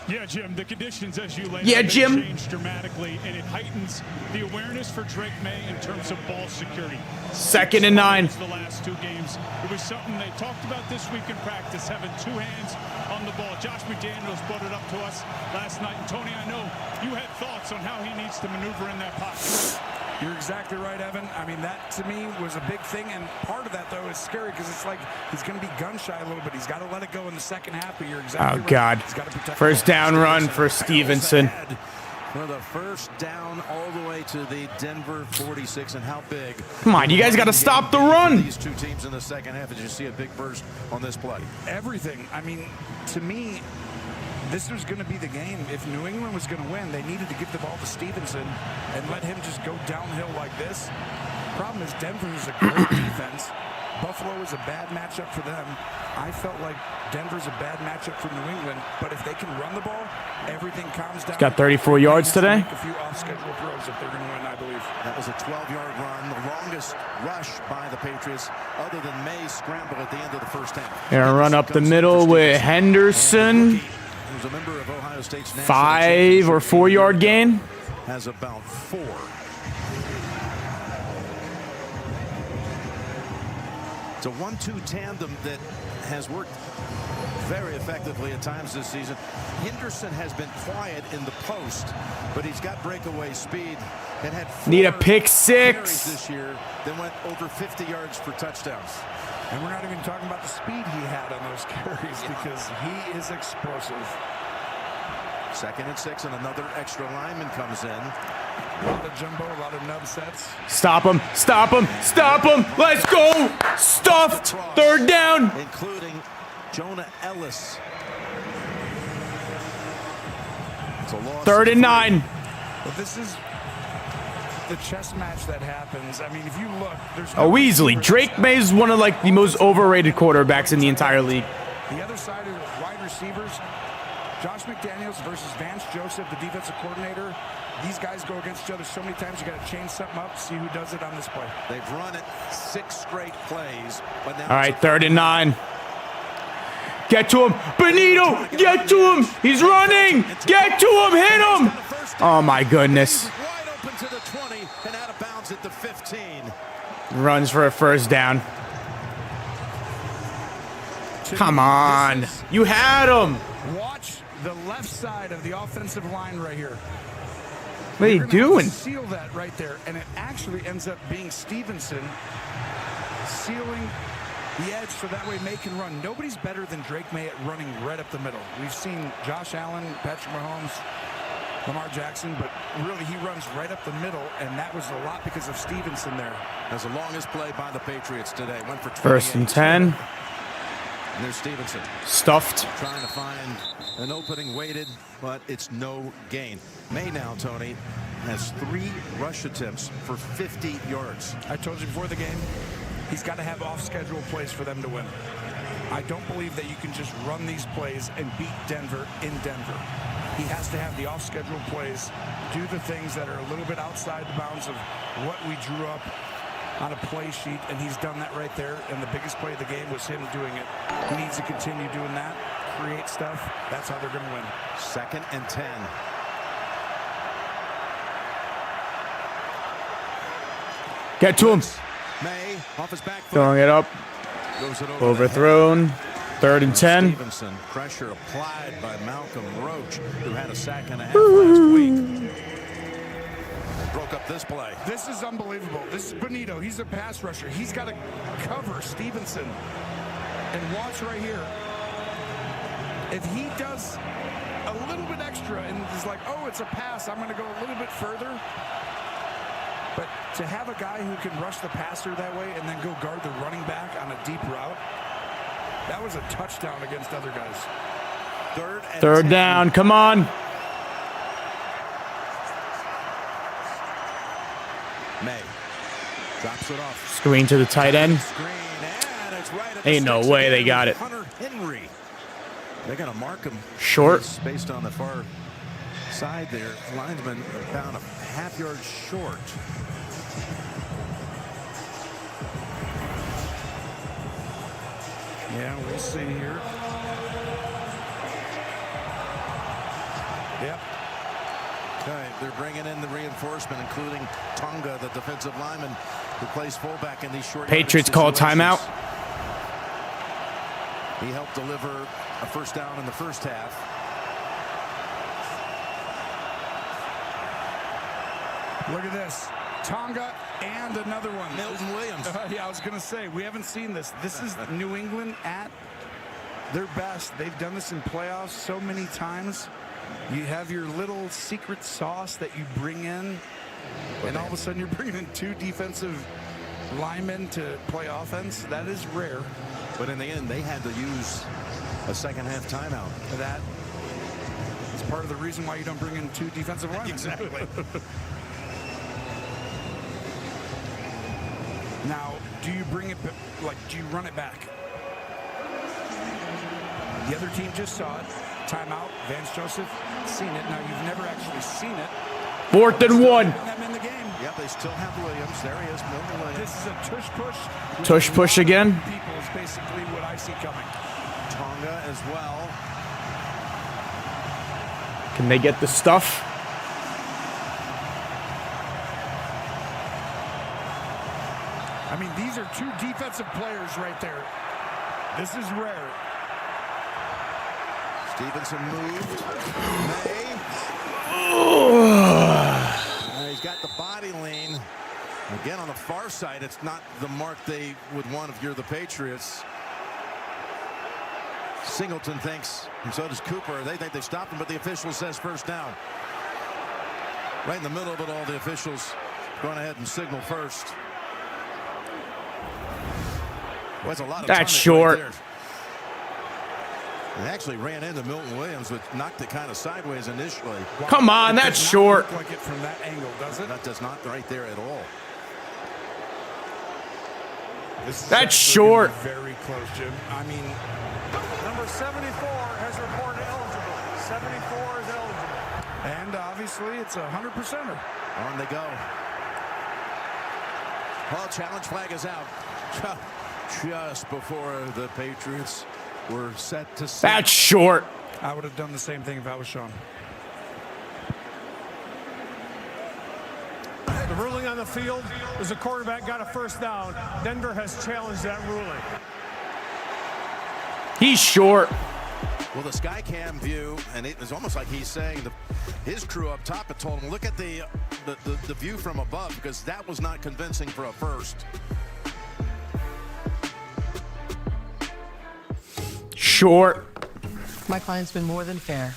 Yeah, Jim, the conditions as you laid out changed dramatically, and it heightens the awareness for Drake May in terms of ball security. 2nd and 9. The last 2 games, it was something they talked about this week in practice, having 2 hands on the ball. Josh McDaniels brought it up to us last night, and Tony, I know you had thoughts on how he needs to maneuver in that pocket. You're exactly right, Evan. I mean, that to me was a big thing, and part of that, though, is scary because it's like he's going to be gun-shy a little bit. He's got to let it go in the second half, but you're exactly right. God. First down run for Stevenson. For the first down all the way to the Denver 46, and how big. Come on, you guys got to stop the run. These 2 teams in the second half, as you see a big burst on this play. Everything. I mean, to me, this was going to be the game. If New England was going to win, they needed to give the ball to Stevenson and let him just go downhill like this. Problem is, Denver is a great defense. Buffalo is a bad matchup for them. I felt like Denver's a bad matchup for New England, but if they can run the ball, everything calms down. He's got 34 yards today. Make a few off-schedule throws if they're going to win, I believe. That was a 12-yard run, the longest rush by the Patriots, other than May's scramble at the end of the first half. Gonna run up the middle with Henderson. Who's a member of Ohio State's 5 or 4 yard gain. Has about 4. It's a 1-2 tandem that has worked very effectively at times this season. Henderson has been quiet in the post, but he's got breakaway speed and had 4 need a pick 6 this year. Then went over 50 yards for touchdowns. And we're not even talking about the speed he had on those carries because he is explosive. 2nd and 6, and another extra lineman comes in. A lot of jumbo, a lot of nub sets. Stop him. Stop him. Stop him. Let's go. Stuffed. 3rd down. Including Jonah Ellis. It's a loss. 3rd and 9. But this is the chess match that happens. I mean, if you look, there's no easily. Drake May is one of like the most overrated quarterbacks in the entire league. The other side of wide receivers, Josh McDaniels versus Vance Joseph, the defensive coordinator. These guys go against each other so many times, you got to change something up, see who does it on this play. They've run it 6 straight plays. But now all right, 3rd and 9. Get to him. Benito, get to him. He's running. Get to him. Hit him. Oh, my goodness. Wide open to the 20 and out of bounds at the 15. Runs for a first down. Come on. You had him. Watch the left side of the offensive line right here. What are you doing? Seal that right there, and it actually ends up being Stevenson sealing the edge so that way May can run. Nobody's better than Drake May at running right up the middle. We've seen Josh Allen, Patrick Mahomes, Lamar Jackson, but really he runs right up the middle, and that was a lot because of Stevenson there. That's the longest play by the Patriots today. Went for 1st and 10. And there's Stevenson. Stuffed. Trying to find an opening, waited, but it's no gain. May now, Tony, has 3 rush attempts for 50 yards. I told you before the game, he's got to have off-schedule plays for them to win. I don't believe that you can just run these plays and beat Denver in Denver. He has to have the off-schedule plays, do the things that are a little bit outside the bounds of what we drew up on a play sheet, and he's done that right there, and the biggest play of the game was him doing it. He needs to continue doing that, create stuff. That's how they're going to win. 2nd and 10. Get to him. May off his back foot. Throwing it up. Goes it over Overthrown. 3rd and 10. Stevenson, pressure applied by Malcolm Roach, who had a sack and a half last week. Broke up this play. This is unbelievable. This is Benito. He's a pass rusher. He's got to cover Stevenson. And watch right here. If he does a little bit extra and is like, oh, it's a pass, I'm going to go a little bit further. But to have a guy who can rush the passer that way and then go guard the running back on a deep route, that was a touchdown against other guys. 3rd down. Come on. May drops it off. Screen to the tight end. Ain't no way they got it. Hunter Henry. They're going to mark him. Short. He's spaced on the far side there. Linesman about a half yard short. Yeah, we'll see here. Yep. Okay, they're bringing in the reinforcement, including Tonga, the defensive lineman, who plays fullback in these short. Patriots call timeout. He helped deliver a first down in the first half. Look at this. Tonga and another one. Milton Williams. Yeah, I was going to say, we haven't seen this. This is New England at their best. They've done this in playoffs so many times. You have your little secret sauce that you bring in, and all of a sudden you're bringing in 2 defensive linemen to play offense. That is rare. But in the end, they had to use a second half timeout. That is part of the reason why you don't bring in 2 defensive linemen. Exactly. Now, do you bring it, like, do you run it back? The other team just saw it. Timeout. Vance Joseph seen it. Now, you've never actually seen it. 4th and 1. Them in the game. Yep, they still have Williams. There he is, Milton Williams. This is a tush push. Tush push again. People is basically what I see coming. Tonga as well. Can they get the stuff? I mean, these are 2 defensive players right there. This is rare. Stevenson moved. May. He's got the body lean. Again, on the far side, it's not the mark they would want if you're the Patriots. Singleton thinks, and so does Cooper. They think they stopped him, but the official says first down. Right in the middle of it all, the officials going ahead and signal first. Well, that's a lot of That's short. Right there. They actually ran into Milton Williams, which knocked it kind of sideways initially. Come on, that's short. Look like it from that angle, does it? That does not right there at all. That's short. Very close, Jim. I mean, Number 74 has reported eligible. 74 is eligible. And obviously, it's a 100%er. On they go. Well, challenge flag is out. Just before the Patriots were set to see. That's short. I would have done the same thing if I was Sean. The ruling on the field is the quarterback got a first down. Denver has challenged that ruling. He's short. Well, the sky cam view, and it was almost like he's saying his crew up top had told him, look at the view from above, because that was not convincing for a first. Short. My client's been more than fair.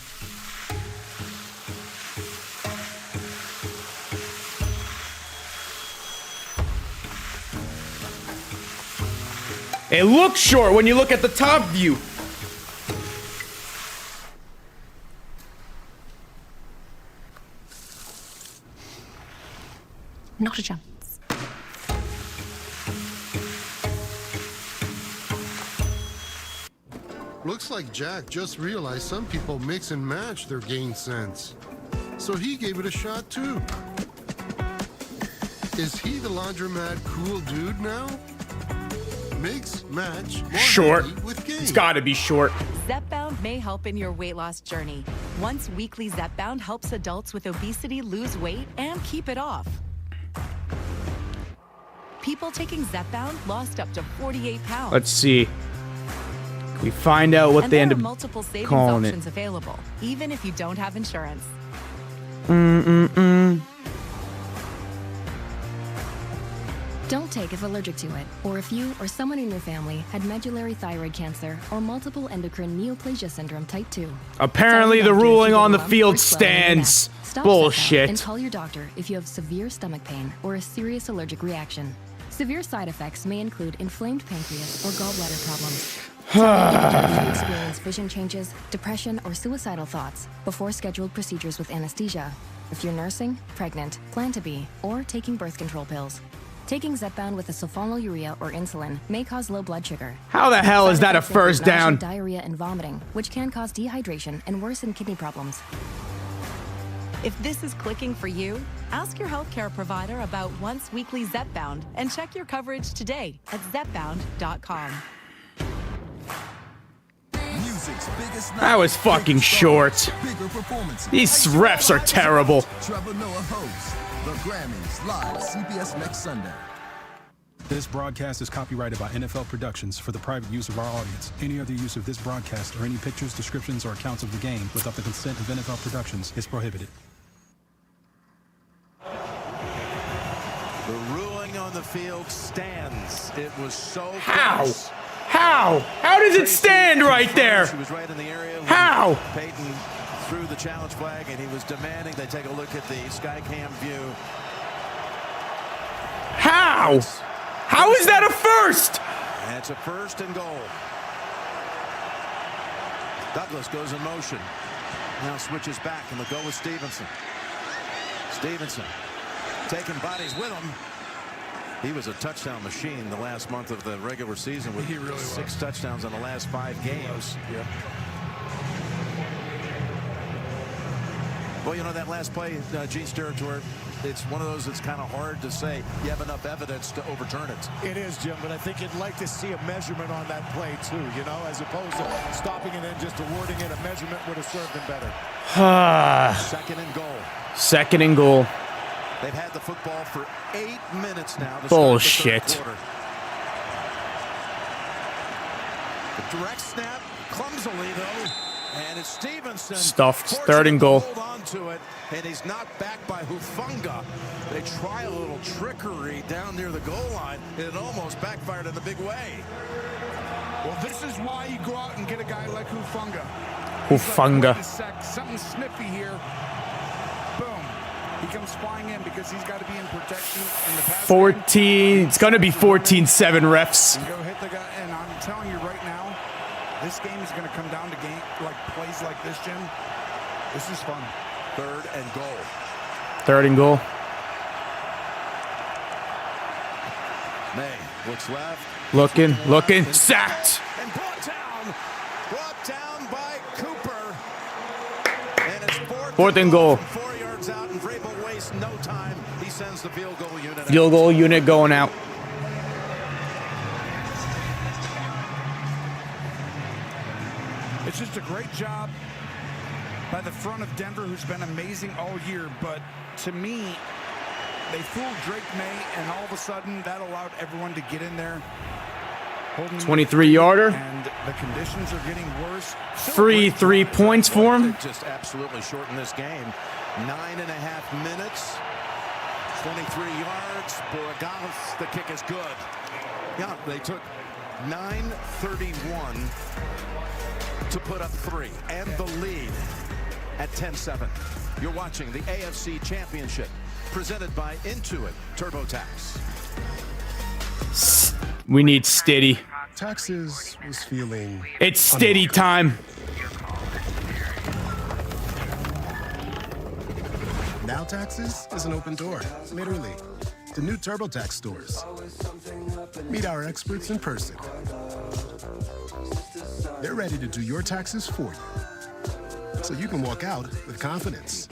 It looks short when you look at the top view. Not a chance. Looks like Jack just realized some people mix and match their game sense. So he gave it a shot too. Is he the laundromat cool dude now? Mix, match, more Short. with game. It's gotta be short. Zepbound may help in your weight loss journey. Once weekly, Zepbound helps adults with obesity lose weight and keep it off. people taking Zepbound lost up to 48 pounds. Let's see. Can we find out what and they there end are up multiple savings calling options it? available, even if you don't have insurance. Don't take if allergic to it, or if you or someone in your family had medullary thyroid cancer or multiple endocrine neoplasia syndrome type 2. Apparently the ruling on the field stands. Stop Bullshit. and call your doctor if you have severe stomach pain or a serious allergic reaction. Severe side effects may include inflamed pancreas or gallbladder problems. If you experience vision changes, depression, or suicidal thoughts before scheduled procedures with anesthesia. If you're nursing, pregnant, plan to be, or taking birth control pills. Taking Zepbound with a sulfonylurea or insulin may cause low blood sugar. How the hell is that a Side effects first include nausea, down? diarrhea, and vomiting, which can cause dehydration and worsen kidney problems. If this is clicking for you, ask your healthcare provider about once weekly Zepbound and check your coverage today at zepbound.com. That was fucking short. These refs are terrible. Trevor Noah hosts the Grammys live CBS next Sunday. This broadcast is copyrighted by NFL Productions for the private use of our audience. Any other use of this broadcast or any pictures, descriptions, or accounts of the game without the consent of NFL Productions is prohibited. The ruling on the field stands. It was so How? close. How? How does it stand right there? He was right in the area. How? Peyton threw the challenge flag, and he was demanding they take a look at the Skycam view. How? How is that a first? And it's a 1st and goal. Douglas goes in motion. Now switches back, and they'll go with Stevenson. Stevenson taking bodies with him. He was a touchdown machine the last month of the regular season with 6 touchdowns in the last 5 games. Yep. Well, you know, that last play, Gene's territory, it's one of those that's kind of hard to say you have enough evidence to overturn it. It is, Jim, but I think you'd like to see a measurement on that play, too, you know, as opposed to stopping and then just awarding it. A measurement would have served him better. 2nd and goal. 2nd and goal. They've had the football for 8 minutes now. To Bullshit. start the 3rd quarter. The direct snap, clumsily though, and it's Stevenson. Stuffed. 3rd and goal. Hold on to it, and he's knocked back by Hufanga. They try a little trickery down near the goal line, and it almost backfired in a big way. Well, this is why you go out and get a guy like Hufanga. Hufanga. Like, something snippy here. Boom. He comes flying in because he's got to be in protection in the pass. 14. It's going to be 14-7 refs. And go hit the guy. And I'm telling you right now, this game is going to come down to plays like this, Jim. This is fun. 3rd and goal. 3rd and goal. May looks left. Looking. Sacked. And brought down by Cooper. And it's 4th and goal. 4 yards out, and Vrabel wastes no time. He sends the field goal unit out. Field goal unit going out. It's just a great job by the front of Denver, who's been amazing all year. But to me, they fooled Drake May, and all of a sudden that allowed everyone to get in there. 23-yarder. And the conditions are getting worse. Free 3 points for him. Just absolutely shortened this game. 9.5 minutes. 23 yards. Borogonis, the kick is good. Yeah, they took 9:31 to put up 3 and the lead at 10-7. You're watching the AFC Championship presented by Intuit TurboTax. We need Stiddy. Taxes was feeling... It's Stiddy time. Now Taxes is an open door, literally. The new TurboTax stores. Meet our experts in person. They're ready to do your taxes for you, so you can walk out with confidence.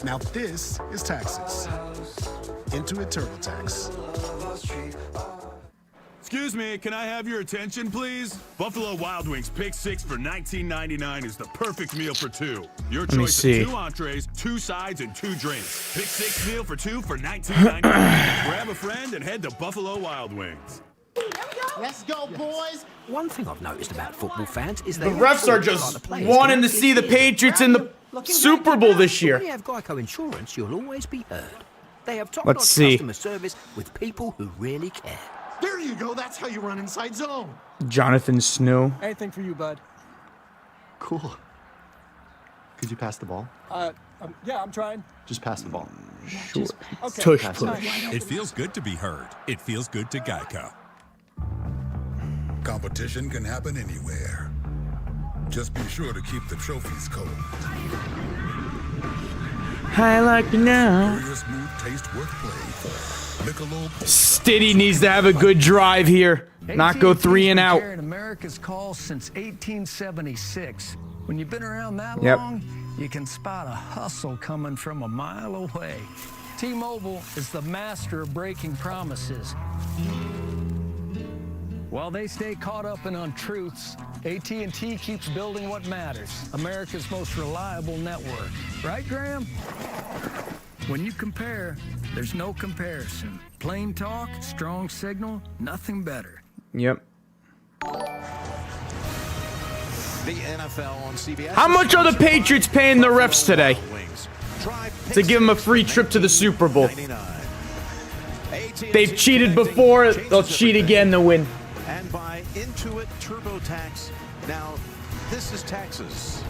Now this is Taxes. Intuit TurboTax. Excuse me, can I have your attention, please? Buffalo Wild Wings Pick 6 for $19.99 is the perfect meal for two. Your choice of 2 entrees, 2 sides, and 2 drinks. Pick 6 meal for 2 for $19.99. Grab a friend and head to Buffalo Wild Wings. Let's go, boys. One thing I've noticed about football fans is The refs are just wanting to see the Patriots in the Super Bowl this year. When you have Geico Insurance, you'll always be heard. They have top-notch Let's see. customer service with people who really care. There you go. That's how you run inside zone. Jonathan Snow. Anything for you, bud. Cool. Could you pass the ball? Yeah, I'm trying. Just pass the ball. Sure. Okay. Tush Pass push. It feels good to be heard. It feels good to Geico. Competition can happen anywhere. Just be sure to keep the trophies cold. I like you now. Curious smooth taste worth playing for. Michelob. Stiddy needs to have a good drive here, not go 3 and out. America's call since 1876. When you've been around that Yep. long, you can spot a hustle coming from a mile away. T-Mobile is the master of breaking promises. While they stay caught up in untruths, AT&T keeps building what matters, America's most reliable network. Right, Graham? When you compare, there's no comparison. Plain talk, strong signal, nothing better. Yep. The NFL on CBS. How much are the Patriots paying the refs today to give them a free trip to the Super Bowl? They've cheated before, they'll cheat again to win. And by Intuit TurboTax. Now, this is taxes.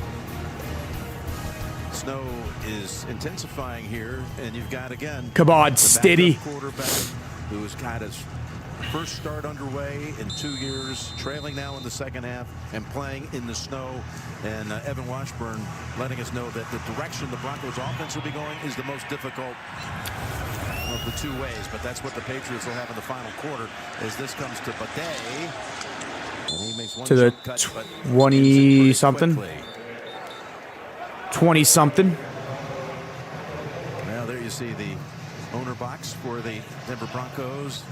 Snow is intensifying here, and you've got, again, Come on, the Stiddy. backup quarterback who's got his first start underway in 2 years, trailing now in the second half and playing in the snow. And Evan Washburn letting us know that the direction the Broncos offense will be going is the most difficult of the 2 ways, but that's what the Patriots will have in the final quarter as this comes to Bidet. And he makes one To the jump cut, but 20-something. 20-something. Now there you see the owner box for the Denver Broncos.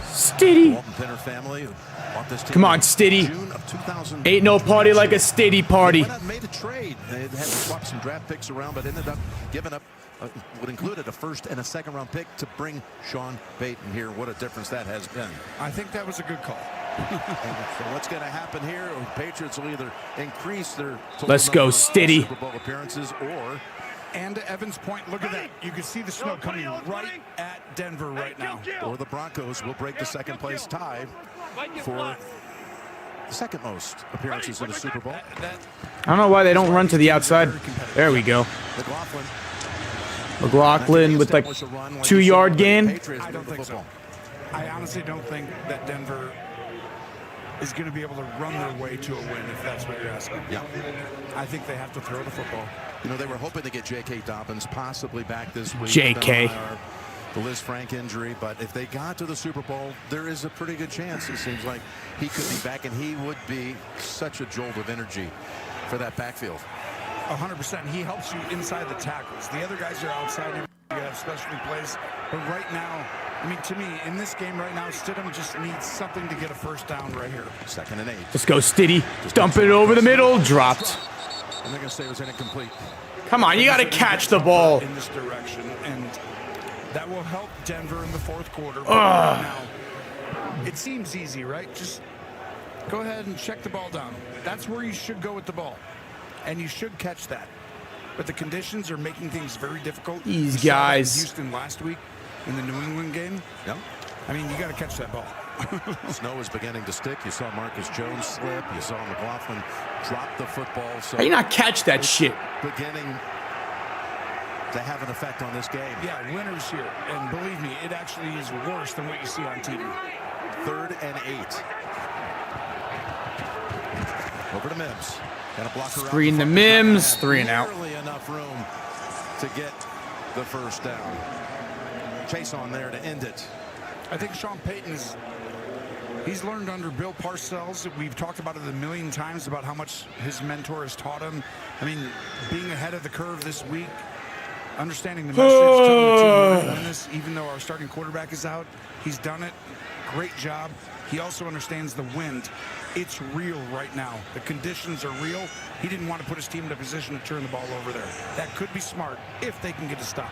Stiddy. Walton Penner family who bought this team Come on, in Stiddy. June of 2000. Ain't no party like a Stiddy party. They went out and made a trade. They had to swap some draft picks around, but ended up giving up what included a first and a second round pick to bring Sean Payton here. What a difference that has been. I think that was a good call. So what's going to happen here? The Patriots will either increase their total Let's go, number of Stiddy. Super Bowl appearances, or And to Evan's point, look at that. You can see the snow coming right at Denver right now. Or the Broncos will break the second place tie for the second most appearances in the Super Bowl. I don't know why they don't run to the outside. There we go. McLaughlin with like 2-yard gain. I don't think so. I honestly don't think that Denver is going to be able to run their way to a win, if that's what you're asking. Yeah. I think they have to throw the football. You know, they were hoping to get J.K. Dobbins possibly back this week. J.K. The Liz Frank injury, but if they got to the Super Bowl, there is a pretty good chance. It seems like he could be back, and he would be such a jolt of energy for that backfield. 100%. He helps you inside the tackles. The other guys are outside. You have specialty plays. But right now, I mean, to me, in this game right now, Stidham just needs something to get a first down right here. 2nd and 8. Let's go, Stiddy. Dump it over the middle. Dropped. And they're going to say it was incomplete. Come on, you got to catch the ball. In this direction, and that will help Denver in the fourth quarter. Now, it seems easy, right? Just go ahead and check the ball down. That's where you should go with the ball, and you should catch that. But the conditions are making things very difficult. These We saw that in guys. Houston last week in the New England game. Yep. I mean, you got to catch that ball. Snow is beginning to stick. You saw Marcus Jones slip. You saw McLaughlin drop the football. So how you not catch that shit? Beginning to have an effect on this game. Yeah, winners here. And believe me, it actually is worse than what you see on TV. 3rd and 8. Over to Mims. Got a blocker Screen the Mims. 3 and out. Barely enough room to get the first down. Chase on there to end it. I think Sean Payton he's learned under Bill Parcells. We've talked about it a million times about how much his mentor has taught him. I mean, being ahead of the curve this week, understanding the message, telling the team we're going to win this, even though our starting quarterback is out. He's done it. great job. He also understands the wind. It's real right now. The conditions are real. He didn't want to put his team in a position to turn the ball over there. That could be smart if they can get a stop.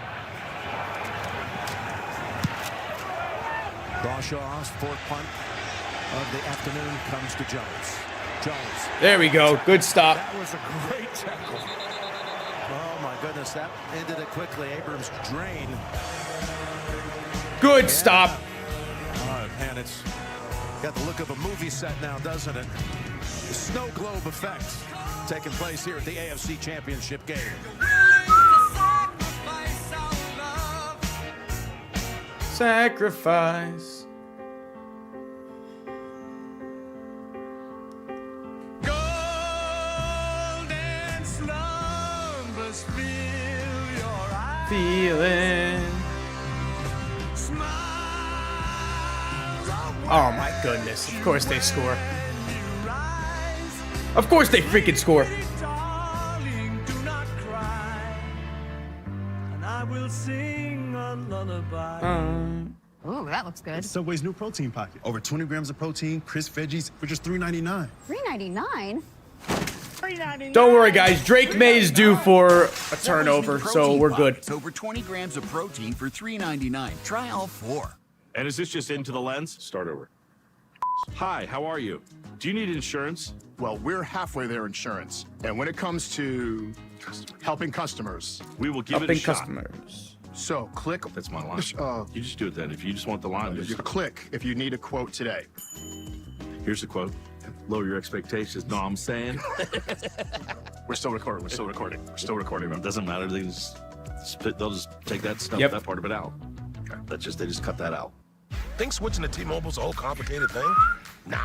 Crawshaw's fourth punt of the afternoon comes to Jones. Jones. There we go. Good stop. That was a great tackle. Oh, my goodness. That ended it quickly. Abrams drain. Good stop. Oh, man, it's got the look of a movie set now, doesn't it? The snow globe effect taking place here at the AFC Championship game. Sacrifice. Feeling. Oh my goodness. Of course they score. Of course they freaking score. Ooh, that looks good. Subway's new protein pocket. Over 20 grams of protein, crisp veggies for just $3.99. $3.99? Don't worry, guys. Drake May is due for a turnover, so we're good. It's over 20 grams of protein for $3.99. Try all 4. And is this just into the lens? Start over. Hi, how are you? Do you need insurance? Well, we're halfway there insurance. And when it comes to helping customers, we will give it a shot. Customers. So click. That's my line. You just do it then. If you just want the line, You click if you need a quote today. Here's the quote. Lower your expectations. Know what I'm saying? We're still recording. We're still recording. It doesn't matter. They'll just take that stuff, that part of it out. Okay. They just cut that out. Think switching to T-Mobile's a whole complicated thing? Nah.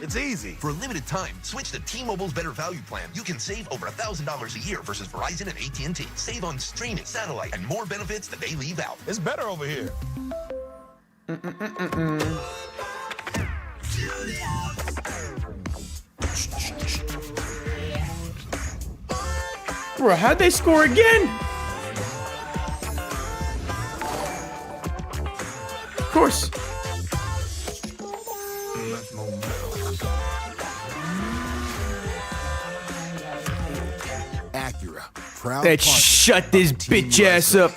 It's easy. For a limited time, switch to T-Mobile's Better Value Plan. You can save over $1,000 a year versus Verizon and AT&T. Save on streaming, satellite, and more benefits that they leave out. It's better over here. Bro, how'd they score again? Of course. Acura. Proud Let's shut this bitch ass up.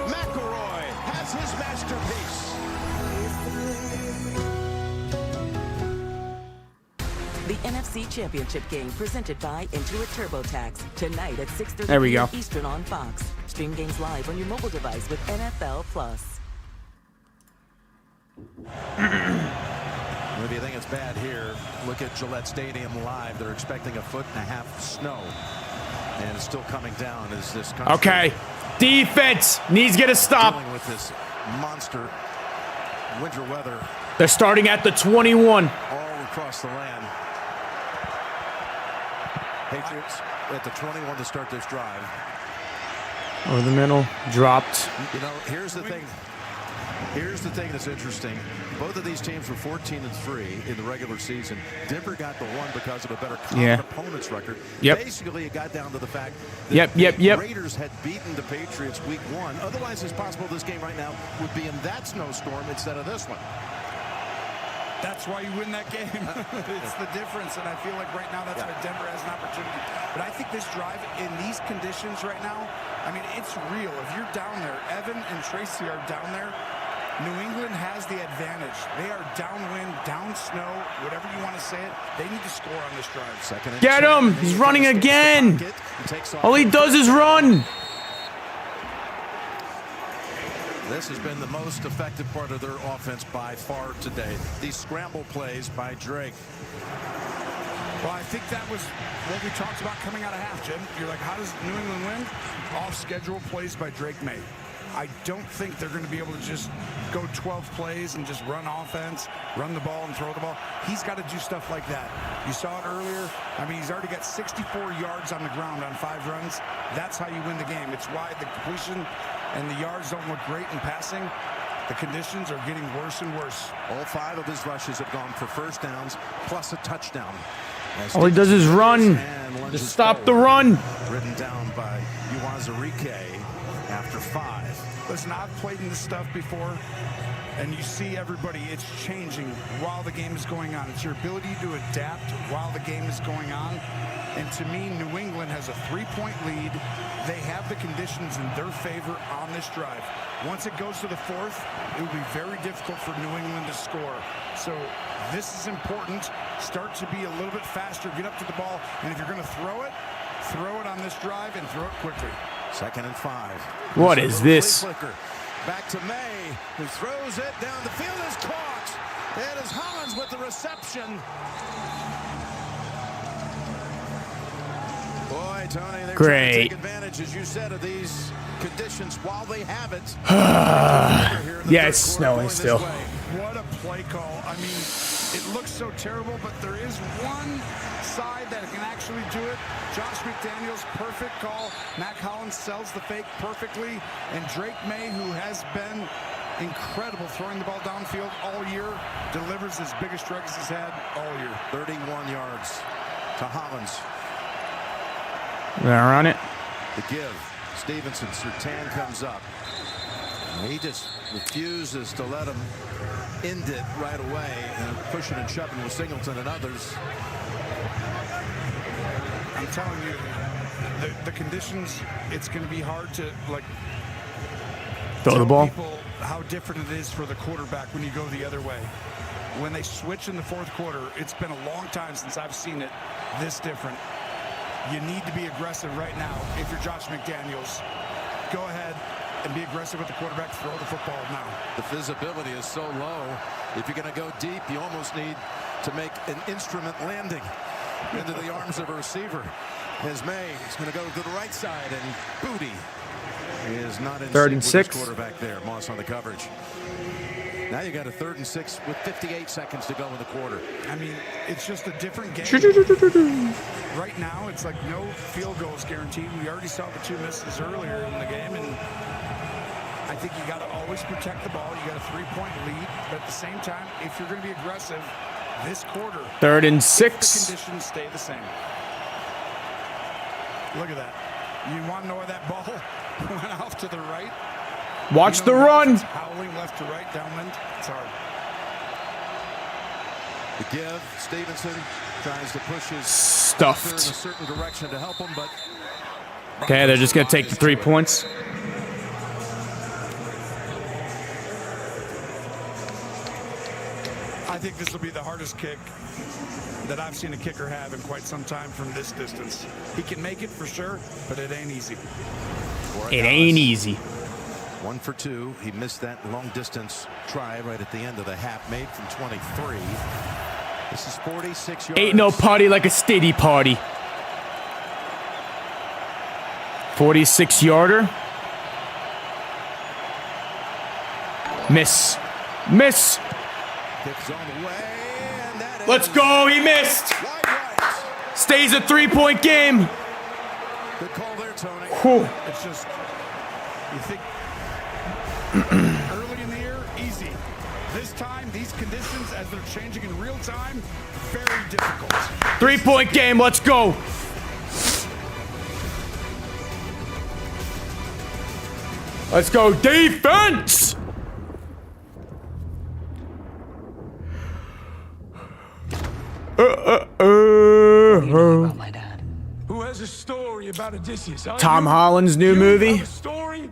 McElroy has his masterpiece. The NFC Championship game presented by Intuit TurboTax. Tonight at 6:30 There we go. Eastern on Fox. Stream games live on your mobile device with NFL Plus. If you think it's bad here, look at Gillette Stadium live. They're expecting 1.5 feet of snow. And it's still coming down as this country Okay. Defense needs to get a stop. dealing with this monster winter weather They're starting at the 21. all across the land. Patriots at the 21 to start this drive. Over the middle, dropped. You know, here's the thing. Here's the thing that's interesting. Both of these teams were 14-3 in the regular season. Denver got the one because of a better common opponent's record. Yep. Basically, it got down to the fact that the Yep. Raiders had beaten the Patriots week 1. Otherwise, it's possible this game right now would be in that snowstorm instead of this one. That's why you win that game. It's the difference, and I feel like right now that's why Denver has an opportunity. But I think this drive in these conditions right now, I mean, it's real. If you're down there, Evan and Tracy are down there, New England has the advantage. They are downwind, down snow, whatever you want to say it. They need to score on this drive. Get him! He's running again! All he does is run! This has been the most effective part of their offense by far today. These scramble plays by Drake. Well, I think that was what we talked about coming out of half, Jim. You're like, how does New England win? Off-schedule plays by Drake May. I don't think they're going to be able to just go 12 plays and just run offense, run the ball and throw the ball. He's got to do stuff like that. You saw it earlier. I mean, he's already got 64 yards on the ground on 5 runs. That's how you win the game. It's why the completion and the yards don't look great in passing. The conditions are getting worse and worse. All 5 of his rushes have gone for first downs plus a touchdown. All he does is run. Just stop the run. Ridden down by Uwazurike after 5. Listen, I've played in this stuff before, and you see everybody, it's changing while the game is going on. It's your ability to adapt while the game is going on. And to me, New England has a 3-point lead. They have the conditions in their favor on this drive. Once it goes to the 4th, it will be very difficult for New England to score. So this is important. Start to be a little bit faster, get up to the ball, and if you're going to throw it on this drive and throw it quickly. 2nd and 5. What is this? Back to May, who throws it down the field, is caught. It is Hollins with the reception. Boy, Tony, they're trying to take advantage, as you said, of these conditions while they have it. Yeah, it's snowing still. What a play call. I mean, it looks so terrible, but there is one side that can actually do it. Josh McDaniels, perfect call. Mac Hollins sells the fake perfectly. And Drake May, who has been incredible throwing the ball downfield all year, delivers his biggest strikes he's had all year. 31 yards to Hollins. They're on it. The give. Stevenson, Surtain comes up. He just refuses to let him end it right away, and pushing and shoving with Singleton and others. I'm telling you, the conditions, it's going to be hard to, like, throw the ball. People how different it is for the quarterback when you go the other way. When they switch in the 4th quarter, it's been a long time since I've seen it this different. You need to be aggressive right now. If you're Josh McDaniels, go ahead and be aggressive with the quarterback. Throw the football now. The visibility is so low. If you're going to go deep, you almost need to make an instrument landing into the arms of a receiver. As May is going to go to the right side, and Booty is not in 3rd and 6. Quarterback there. Moss on the coverage. Now you got a 3rd and 6 with 58 seconds to go in the quarter. I mean, it's just a different game. Right now, it's like no field goals guaranteed. We already saw the 2 misses earlier in the game, and I think you got to always protect the ball. You got a 3-point lead, but at the same time, if you're going to be aggressive this quarter, 3rd and 6. The conditions stay the same. Look at that. You want to know where that ball went off to the right? Watch the run. Howling left to right, downwind. It's hard. The give. Stevenson tries to push his stuffed in a certain direction to help him, but okay, they're just gonna take the 3 points. I think this will be the hardest kick that I've seen a kicker have in quite some time from this distance. He can make it for sure, but it ain't easy. It ain't easy. 1 for 2. He missed that long distance try right at the end of the half, made from 23. This is 46 yards. Ain't no party like a steady party. 46-yarder. Miss. Miss. Kicks on the way, and that Let's go. He missed. Stays a 3-point game. Good call there, Tony. Whew. It's just, you think early in the year, easy. This time, these conditions, as they're changing in real time, very difficult. 3-point game. Let's go. Let's go defense. Who has a story about Odysseus? Tom Holland's new movie. Story?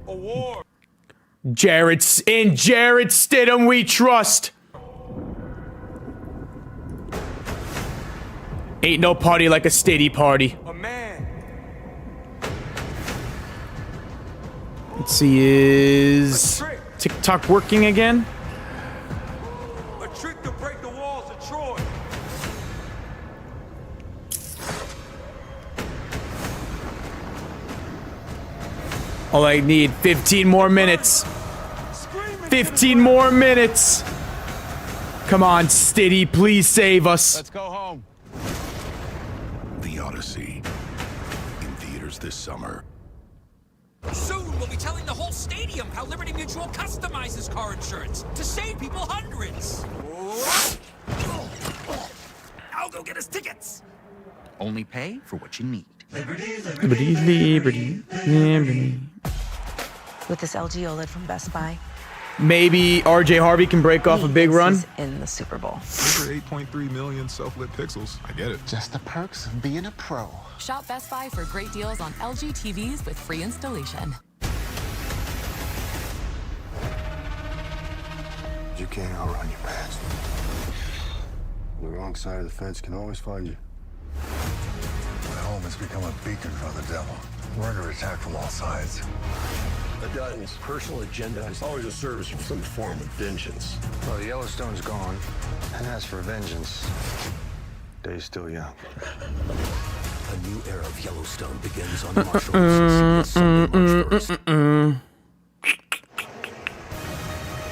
Award. Jared Stidham we trust. Ain't no party like a steady party. A man. Let's see, is TikTok working again? A trick to break the walls of Troy. All I need, 15 more minutes. 15 more minutes. Come on, Stiddy, please save us. Let's go home. The Odyssey. In theaters this summer. Soon we'll be telling the whole Stadium how Liberty Mutual customizes car insurance to save people hundreds. I'll go get us tickets. Only pay for what you need. Liberty. With this LG OLED from Best Buy, Maybe RJ Harvey can break off a big run. in the Super Bowl. Over 8.3 million self-lit pixels. I get it. Just the perks of being a pro. Shop Best Buy for great deals on LG TVs with free installation. You can't outrun your past. The wrong side of the fence can always find you. My home has become a beacon for the devil. We're under attack from all sides. The Dutton's personal agenda is always a service for some form of vengeance. Well, Yellowstone's gone. And as for vengeance, day's still young. A new era of Yellowstone begins on Marshall. Sunday, March 1st.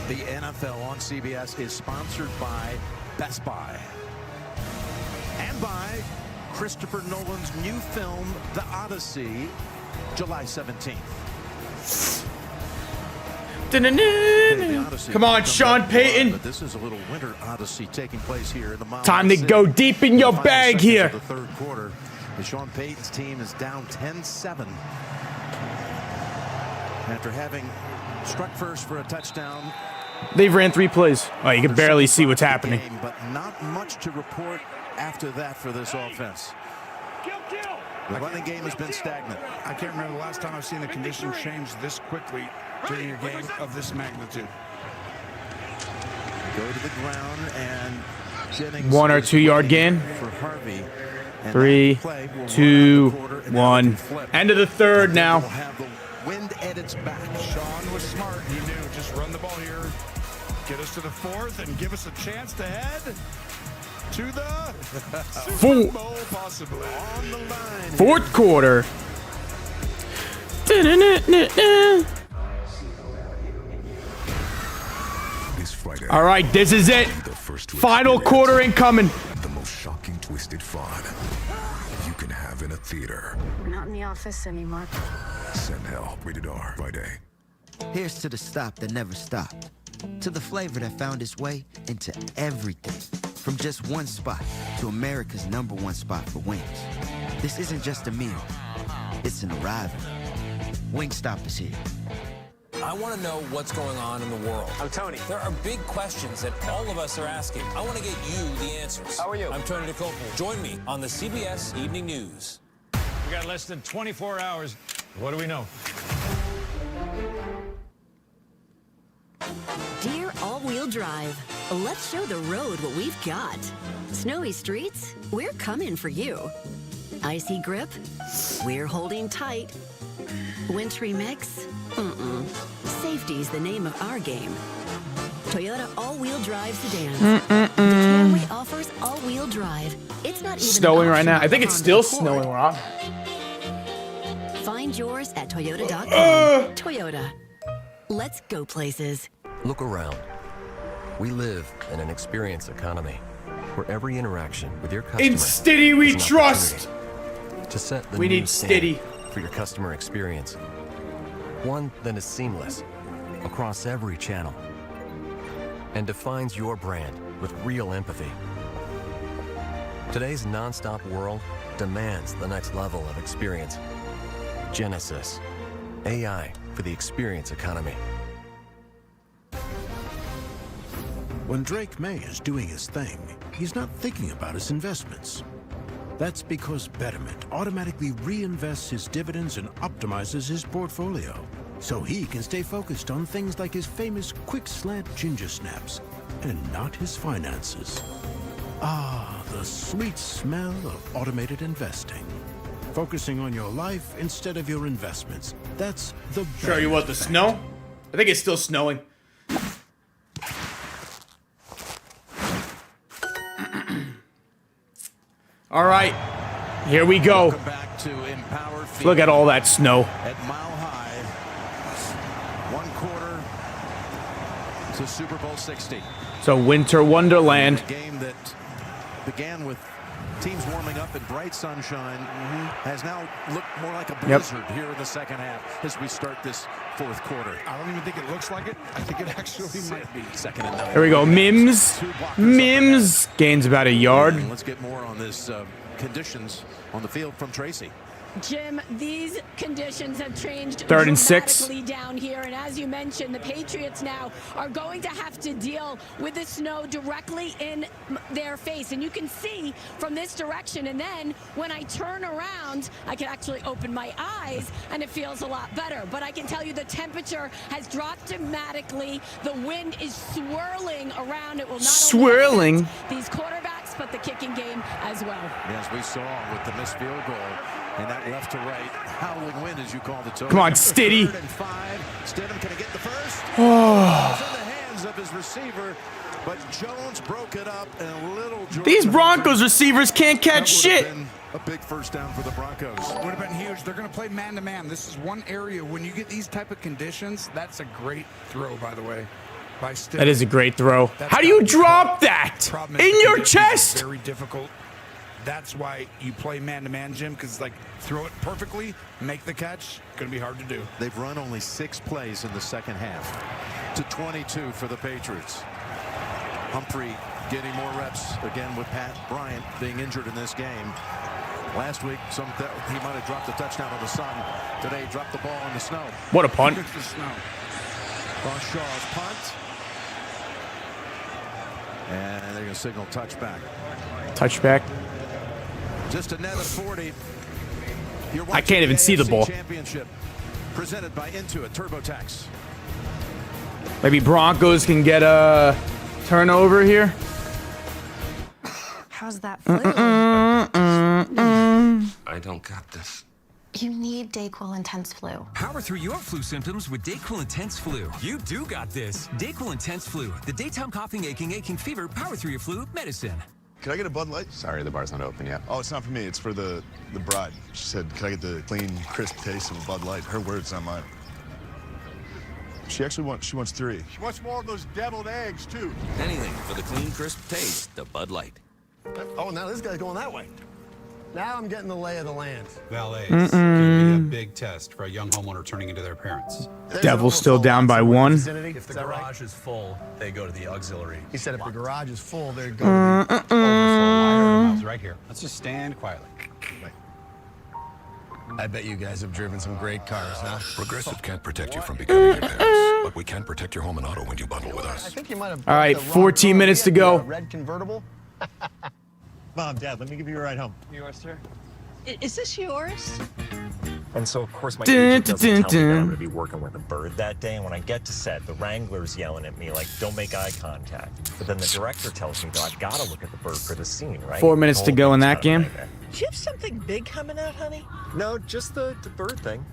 The NFL on CBS is sponsored by Best Buy and by Christopher Nolan's new film, The Odyssey, July 17th. Come on, Sean Payton. But this is a little winter odyssey taking place here in the Mile Time High to City. go deep in your The final bag seconds here. of the third quarter, and Sean Payton's team is down 10-7 after having struck first for a touchdown. They've ran 3 plays. Oh, you can barely see what's happening. Game, but not much to report after that for this offense. The running game has been stagnant. I can't remember the last time I've seen the conditions change this quickly during a game of this magnitude. Go to the ground, and Jennings 1 or 2 yard gain. for Harvey. And 3, that play will 2, run out the quarter, and then 1. they can flip. End of the third And then now. we'll have the wind at its back. Sean was smart. He knew, just run the ball here, get us to the fourth, and give us a chance to head to the Super Bowl, possibly. On the line. Fourth quarter. All right, this is it. Final quarter incoming. The most shocking twisted fun you can have in a theater. Not in the office anymore. Send Hell, rated R, Friday. Here's to the stop that never stopped. To the flavor that found its way into everything. From just one spot to America's #1 spot for wings. This isn't just a meal. It's an arrival. Wingstop is here. I want to know what's going on in the world. I'm Tony. There are big questions that all of us are asking. I want to get you the answers. How are you? I'm Tony DeCoppel. Join me on the CBS Evening News. We got less than 24 hours. What do we know? Dear All-Wheel Drive, let's show the road what we've got. Snowy streets, we're coming for you. Icy grip, we're holding tight. Wintry mix, Safety's the name of our game. Toyota All-Wheel Drive Sedans. The Camry offers all-wheel drive. It's not even Snowing right now. I think it's still Honda snowing where I'm. Find yours at Toyota.com. Toyota. Let's go places. Look around. We live in an experience economy where every interaction with your customer In Stiddy we is an trust. opportunity to set the We new need standard Stiddy. for your customer experience. One that is seamless across every channel and defines your brand with real empathy. Today's nonstop world demands the next level of experience. Genesis, AI for the experience economy. When Drake May is doing his thing, he's not thinking about his investments. That's because Betterment automatically reinvests his dividends and optimizes his portfolio, so he can stay focused on things like his famous quick slant ginger snaps and not his finances. Ah, the sweet smell of automated investing. Focusing on your life instead of your investments. That's the Show you what, the snow? I think it's still snowing. All right, here we go. Welcome back to Empower Field. Look at all that snow. At Mile High, 1 quarter to Super Bowl 60. So Winter Wonderland. A game that began with Teams warming up in bright sunshine has now looked more like a blizzard here in the second half as we start this fourth quarter. I don't even think it looks like it. I think it actually might be. Second and 9. Here we go. Mims gains about a yard. And let's get more on this conditions on the field from Tracy. Jim, these conditions have changed 3rd and 6 dramatically down here, and as you mentioned, the Patriots now are going to have to deal with the snow directly in their face, and you can see from this direction. And then when I turn around, I can actually open my eyes, and it feels a lot better. But I can tell you the temperature has dropped dramatically. The wind is swirling around. It will not only affect these quarterbacks, but the kicking game as well. As we saw with the missed field goal. And that left to right, howling wind, as you called it. Come on, Stiddy. 3rd and 5. Stidham, can he get the first? Oh. It's in the hands of his receiver, but Jones broke it up, and little Jordan. These Broncos receivers can't catch shit. A big first down for the Broncos. Would have been huge. They're going to play man-to-man. This is one area when you get these type of conditions. That's a great throw, by the way. By Stidham. That is a great throw. How do you drop that in your chest? Very difficult. That's why you play man-to-man, Jim, because like throw it perfectly, make the catch. Going to be hard to do. They've run only 6 plays in the second half to 22 for the Patriots. Humphrey getting more reps again with Pat Bryant being injured in this game. Last week, he might have dropped a touchdown in the sun. Today, he dropped the ball in the snow. What a punt. The snow. Shaw's punt. And they're going to signal touchback. Touchback. Just a net of 40. I can't even see the ball. Championship presented by Intuit TurboTax. Maybe Broncos can get a turnover here. How's that flu? I don't got this. You need Dayquil Intense Flu. Power through your flu symptoms with Dayquil Intense Flu. You do got this. Dayquil Intense Flu. The daytime coughing, aching fever, power through your flu medicine. Can I get a Bud Light? Sorry, the bar's not open yet. Oh, it's not for me. It's for the bride. She said, can I get the clean, crisp taste of a Bud Light? Her words, not mine. She wants 3. She wants more of those deviled eggs, too. Anything for the clean, crisp taste, the Bud Light. Oh, now this guy's going that way. Now I'm getting the lay of the land. Valets can be a big test for a young homeowner turning into their parents. Devil's still down by 1. If the garage is full, they go to the auxiliary. He said if the garage is full, they go to the overflow wire. Right here. Let's just stand quietly. I bet you guys have driven some great cars, huh? Progressive can't protect you from becoming your parents, but we can protect your home and auto when you bundle with us. I think you might have. All right, 14 minutes to go. Red convertible. Mom, Dad, let me give you a ride home. Yours, sir? Is this yours? And so, of course, my agent doesn't tell me that I'm going to be working with a bird that day. And when I get to set, the wrangler's yelling at me, like, don't make eye contact. But then the director tells me, though, I've got to look at the bird for the scene, right? 4 minutes to go in that game. Do you have something big coming out, honey? No, just the bird thing.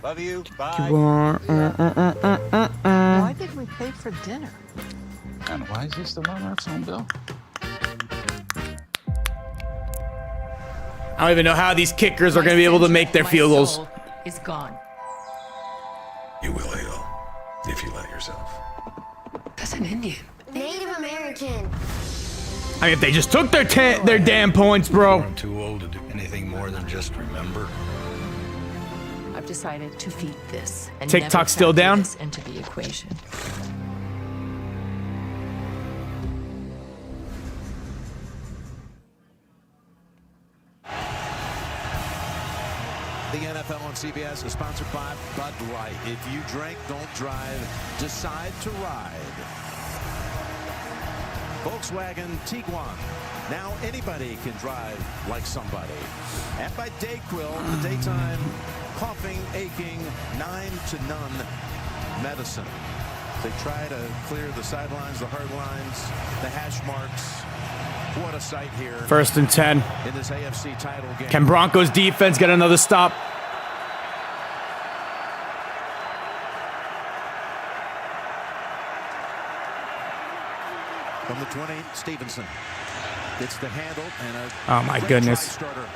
Love you. Bye. Why did we pay for dinner? And why is this the Monarchs home bill? I don't even know how these kickers are going to be able to make their field goals. Is gone. You will heal if you let yourself. That's an Indian. Native American. I mean, if they just took their damn points, bro. I'm too old to do anything more than just remember. I've decided to feed this and TikTok still down? this into the equation. The NFL on CBS is sponsored by Bud Light. If you drink, don't drive, decide to ride. Volkswagen Tiguan. Now anybody can drive like somebody. And by Dayquil, the daytime coughing, aching, 9 to none medicine. They try to clear the sidelines, the hard lines, the hash marks. What a sight here. 1st and 10. In this AFC title game. Can Broncos defense get another stop? From the 20, Stevenson gets the handle and a oh my goodness. Starter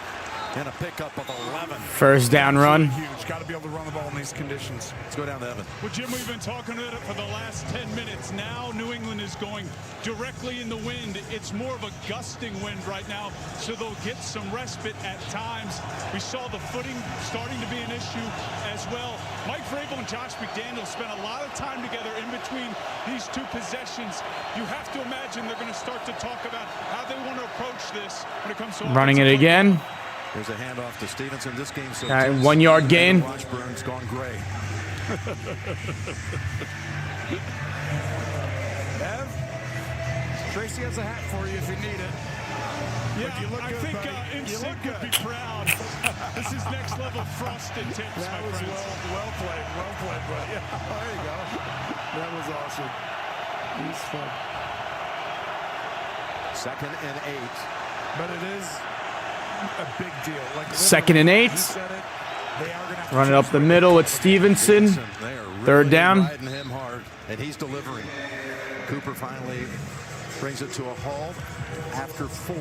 And a pickup of 11. First down run. Huge. Got to be able to run the ball in these conditions. Let's go down to Evan. Well, Jim, we've been talking about it for the last 10 minutes. Now New England is going directly in the wind. It's more of a gusting wind right now, so they'll get some respite at times. We saw the footing starting to be an issue as well. Mike Vrabel and Josh McDaniels spent a lot of time together in between these two possessions. You have to imagine they're going to start to talk about how they want to approach this when it comes to Running it again. There's a handoff to Stevenson. This game so 1 yard gain. Washburn's gone gray. Ev, Tracy has a hat for you if you need it. Yeah, you look I good, think buddy. would be proud. This is next level frosted tips, That my was friends. well played, buddy. Yeah, there you go. That was awesome. He's fun. 2nd and 8. But it is a big deal. Like 2nd and 8. he said it, they are gonna have to Run it up the middle with Stevenson. They are really 3rd down. riding him hard, and he's delivering. Cooper finally brings it to a halt after 4.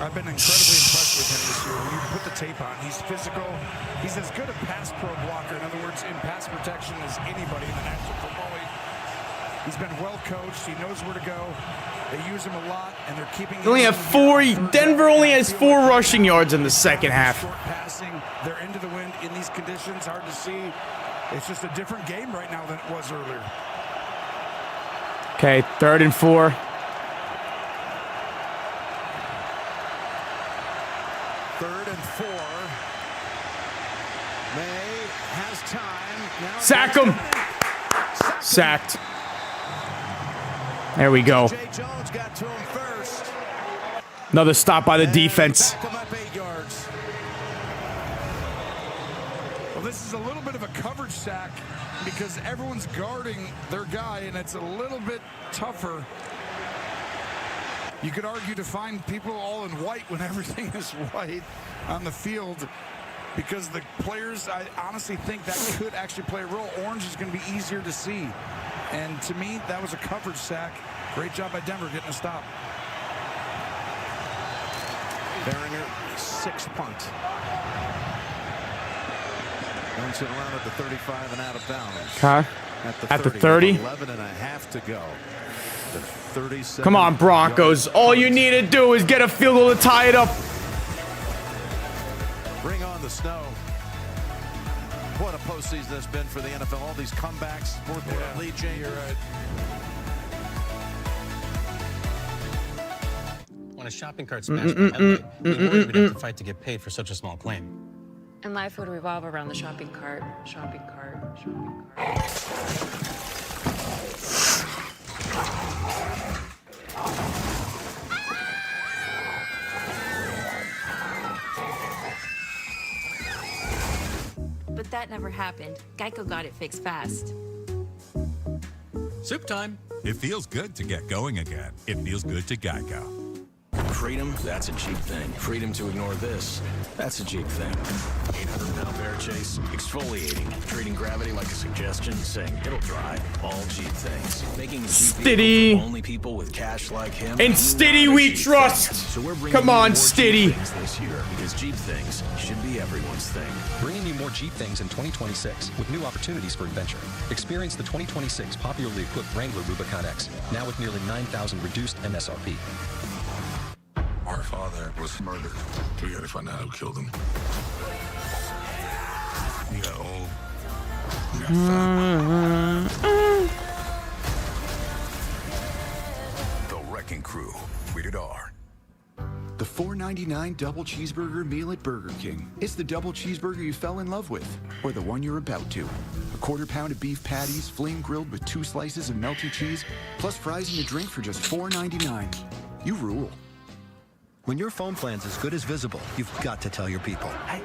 I've been incredibly impressed with him this year. When you put the tape on, he's physical. He's as good a pass pro blocker, in other words, in pass protection as anybody in the National Football League. He's been well coached. He knows where to go. They use him a lot, and they're keeping. They only have 4. Denver only has 4 rushing yards in the second half. Short passing. They're into the wind in these conditions. Hard to see. It's just a different game right now than it was earlier. Okay, 3rd and 4. May has time. Now Sack him. Sacked. There we go. Jay Jones got to him first. Another stop by the defense. Back him up 8 yards. Well, this is a little bit of a coverage sack because everyone's guarding their guy, and it's a little bit tougher. You could argue to find people all in white when everything is white on the field because the players, I honestly think that could actually play a role. Orange is going to be easier to see. And to me, that was a coverage sack. Great job by Denver getting a stop. Behringer, 6th punt. Runs it around at the 35 and out of bounds. Okay. At the 30. 11 and a half to go. The 37. Come on, Broncos. All you need to do is get a field goal to tie it up. Bring on the snow. What a postseason it's been for the NFL. All these comebacks, fourth quarter lead change. You're right. When a shopping cart smashed my headlight, we worried we'd have to fight to get paid for such a small claim. And life would revolve around the shopping cart, shopping cart, shopping cart. But that never happened. Geico got it fixed fast. Soup time. It feels good to get going again. It feels good to Geico. Freedom, that's a Jeep thing. Freedom to ignore this, that's a Jeep thing. 800-pound bear chase, exfoliating, treating gravity like a suggestion, saying it'll drive all Jeep things. Making the Jeep Steady. vehicle for only people with cash like him. In Steady we trust. So we're bringing Come you on, more Steady. Jeep things this year because Jeep things should be everyone's thing. Bringing you more Jeep things in 2026 with new opportunities for adventure. Experience the 2026 popularly equipped Wrangler Rubicon X, now with nearly 9,000 reduced MSRP. Our father was murdered. We gotta find out who killed him. He got old. He got fat. The Wrecking Crew. Rated R. The $4.99 double cheeseburger meal at Burger King. It's the double cheeseburger you fell in love with, or the one you're about to. A quarter pound of beef patties, flame grilled with 2 slices of melty cheese, plus fries and a drink for just $4.99. You rule. When your phone plan's as good as Visible, you've got to tell your people. Hey,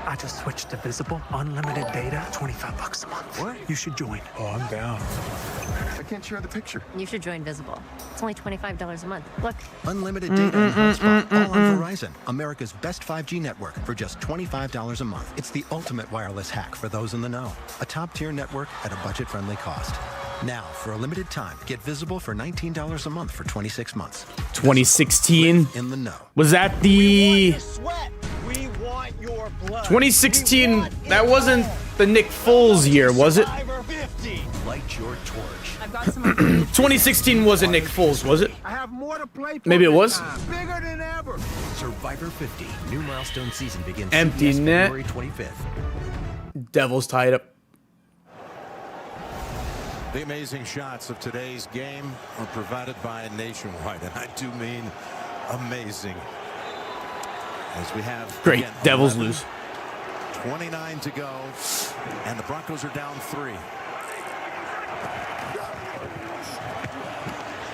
I just switched to Visible. Unlimited data, $25 a month. What? You should join. Oh, I'm down. I can't share the picture. You should join Visible. It's only $25 a month. Look. Unlimited data and hotspot, all on Verizon, America's best 5G network, for just $25 a month. It's the ultimate wireless hack for those in the know. A top-tier network at a budget-friendly cost. Now, for a limited time, get Visible for $19 a month for 26 months. 2016. In the know. Was that the 2016, that wasn't the Nick Foles year, was it? Light your torch. I've got some 2016 wasn't Nick Foles, was it? I have more to play for. Maybe it was. Bigger than ever. Survivor 50. New milestone season begins Empty CBS net. February 25th. Devils tied up. The amazing shots of today's game are provided by Nationwide, and I do mean amazing. As we have Great. again, Devils 11, lose. 29 to go, and the Broncos are down 3.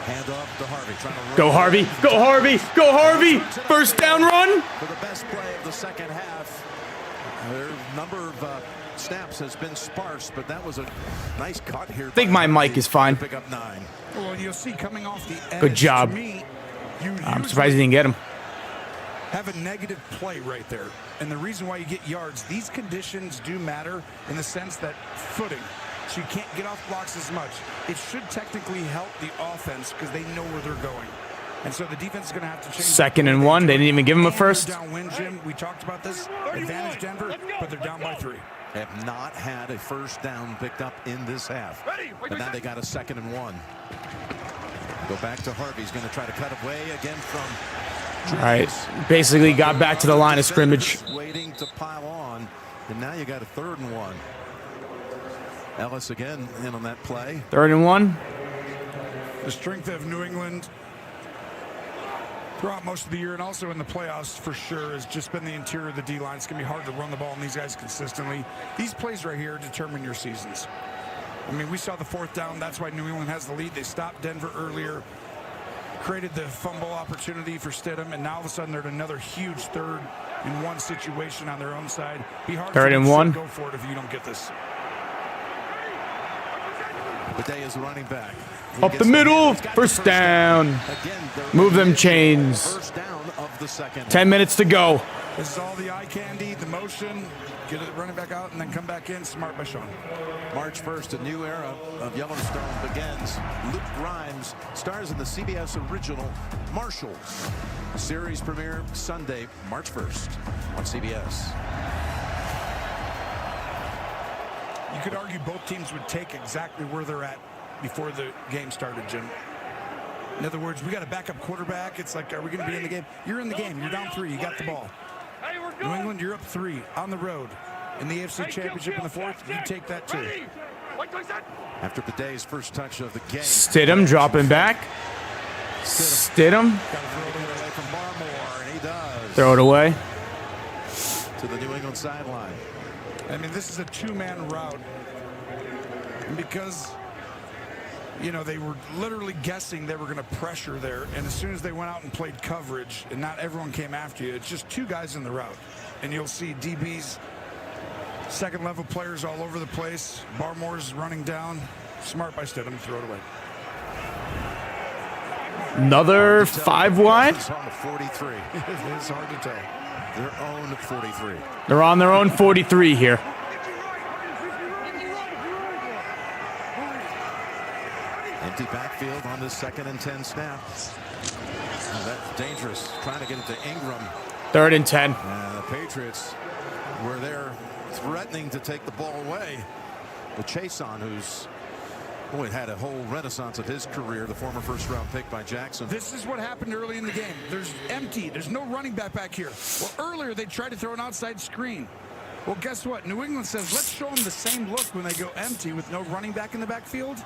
Hand off to Harvey, trying to Go Harvey. Go Harvey. Go Harvey. First down run. for the best play of the second half. Their number of snaps has been sparse, but that was a nice cut here. I think my mic is fine. Pick up 9. Well, you'll see coming off the edge. Good job. To me, I'm surprised he didn't get him. Have a negative play right there. And the reason why you get yards, these conditions do matter in the sense that footing. So you can't get off blocks as much. It should technically help the offense because they know where they're going. And so the defense is going to have to change. 2nd and 1. They didn't even give him a first. Downwind, Jim. We talked about this. Advantage Denver, but they're down by 3. Have not had a first down picked up in this half. But now they got a 2nd and 1. Go back to Harvey. He's going to try to cut away again from. All right. Basically got back to the line of scrimmage. Waiting to pile on. And now you got a 3rd and 1. Ellis again in on that play. 3rd and 1. The strength of New England throughout most of the year and also in the playoffs for sure has just been the interior of the D-line. It's going to be hard to run the ball on these guys consistently. These plays right here determine your seasons. I mean, we saw the 4th down. That's why New England has the lead. They stopped Denver earlier, created the fumble opportunity for Stidham, and now all of a sudden they're in another huge 3rd and 1 situation on their own side. Be hard 3rd and 1. Go for it if you don't get this. Bidet is running back. Up the middle. First down. Move them chains. First down of the second. 10 minutes to go. This is all the eye candy, the motion. Get it running back out and then come back in. Smart by Sean. March 1st, a new era of Yellowstone begins. Luke Grimes stars in the CBS original Marshals. Series premiere Sunday, March 1st on CBS. You could argue both teams would take exactly where they're at before the game started, Jim. In other words, we got a backup quarterback. It's like, are we going to be in the game? You're in the game. You're down 3. You got the ball. New England, you're up 3 on the road. In the AFC Championship in the 4th, you take that too. After Bidet's first touch of the game. Stidham dropping back. Stidham. From Barmore, and he does. Throw it away. To the New England sideline. I mean, this is a 2-man route. And because, you know, they were literally guessing they were going to pressure there. And as soon as they went out and played coverage, and not everyone came after you, it's just 2 guys in the route. And you'll see DBs, second-level players all over the place. Barmore's running down. Smart by Stidham. Throw it away. Another 5 wide. It's on the 43. It is hard to tell. Their own 43. They're on their own 43 here. Empty backfield on this 2nd and 10 snap. Oh, that's dangerous. Trying to get it to Ingram. 3rd and 10. The Patriots were there threatening to take the ball away. With Chason, who's had a whole renaissance of his career, the former first-round pick by Jackson. This is what happened early in the game. There's empty. There's no running back here. Well, earlier they tried to throw an outside screen. Well, guess what? New England says, let's show them the same look when they go empty with no running back in the backfield.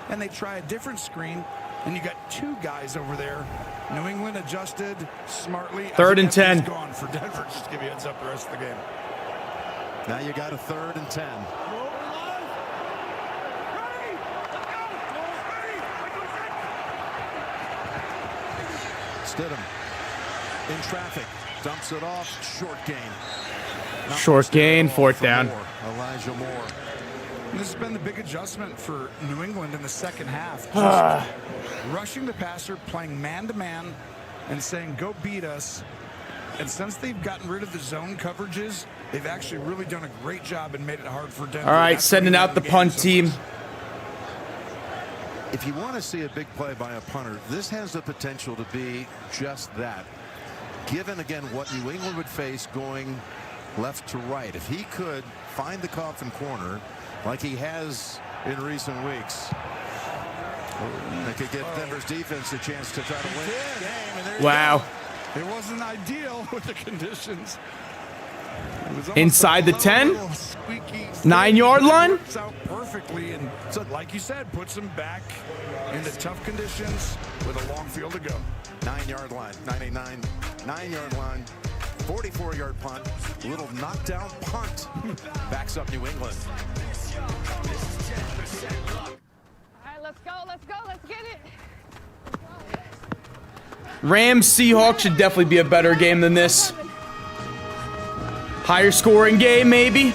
And they try a different screen, and you got 2 guys over there. New England adjusted smartly. 3rd and 10. Gone for Denver. Just to give you a heads up the rest of the game. Now you got a 3rd and 10. Stidham in traffic, dumps it off, short gain. Short gain, 4th down. Elijah Moore. And this has been the big adjustment for New England in the second half. Just rushing the passer, playing man-to-man, and saying, go beat us. And since they've gotten rid of the zone coverages, they've actually really done a great job and made it hard for Denver. All right, sending out the punt team. If you want to see a big play by a punter, this has the potential to be just that. Given, again, what New England would face going left to right. If he could find the coffin corner like he has in recent weeks, they could give Denver's defense a chance to try to win the game. And there Wow. It wasn't ideal with the conditions. Inside the 10? 9-yard line? Works out perfectly, and so, like you said, puts them back into tough conditions with a long field to go. 9-yard line, 99, 9-yard line, 44-yard punt, little knockdown punt, backs up New England. All right, let's go, let's get it. Rams Seahawks should definitely be a better game than this. Higher scoring game, maybe.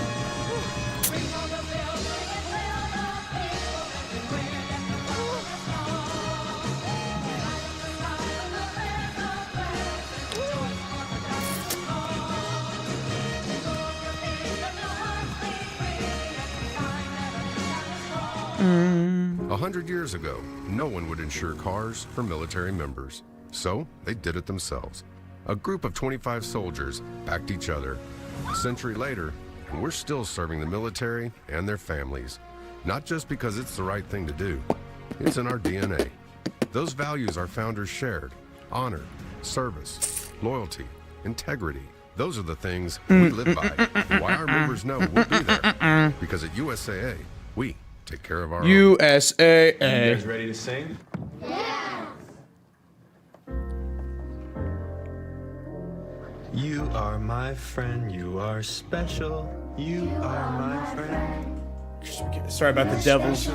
Mm. 100 years ago, no one would insure cars for military members. So they did it themselves. A group of 25 soldiers backed each other. A century later, and we're still serving the military and their families. Not just because it's the right thing to do. It's in our DNA. Those values our founders shared. Honor, service, loyalty, integrity. Those are the things we live by. And why our members know we'll be there. Because at USAA, we take care of our USAA. You guys ready to sing? Yeah. You are my friend, you are special, you are my friend. Sorry about the Devils. You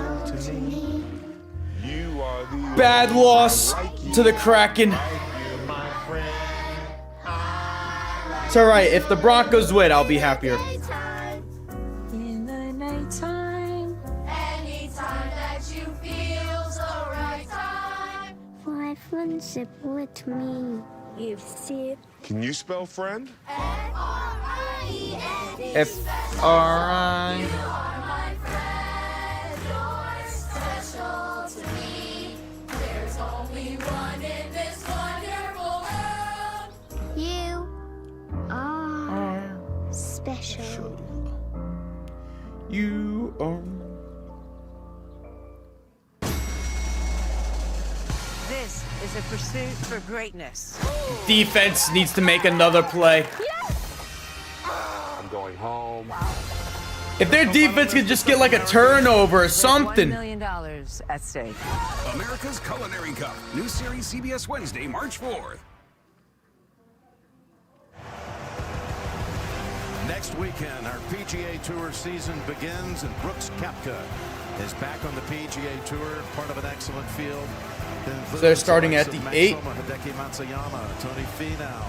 are the Bad loss to the Kraken. It's alright, if the Broncos win, I'll be happier. In the nighttime, anytime that you feel the right time. Fly friendship with me. You see it. Can you spell friend? F-R-I-E-N-D. F-R-I. You are my friend. You're special to me. There's only one in this wonderful world. You are special. You are. This is a pursuit for greatness. Defense needs to make another play. I'm going home. If their defense could just get like a turnover or something. $1 million at stake. America's Culinary Cup. New series CBS Wednesday, March 4th. Next weekend, our PGA Tour season begins, and Brooks Koepka is back on the PGA Tour, part of an excellent field. So they're starting at the 8. Hideki Matsuyama, Tony Finau,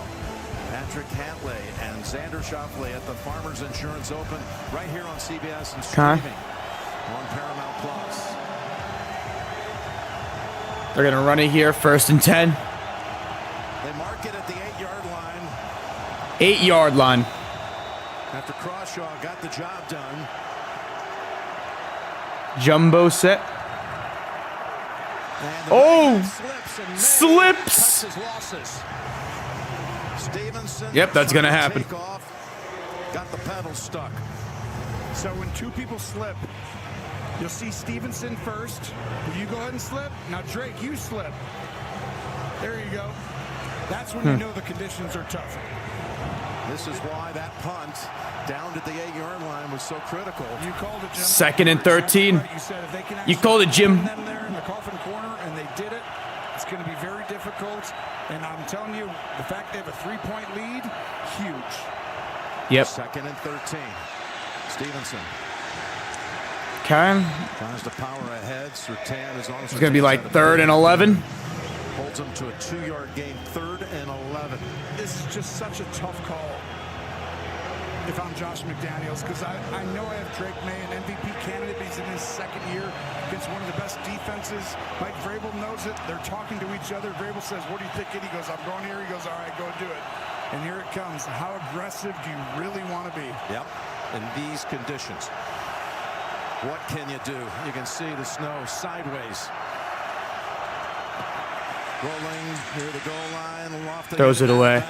Patrick Cantlay, and Xander Schauffele at the Farmers Insurance Open right here on CBS and streaming on Paramount Plus. They're gonna run it here, 1st and 10. They mark it at the 8-yard line. 8-yard line. After Crawshaw got the job done. Jumbo set. Oh! Slips! Yep, that's gonna happen. Got the pedal stuck. So when two people slip, you'll see Stevenson first. You go ahead and slip. Now Drake, you slip. There you go. That's when you know the conditions are tough. This is why that punt down to the 8-yard line was so critical. You called it, Jim. 2nd and 13. You called it, Jim. Them there in the coffin corner, and they did it. It's going to be very difficult. And I'm telling you, the fact they have a 3-point lead, huge. Yep. 2nd and 13. Stevenson. Okay. Tries to power ahead. Surtain is on. It's gonna be like 3rd and 11. Holds him to a 2-yard gain. 3rd and 11. This is just such a tough call if I'm Josh McDaniels, because I know I have Drake May, an MVP candidate, but he's in his 2nd year against one of the best defenses. Mike Vrabel knows it. They're talking to each other. Vrabel says, what do you think, kid? He goes, I'm going here. He goes, all right, go do it. And here it comes. How aggressive do you really want to be? Yep. In these conditions. What can you do? You can see the snow sideways. Rolling near the goal line. Throws it away.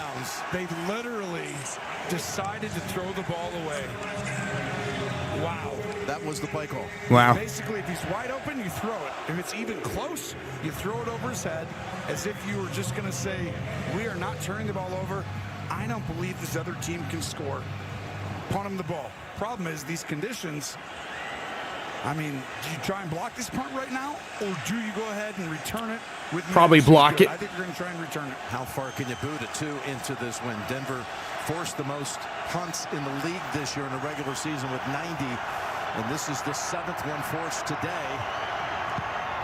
They literally decided to throw the ball away. Wow. That was the play call. Wow. Basically, if he's wide open, you throw it. If it's even close, you throw it over his head as if you were just going to say, we are not turning the ball over. I don't believe this other team can score. Punt him the ball. Problem is, these conditions, I mean, do you try and block this punt right now, or do you go ahead and return it with probably block it? I think you're going to try and return it. How far can you boot it to into this win? Denver forced the most punts in the league this year in the regular season with 90, and this is the 7th one forced today.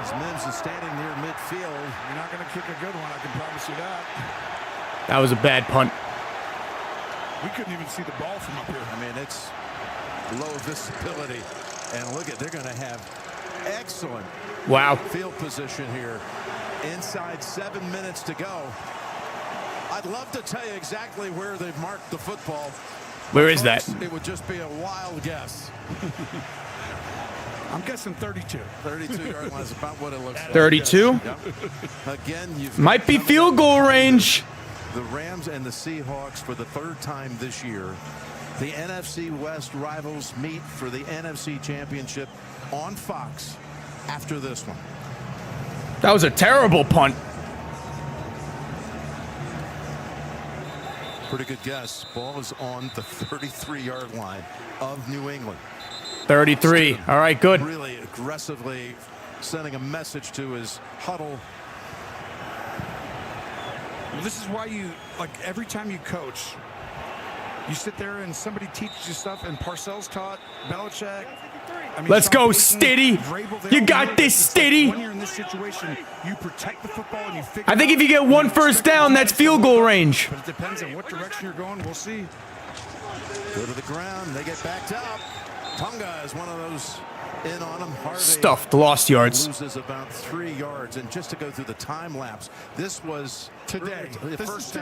As Mims is standing near midfield. You're not going to kick a good one, I can promise you that. That was a bad punt. We couldn't even see the ball from up here. I mean, it's low visibility. And look at, they're going to have excellent field position here. Inside 7 minutes to go. I'd love to tell you exactly where they've marked the football. Where is that? It would just be a wild guess. I'm guessing 32. 32-yard line is about what it looks like. 32? Yep. Again, you've might be field goal range. The Rams and the Seahawks for the 3rd time this year. The NFC West rivals meet for the NFC Championship on Fox after this one. That was a terrible punt. Pretty good guess. Ball is on the 33-yard line of New England. 33. All right, good. Really aggressively sending a message to his huddle. Well, this is why you, like, every time you coach, you sit there and somebody teaches you stuff, and Parcells taught Belichick. I mean, let's go, Stiddy. You got this, Stiddy. When you're in this situation, you protect the football and you figure. I think if you get 1 first down, that's field goal range. But it depends on what direction you're going. We'll see. Go to the ground. They get backed up. Tonga is one of those in on him. Harvey stuffed, lost yards. Loses about 3 yards. And just to go through the time lapse, this was today. First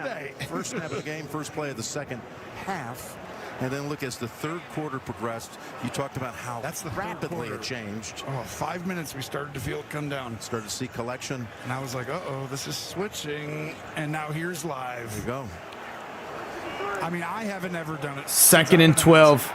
snap of the game, first play of the second half. And then look, as the 3rd quarter progressed, you talked about how rapidly it changed. Oh, 5 minutes we started to feel it come down. Started to see collection. And I was like, uh-oh, this is switching. And now here's live. There you go. I mean, I haven't ever done it. 2nd and 12.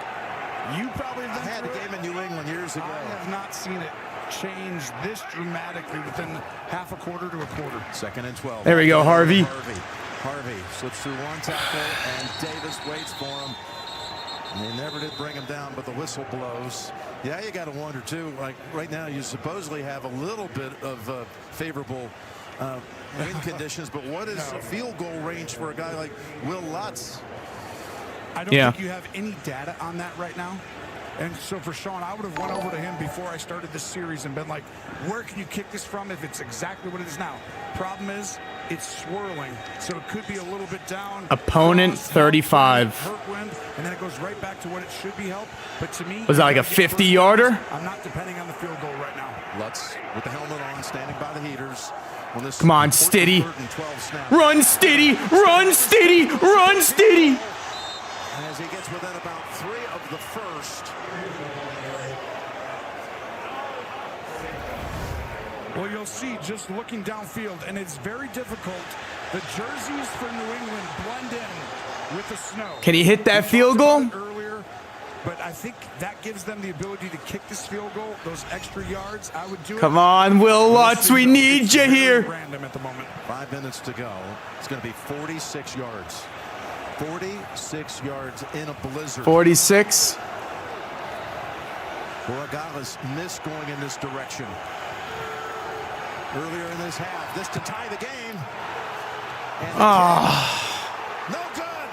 You probably have had a game in New England years ago. I have not seen it change this dramatically within half a quarter to a quarter. 2nd and 12. There we go, Harvey. Harvey slips through one tackle, and Davis waits for him. And they never did bring him down, but the whistle blows. Yeah, you got to wonder, too. Like right now, you supposedly have a little bit of favorable wind conditions, but what is field goal range for a guy like Will Lutz? I don't think you have any data on that right now. And so for Sean, I would have went over to him before I started this series and been like, where can you kick this from if it's exactly what it is now? Problem is, it's swirling, so it could be a little bit down. Opponent 35. Hurt wind, and then it goes right back to what it should be help. But to me, was that like a 50-yarder? I'm not depending on the field goal right now. Lutz with the helmet on, standing by the heaters. Come on, Stiddy. Run, Stiddy. Run, Stiddy. Run, Stiddy. As he gets within about 3 of the first. Well, you'll see just looking downfield, and it's very difficult. The jerseys for New England blend in with the snow. Can he hit that field goal? Earlier, but I think that gives them the ability to kick this field goal, those extra yards. I would do it. Come on, Will Lutz, we need you here. Random at the moment. 5 minutes to go. It's going to be 46 yards. 46 yards in a blizzard. 46. Borregales missed going in this direction. Earlier in this half, this to tie the game. No good.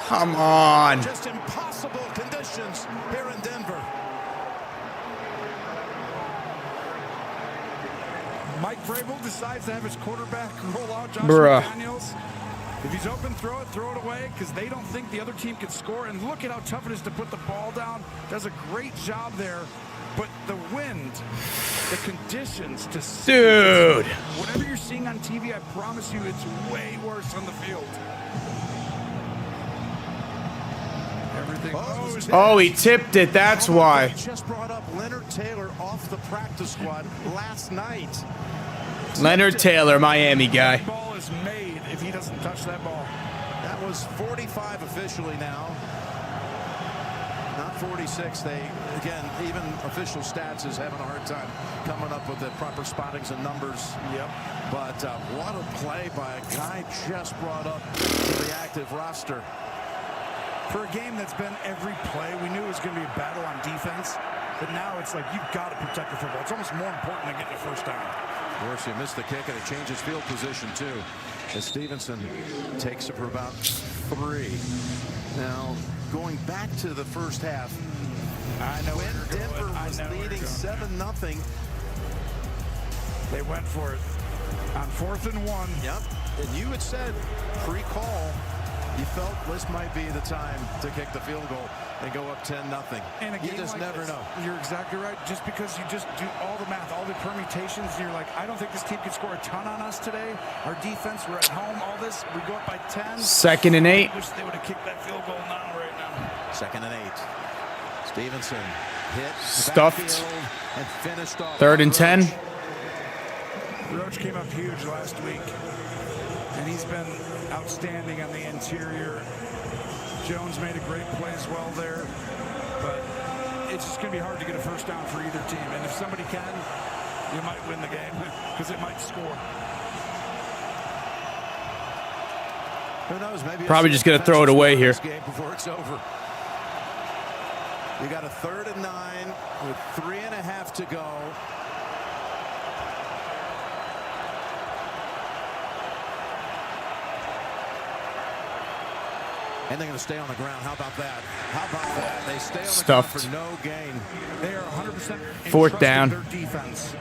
Come on. Just impossible conditions here in Denver. Mike Vrabel decides to have his quarterback roll out Josh Bruh. McDaniels. If he's open, throw it away, because they don't think the other team can score. And look at how tough it is to put the ball down. Does a great job there. But the wind, the conditions to see. Dude. Whatever you're seeing on TV, I promise you it's way worse on the field. Everything. Oh, he tipped it. That's why. Just brought up Leonard Taylor off the practice squad last night. Leonard Taylor, Miami guy. The ball is made if he doesn't touch that ball. That Broncos 45 officially now. Not 46. They, again, even official stats is having a hard time coming up with the proper spottings and numbers. Yep. But what a play by a guy just brought up to the active roster. For a game that's been every play, we knew it was going to be a battle on defense. But now it's like you've got to protect the football. It's almost more important than getting the first down. Of course, he missed the kick, and it changes field position, too, as Stevenson takes it for about 3. Now, going back to the first half, I know when Denver was leading 7-0. They went for it on 4th and 1. Yep, and you had said pre-call, you felt this might be the time to kick the field goal and go up 10-0. And you just like never this, know. You're exactly right. Just because you just do all the math, all the permutations, and you're like, I don't think this team can score a ton on us today. Our defense, we're at home, all this, we go up by 10. 2nd and 8. I wish they would have kicked that field goal now, right now. 2nd and 8. Stevenson hit Stuffed. And finished off. 3rd and 10. Roach came up huge last week, and he's been outstanding on the interior. Jones made a great play as well there, but it's just going to be hard to get a first down for either team. And if somebody can, you might win the game because it might score. Who knows? Maybe probably just going to throw it away here. Game before it's over. You got a 3rd and 9 with 3.5 to go. And they're going to stay on the ground. How about that? How about that? They stay on the Stuffed. ground for no gain. They are 100% 4th down. Their defense.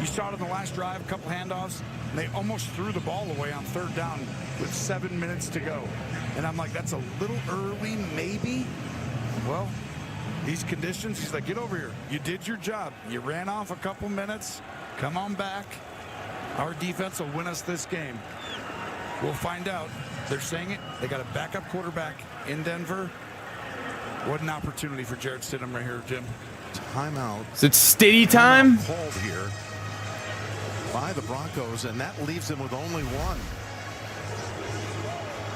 You saw it in the last drive, a couple handoffs, and they almost threw the ball away on 3rd down with 7 minutes to go. And I'm like, that's a little early, maybe. Well, these conditions, he's like, get over here. You did your job. You ran off a couple minutes. Come on back. Our defense will win us this game. We'll find out. They're saying it. They got a backup quarterback in Denver. What an opportunity for Jarrett Stidham right here, Jim. Timeout. Is it Stiddy time? Called here by the Broncos, and that leaves them with only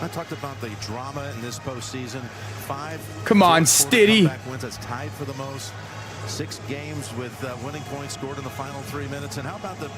1. I talked about the drama in this postseason. 5. Come on, Stiddy. Wins. That's tied for the most. 6 games with winning points scored in the final 3 minutes. And how about the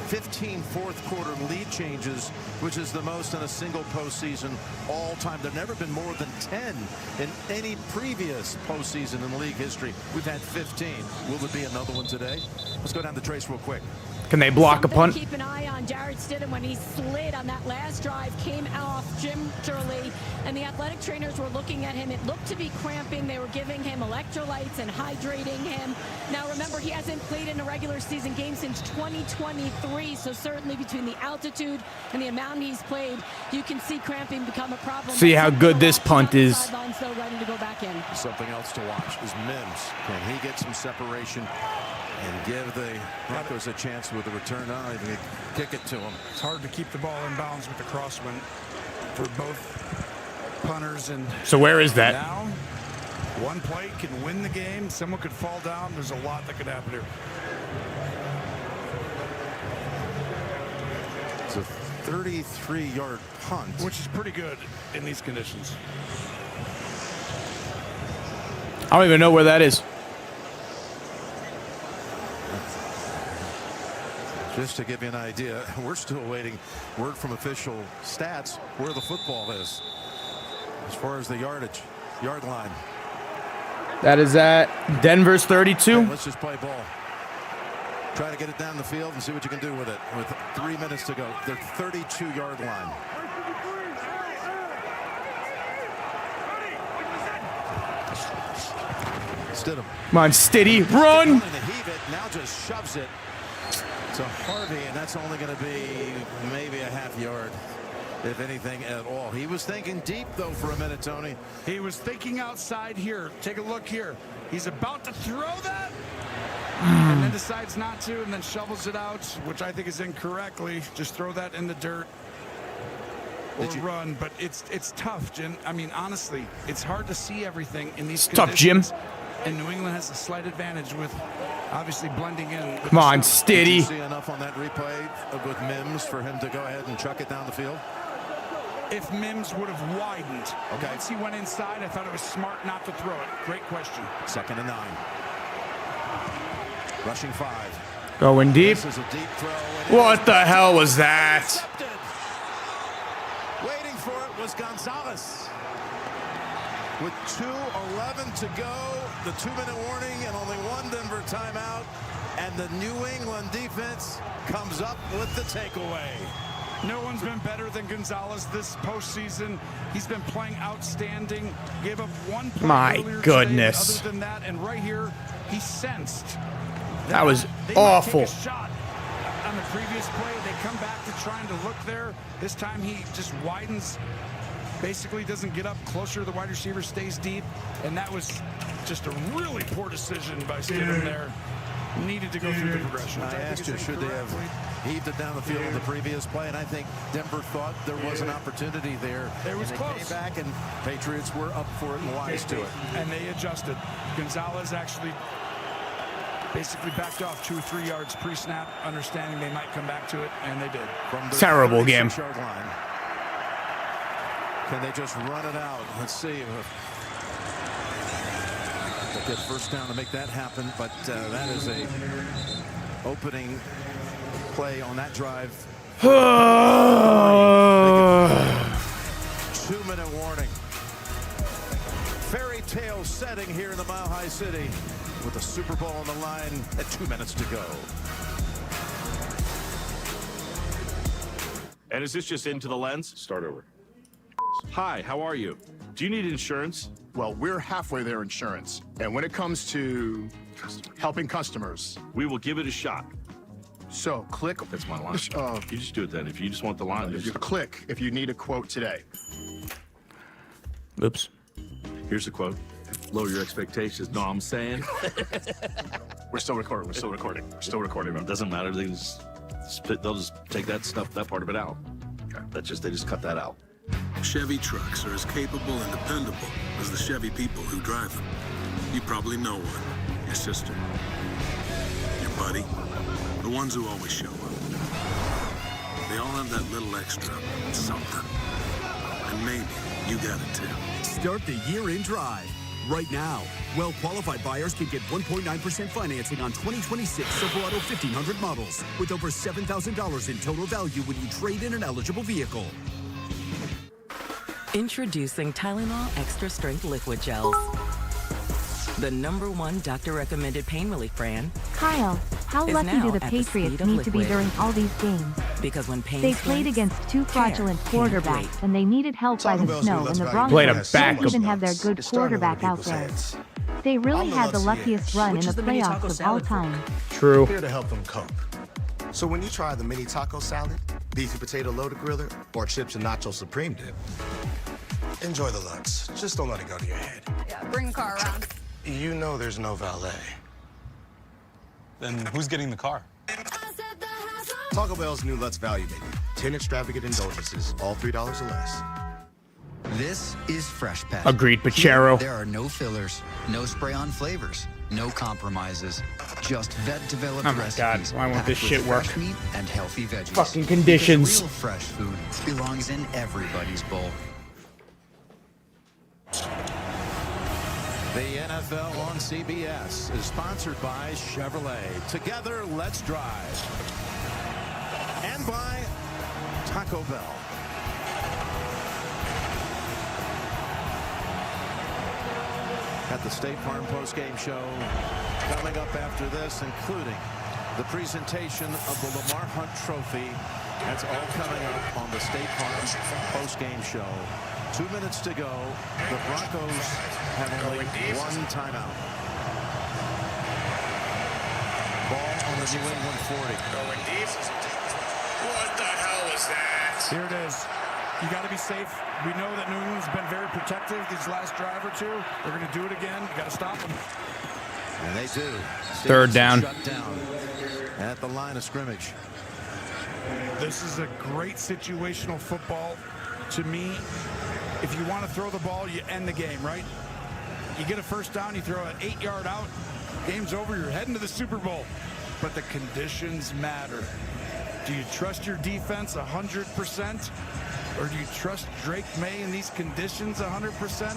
15 fourth quarter lead changes, which is the most in a single postseason all time. There've never been more than 10 in any previous postseason in league history. We've had 15. Will there be another one today? Let's go down the trace real quick. Can they block a punt? Keep an eye on Jarrett Stidham when he slid on that last drive, came off gingerly, and the athletic trainers were looking at him. It looked to be cramping. They were giving him electrolytes and hydrating him. Now remember, he hasn't played in a regular season game since 2023, so certainly between the altitude and the amount he's played, you can see cramping become a problem. See how good this punt is. Sidelines still ready to go back in. Something else to watch is Mims. Can he get some separation and give the Broncos a chance with the return on? Even kick it to him. It's hard to keep the ball in bounds with the crosswind for both punters. And so where is that? Now, one play can win the game. Someone could fall down. There's a lot that could happen here. It's a 33-yard punt, which is pretty good in these conditions. I don't even know where that is. Just to give you an idea, we're still waiting word from official stats where the football is as far as the yard line. That is at Denver's 32. Okay, let's just play ball. Try to get it down the field and see what you can do with it. With 3 minutes to go, their 32-yard line. Stidham. Come on, Stiddy, run! Now just shoves it to Harvey, and that's only going to be maybe a half yard, if anything at all. He was thinking deep, though, for a minute, Tony. He was thinking outside here. Take a look here. He's about to throw that, and then decides not to, and then shovels it out, which I think is incorrectly. Just throw that in the dirt or run. But it's tough, Jim. I mean, honestly, it's hard to see everything in these conditions. Tough, Jim. And New England has a slight advantage with obviously blending in. Come on, Stiddy. Did you see enough on that replay with Mims for him to go ahead and chuck it down the field? if Mims would have widened. Okay. Once he went inside, I thought it was smart not to throw it. Great question. 2nd and 9. Rushing 5. Going deep. This is a deep throw. What the hell was that? Waiting for it was Gonzalez. With 2:11 to go, the 2-minute warning and only one Denver timeout, and the New England defense comes up with the takeaway. No one's been better than Gonzalez this postseason. He's been playing outstanding. Gave up one play My earlier goodness. today. Other than that, and right here, he sensed That was they awful. might take a shot on the previous play. They come back to trying to look there. This time he just widens. Basically doesn't get up closer to the wide receiver, stays deep, and that was just a really poor decision by Stidham there. Needed to go through the progression. I asked you, should they have heaved it down the field in the previous play, and I think Denver thought there was an opportunity there. It was and close. They came back, and Patriots were up for it and wise to it. And they adjusted. Gonzalez actually basically backed off 2 or 3 yards pre-snap, understanding they might come back to it, and they did. From the Terrible game. 36-yard line. Can they just run it out? Let's see. They'll get first down to make that happen, but that is a opening play on that drive. 2-minute warning. Fairy tale setting here in the Mile High City with the Super Bowl on the line at 2 minutes to go. And is this just into the lens? Start over. Hi, how are you? Do you need insurance? Well, we're halfway there insurance. And when it comes to helping customers, we will give it a shot. So click. That's my line. You just do it then. If you just want the line. You click if you need a quote today. Oops. Here's the quote. Lower your expectations. Know what I'm saying? We're still recording. We're still recording. We're still recording. It doesn't matter. They'll just take that part of it out. Okay. They just cut that out. Chevy trucks are as capable and dependable as the Chevy people who drive them. You probably know one. Your sister. Your buddy. The ones who always show up. They all have that little extra something. And maybe you got it too. Start the year in drive. Right now, well-qualified buyers can get 1.9% financing on 2026 Silverado 1500 models with over $7,000 in total value when you trade in an eligible vehicle. Introducing Tylenol Extra Strength Liquid Gels. The #1 doctor-recommended pain relief brand. Kyle, how is lucky now do the at the Patriots speed of need to be liquid. during all these games? Because when pain They played strikes, against 2 fraudulent care can't quarterbacks, wait. and they needed help by the snow, and the Broncos Played a don't backup. even have their good quarterback out there. They really had the luckiest run in the playoffs of all time. True. Here to help them cope. So when you try the mini taco salad, beefy potato loaded griller, or chips and nacho supreme dip, enjoy the lunch. Just don't let it go to your head. Yeah, bring the car around. You know there's no valet. Then who's getting the car? Taco Bell's new Let's Value Menu. 10 extravagant indulgences, all $3 or less. This is Fresh Pet. Agreed, Pachero. There are no fillers, no spray-on flavors, no compromises. Just vet-developed Oh my God, recipes. why won't this packed with shit work? fresh meat and healthy veggies. Fucking conditions. Because real fresh food belongs in everybody's bowl. The NFL on CBS is sponsored by Chevrolet. Together, let's drive. And by Taco Bell. At the State Farm postgame show coming up after this, including the presentation of the Lamar Hunt Trophy. That's all coming up on the State Farm postgame show. 2 minutes to go. The Broncos have only one timeout. Ball on the New England 40. Going deep. What the hell was that? Here it is. You got to be safe. We know that New England's been very protective these last drive or two. They're going to do it again. You got to stop them. And they do. Third down. Shut down at the line of scrimmage. This is a great situational football. To me, if you want to throw the ball, you end the game, right? You get a first down, you throw an 8-yard out, game's over, you're heading to the Super Bowl. But the conditions matter. Do you trust your defense 100%? Or do you trust Drake May in these conditions 100%?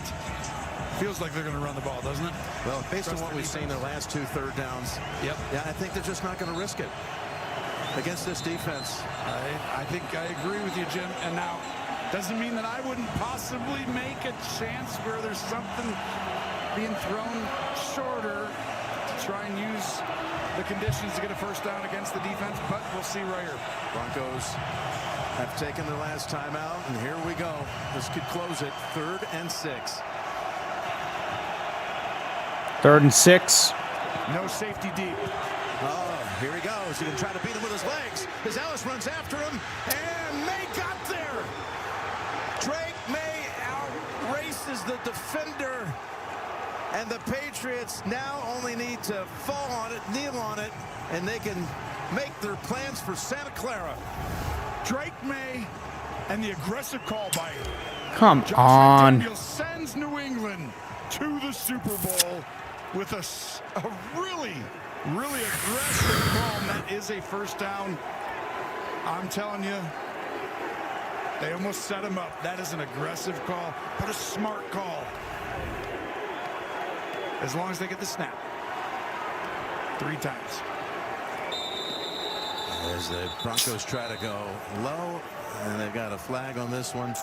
Feels like they're going to run the ball, doesn't it? Well, based on what we've seen the last 2 third downs, yep. Yeah, I think they're just not going to risk it against this defense. I think I agree with you, Jim. And now, doesn't mean that I wouldn't possibly make a chance where there's something being thrown shorter to try and use the conditions to get a first down against the defense, but we'll see right here. Broncos have taken their last timeout, and here we go. This could close it. 3rd and 6. 3rd and 6. No safety deep. Oh, here he goes. He can try to beat him with his legs. As Ellis runs after him, and May got there. Drake May outraces the defender, and the Patriots now only need to fall on it, kneel on it, and they can make their plans for Santa Clara. Drake May and the aggressive call by Come Josh on. McDaniels sends New England to the Super Bowl with a really aggressive call, and that is a first down. I'm telling you, they almost set him up. That is an aggressive call, but a smart call. As long as they get the snap. 3 times. As the Broncos try to go low, and they've got a flag on this one.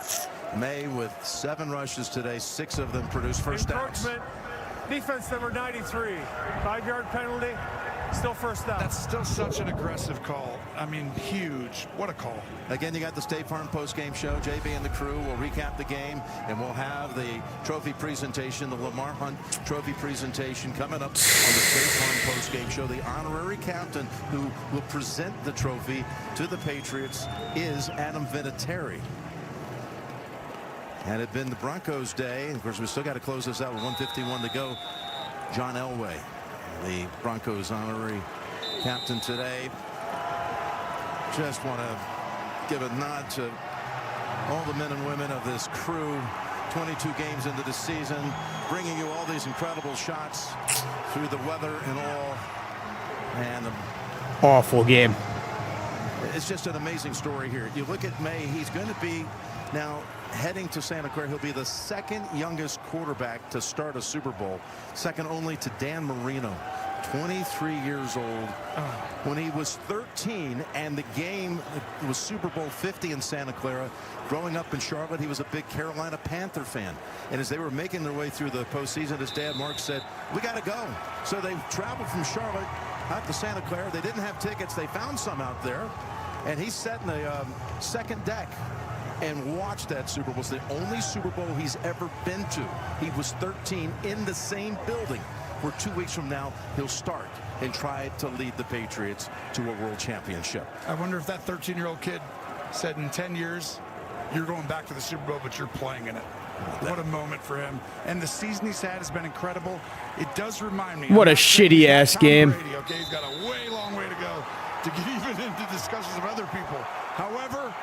May with 7 rushes today, 6 of them produced first downs. Defense number 93. 5-yard penalty. Still first down. That's still such an aggressive call. I mean, huge. What a call. Again, you got the State Farm post-game show. JB and the crew will recap the game, and we'll have the trophy presentation, the Lamar Hunt trophy presentation coming up on the State Farm post-game show. The honorary captain who will present the trophy to the Patriots is Adam Vinatieri. Had it been the Broncos' day, of course, we still got to close this out with 1:51 to go. John Elway, the Broncos honorary captain today. Just want to give a nod to all the men and women of this crew. 22 games into the season, bringing you all these incredible shots through the weather and all. And Awful game. it's just an amazing story here. You look at May, he's going to be now heading to Santa Clara. He'll be the 2nd youngest quarterback to start a Super Bowl, second only to Dan Marino, 23 years old. When he was 13 and the game was Super Bowl 50 in Santa Clara, growing up in Charlotte, he was a big Carolina Panther fan. And as they were making their way through the postseason, his dad, Mark, said, "We got to go." So they traveled from Charlotte out to Santa Clara. They didn't have tickets. They found some out there. And he sat in the second deck and watched that Super Bowl. It's the only Super Bowl he's ever been to. He was 13 in the same building where 2 weeks from now he'll start and try to lead the Patriots to a world championship. I wonder if that 13-year-old kid said in 10 years, you're going back to the Super Bowl, but you're playing in it. What a moment for him. And the season he's had has been incredible. It does remind me. What a shitty-ass game. Brady, okay, he's got a way long way to go to get even into discussions of other people. However,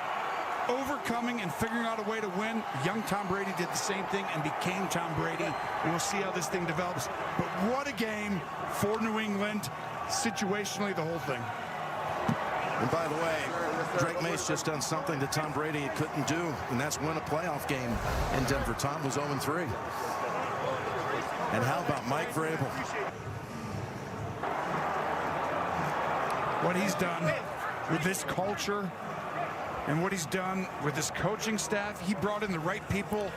overcoming and figuring out a way to win, young Tom Brady did the same thing and became Tom Brady. We'll see how this thing develops. But what a game for New England, situationally, the whole thing. And by the way, Drake May's just done something that Tom Brady couldn't do, and that's win a playoff game in Denver. Tom was 0-3. And how about Mike Vrabel? What he's done with this culture and what he's done with this coaching staff, he brought in the right people.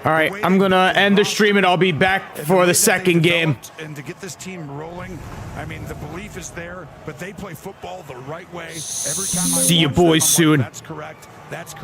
All right, I'm going to end the stream, and I'll be back for the second game. And to get this team rolling, I mean, the belief is there, but they play football the right way. Every time I See you watch them, boys I'm like, soon. that's correct. That's correct.